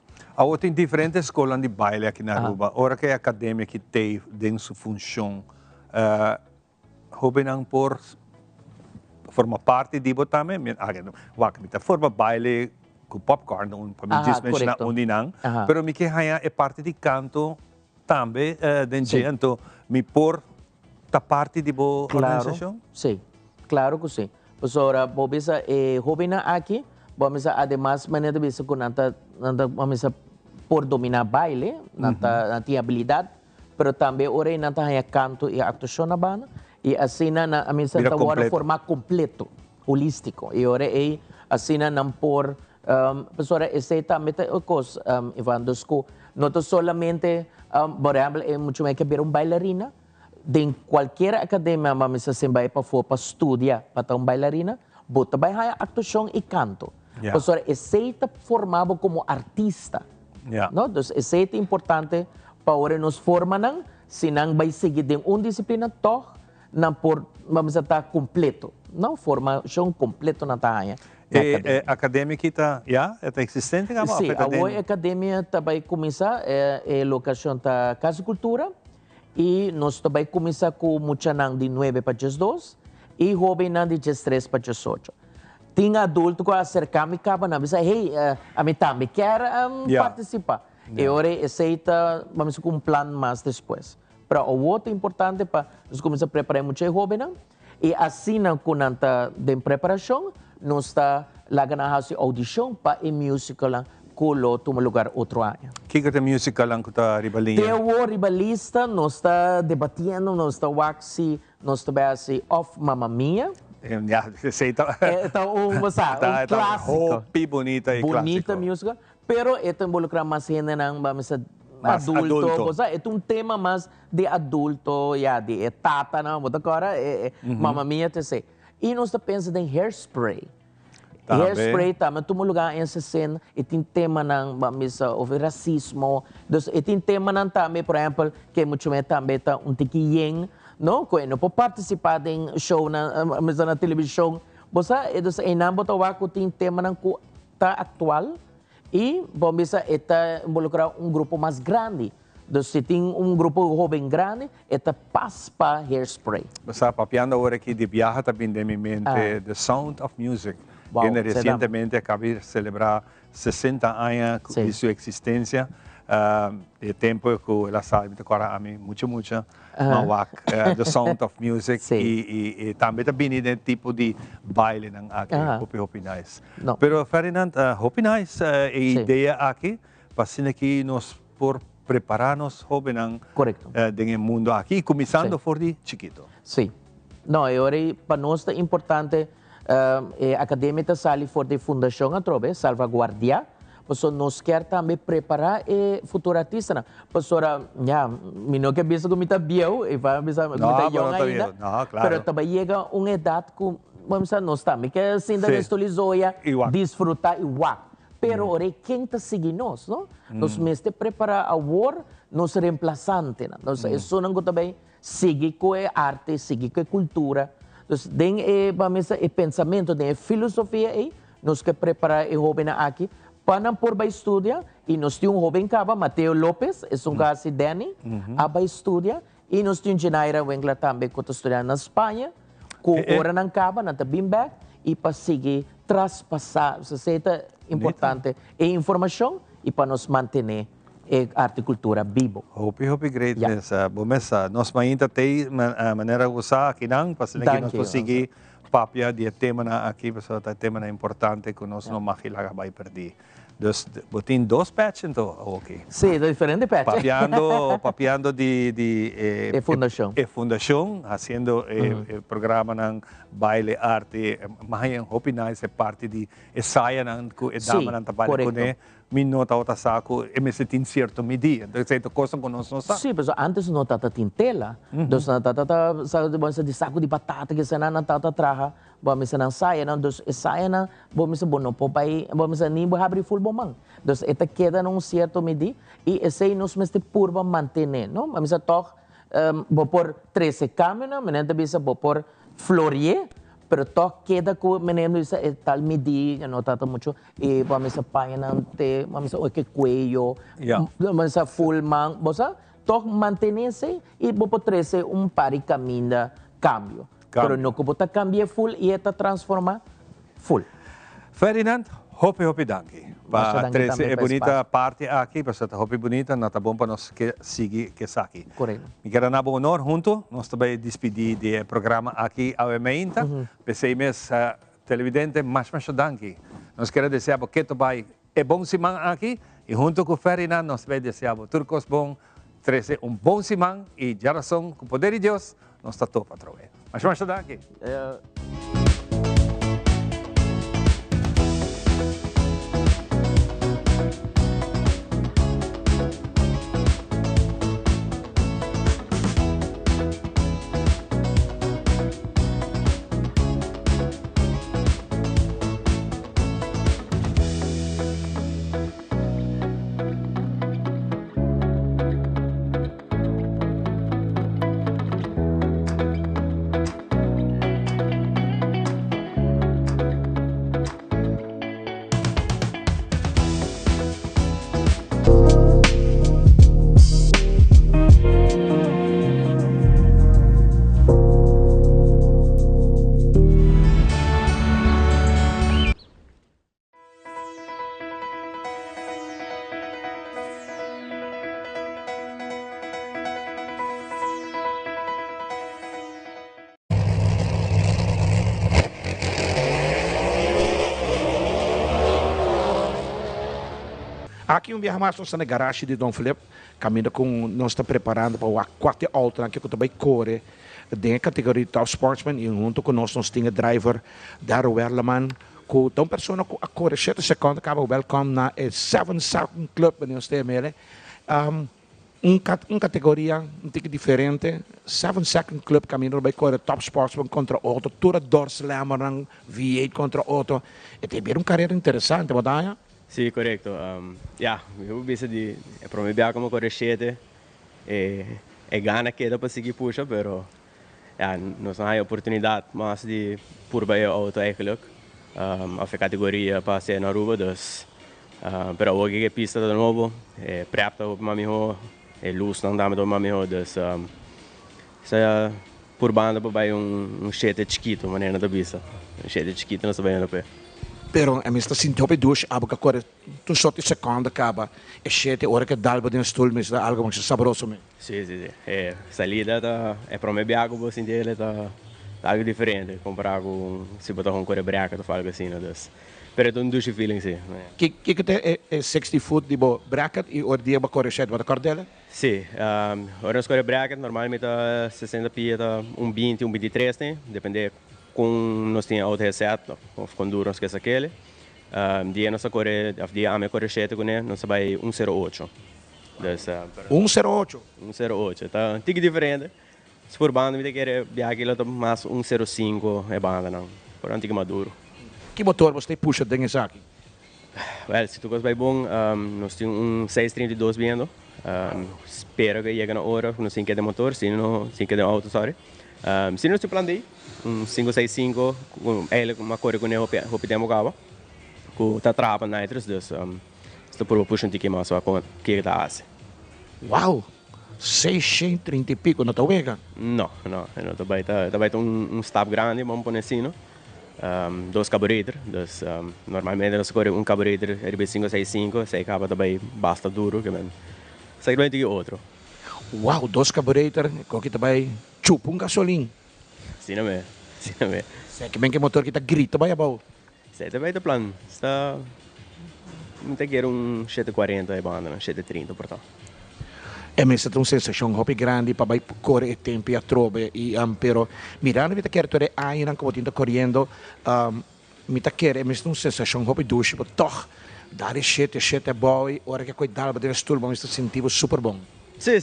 Tem diferentes escolas de baile aqui na Aruba. Ora que a academia que tem sua função, hobby não por forma parte de também, forma baile com popcorn, para mim diz na uninang, pero me que é parte de canto também dentro, então me por ta parte de boa organização. Sim, claro que sim. Pois ora, bobisa hobby na aqui, vamos además maneira de que nanta vamos por dominar baile, nanta tem habilidade, pero também ora nanta haya canto e actuação na banda. E assim na a missa está agora formar completo, holístico. E ora é assim não por pessoa esse também é coisa Ivan Dosco não solamente por exemplo é muito mais que ver bailarina de qualquer academia mas se vai para estudar para bailarina bota vai há actuação e canto. Pessoa esse está formado como artista. Não, então esse é importante para nos formar se não vai seguir de disciplina toh não por vamos estar completo, não formação completo na taia. Academia que está existente, sim, a academia também começar locação da Casa Cultura e nós também começar com muita nang de 9 para 12 e jovem nang de 13 para 18. Tinha adulto que acercar-me acaba na bisa, hey, a mim também quer participar. E ora aceita, vamos com um plano mais depois. Para o outro importante para nós começar a preparar muito jovem e assim com a de preparação nós está lá na house audição para a musical kulo tuma lugar outro año. Kika te musical lang kuta ribalinha. Tewo ribalista, nós está debatendo, nós está waxi, nós está base of Mamma Mia. Então, um clássico. Hopi, bonita e bonita clássico. música, pero ito involucra mais gente ng adulto. Ito um tema mais de adulto, de etapa na, agora Mamma Mia te sei. E nós está pensando em Hairspray. Hairspray também, todo lugar em cena, e tem tema ng over racismo. E tem tema ng também, por exemplo, que muito mais também tá tiquinho, não? Que não pode participar em show na televisão. Bosa, então enambo tawa ko tem tema ng tá atual e bomisa eta involucrar grupo mais grande. Então, se tem grupo jovem grande, eta paspa Hairspray. Basta papiando agora aqui de viaja também de minha mente, The Sound of Music. Wow, que recientemente acabé de celebrar 60 años de su existencia. El tiempo que la sabe a mí mucho mawak The Sound of Music y también viene tipo de baile ng Hopi Nice. No. Pero Ferdinand, Hopi Nice idea aqui para que nos por prepararnos joven en el mundo aquí, comenzando por de chiquito. Sí. No, ahora para nós é importante a academia sali for de fundação a trove salvaguardia, porque nós quer também preparar futuro artista. Porque não que bisa como está bio e vai bisa como está young ainda, pero também chega uma idade que vamos dizer nós também que assim da estolizoia desfrutar igual. Pero ora quem está seguindo nós, não? Nós mesmo preparar a war nos reemplazante, não? Nós isso não também seguir com a arte, seguir com a cultura. Então, tem o pensamento, tem a filosofia aí, nós que preparar o jovem aqui, para não por estudar, e nós temos jovem que Mateo Lopes, é caso Danny, vai estudar, e nós temos Genaira Wengler também, que está estudando na Espanha, que ora não acaba, não está bem back, e para seguir, traspassar, isso é importante, a informação, e para nos manter a arte cultura vivo. Hopi greatness. Bomesa, nós mainta tem maneira usar aqui não, para que nós conseguir papia de tema na aqui, pessoal, tema na importante que nós não maquilaga vai perder. Dus, botin dos patches então, ok. Sim, diferente patches. Papiando de fundação. Fundação, fazendo programa ng baile arte, mahayang Hopi Nice é parte de ensaio ng dama ng tabali ko ne. Minota o tasako, me senti certo media. Então, essa coisa que nós não sabemos. Sim, mas antes não tata tintela. Então, não tata sabe de saco de batata que você não tata traha, vamos não saia não, dos saia não, vamos bono popai, vamos nem abrir full bomang. Então, esta queda num certo media e esse nos meste purva manter, não? Vamos a toh, vou por 13 câmera, menina bisa vou por Florier. Pero toh queda com menino isso é tal media, não tata muito e vamos a painante, vamos a que cuello, vamos a full man, vamos a toh mantenerse e vou por 13 pari caminho cambio. Pero no como tá cambia full e está transforma full. Ferdinand, Hopi danke. Pa 13 é bonita parte aqui, para Hopi bonita, não tá bom para nós que seguir que aqui. Correto. Me quero na bom honor junto, nós também despedir do programa aqui ao Emainta. Pensei mes televidente mais danke. Nós quero desejar que tu vai é bom semana aqui e junto com Ferdinand nós vai desejar turcos bom 13 bom semana e geração com poder de Deus nós está todo patrão. Mais danke. Aqui viaja mais nós na garagem de Don Flip, caminho com nós está preparando para o 4 alta que eu também corre da categoria Top Sportsman e junto com nós temos driver Daryl Werleman, com tão pessoa que a corre 7 segundos acaba welcome na 7 Second Club nós temos categoria um pouco diferente 7 Second Club caminho para correr Top Sportsman contra outro, toda Dorslammer V8 contra outro, e tem uma carreira interessante, verdade? Sì, corretto. Eu penso di promuovere come correscete e gana che dopo seguir puxa, però nós não há oportunidade mais de purba e auto eigenlijk. A categoria para ser na Aruba, dus pero hoje que pista de novo, prepta o mamiho, luz não dá do mamiho, dus se por banda para chete chiquito, maneira da pista, chete chiquito não se vai no pé. Pero a mista sinto pe duas abo que corre tu só te segunda acaba e chete hora que dalba de stoel mas algo mais saboroso me. Sì. Salida é para me biago vou sentir ele tá algo diferente comparar com se botar com corre bracket ou algo assim, dus. Pero é um douche feeling sim. Que te é 60 foot de bracket e hora dia ba corre chete ba cordela? Sì, ora corre bracket normalmente 60 pia 120, 123 né, depende com nós temos auto reset, com duro nós que é aquele. Dia nós corre, dia a minha corre 7 com ele, nós vai 108. 108. 108, tá? Tig diferente. Se for banda, me tem que viajar aquilo mais 105 é banda não. Por antigo maduro. Que motor você puxa dentro desse aqui? Well, se tu vai bom, nós temos 632 vendo. Espero que chegue na hora, nós temos que de motor, se não, temos que de auto, sorry. Se nós planei 565, ele uma cor com ele hopi demo gava, com tá trapa nitros, dus estou por puxar um tique mais só com que tá assim. Uau, 630 e pico, não tá wega? Não, também tá stap grande, vamos pôr assim, não? 2 carburetor, dus normalmente nós corre carburetor RB565, se acaba também basta duro, que man. Sai bem tem outro. Uau, 2 carburetor, com que também chupa gasolina. Sim, não é. Sei que bem que motor que tá grita vai abau. Sei também tá plano, está não tem que ir 740 é banda, 730 portanto. É mesmo uma sensação hobby grande para vai correr e tempo e a trobe e pero mirando vita quer tore aí não como tinta correndo me tá quer é mesmo uma sensação hobby duche mas toch dar é bom e hora que cuidar para ter stoel bom isso sentivo super bom. Sim.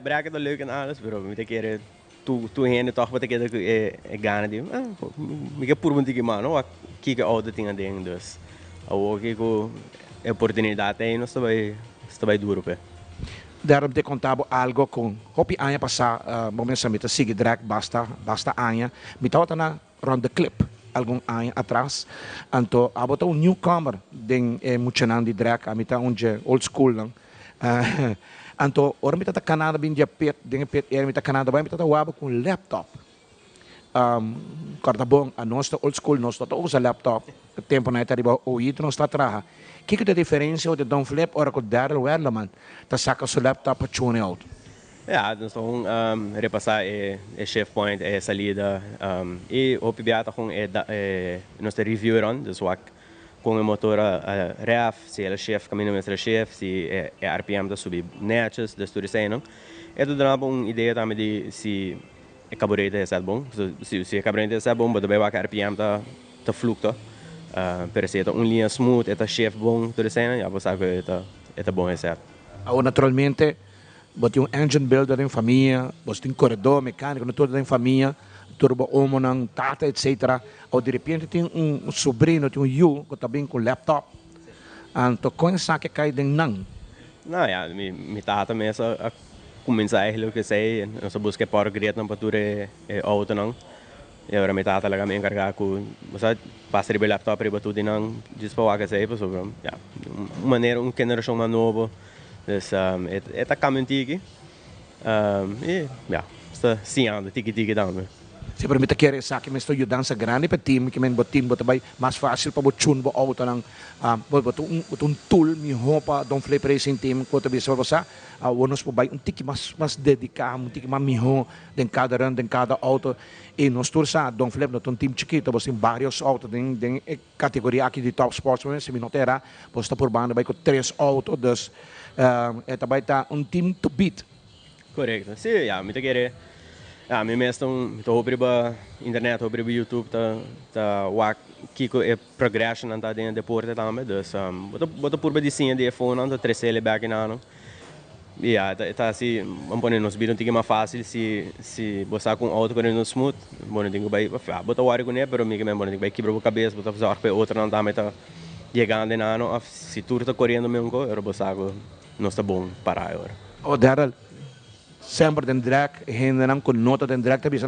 Bracket é leuk en alles, pero me tem que ir tu heen toch wat ik é gana de me que por muito que mano aqui que auto tinha dentro dus o que com oportunidade aí nós vai duro pé. Daarom te contabo algo com hopi anya passar momentos sigue drag basta anya mitawata na rond the clip algum anya atrás anto abota um newcomer den muchanandi drag amita onde old school lang anto ora mita ta Canada bin dia pet den pet mita Canada vai mita ta wabo com laptop corta bom a nossa old school nós tá usa laptop tempo na etariba oito nós tá traha que é a diferença de Don Flip ora com Daryl Werleman tá saca seu laptop para tune out. Nós vamos repassar chef point salida e o pibiata com nós te review on dus wak com o motor ref se ele chef caminho mestre chef se RPM da subir netjes dus tudo isso não é tudo uma boa ideia também de se carburetor é bom se carburetor é bom mas também wak RPM tá fluctua per se é linha smooth é chef bom tudo isso já você sabe é bom é certo. Naturalmente você tem engine builder em família, você tem corredor mecânico, tudo em família, turbo homo, tata, etc. Ou de repente tem sobrinho, tem you, que também com laptop. Então, com essa que cai dentro não? Não, minha tata mesmo a começar a que sei, nós busca para o grito não para tudo auto não. E agora minha tata lá me encarregar com, você passa o laptop para tudo não, diz para o que sei, sobre, uma maneira, geração mais nova. Dus é tá caminho aqui e está ciando tiki dan. Sempre me querer sa que me estou ajudando sa grande para time que me botim bota vai mais fácil para botun bo auto nang botun tool mi hopa don flip racing team ko tabi sa basa wonos po vai tiki mas dedicado tiki mais miho den cada run den cada auto e nos tursa don flip no team chiquito bosim vários autos den categoria aqui de top sportsman se me notera posta por banda vai com 3 autos dus também tá team to beat. Correto. Sim, ja, me querer. Ja, mi mesmo sobre ba internet, sobre ba YouTube ta wak kiko e progression anta den deporte também, dus bota por ba disinha de phone anta 3 back in ano. Ja, tá assim, vamos nos bidon tige mais fácil se botar com auto correndo smooth, bom dingo vai, bota wari com né, pero mi que me bom dingo vai quebrar a cabeça, bota fazer para outra não também tá chegando em ano, se tudo tá correndo mesmo co, eu botar não está bom parar agora. Oh, Daryl, sempre den drag, hende nang kun nota den drag tabi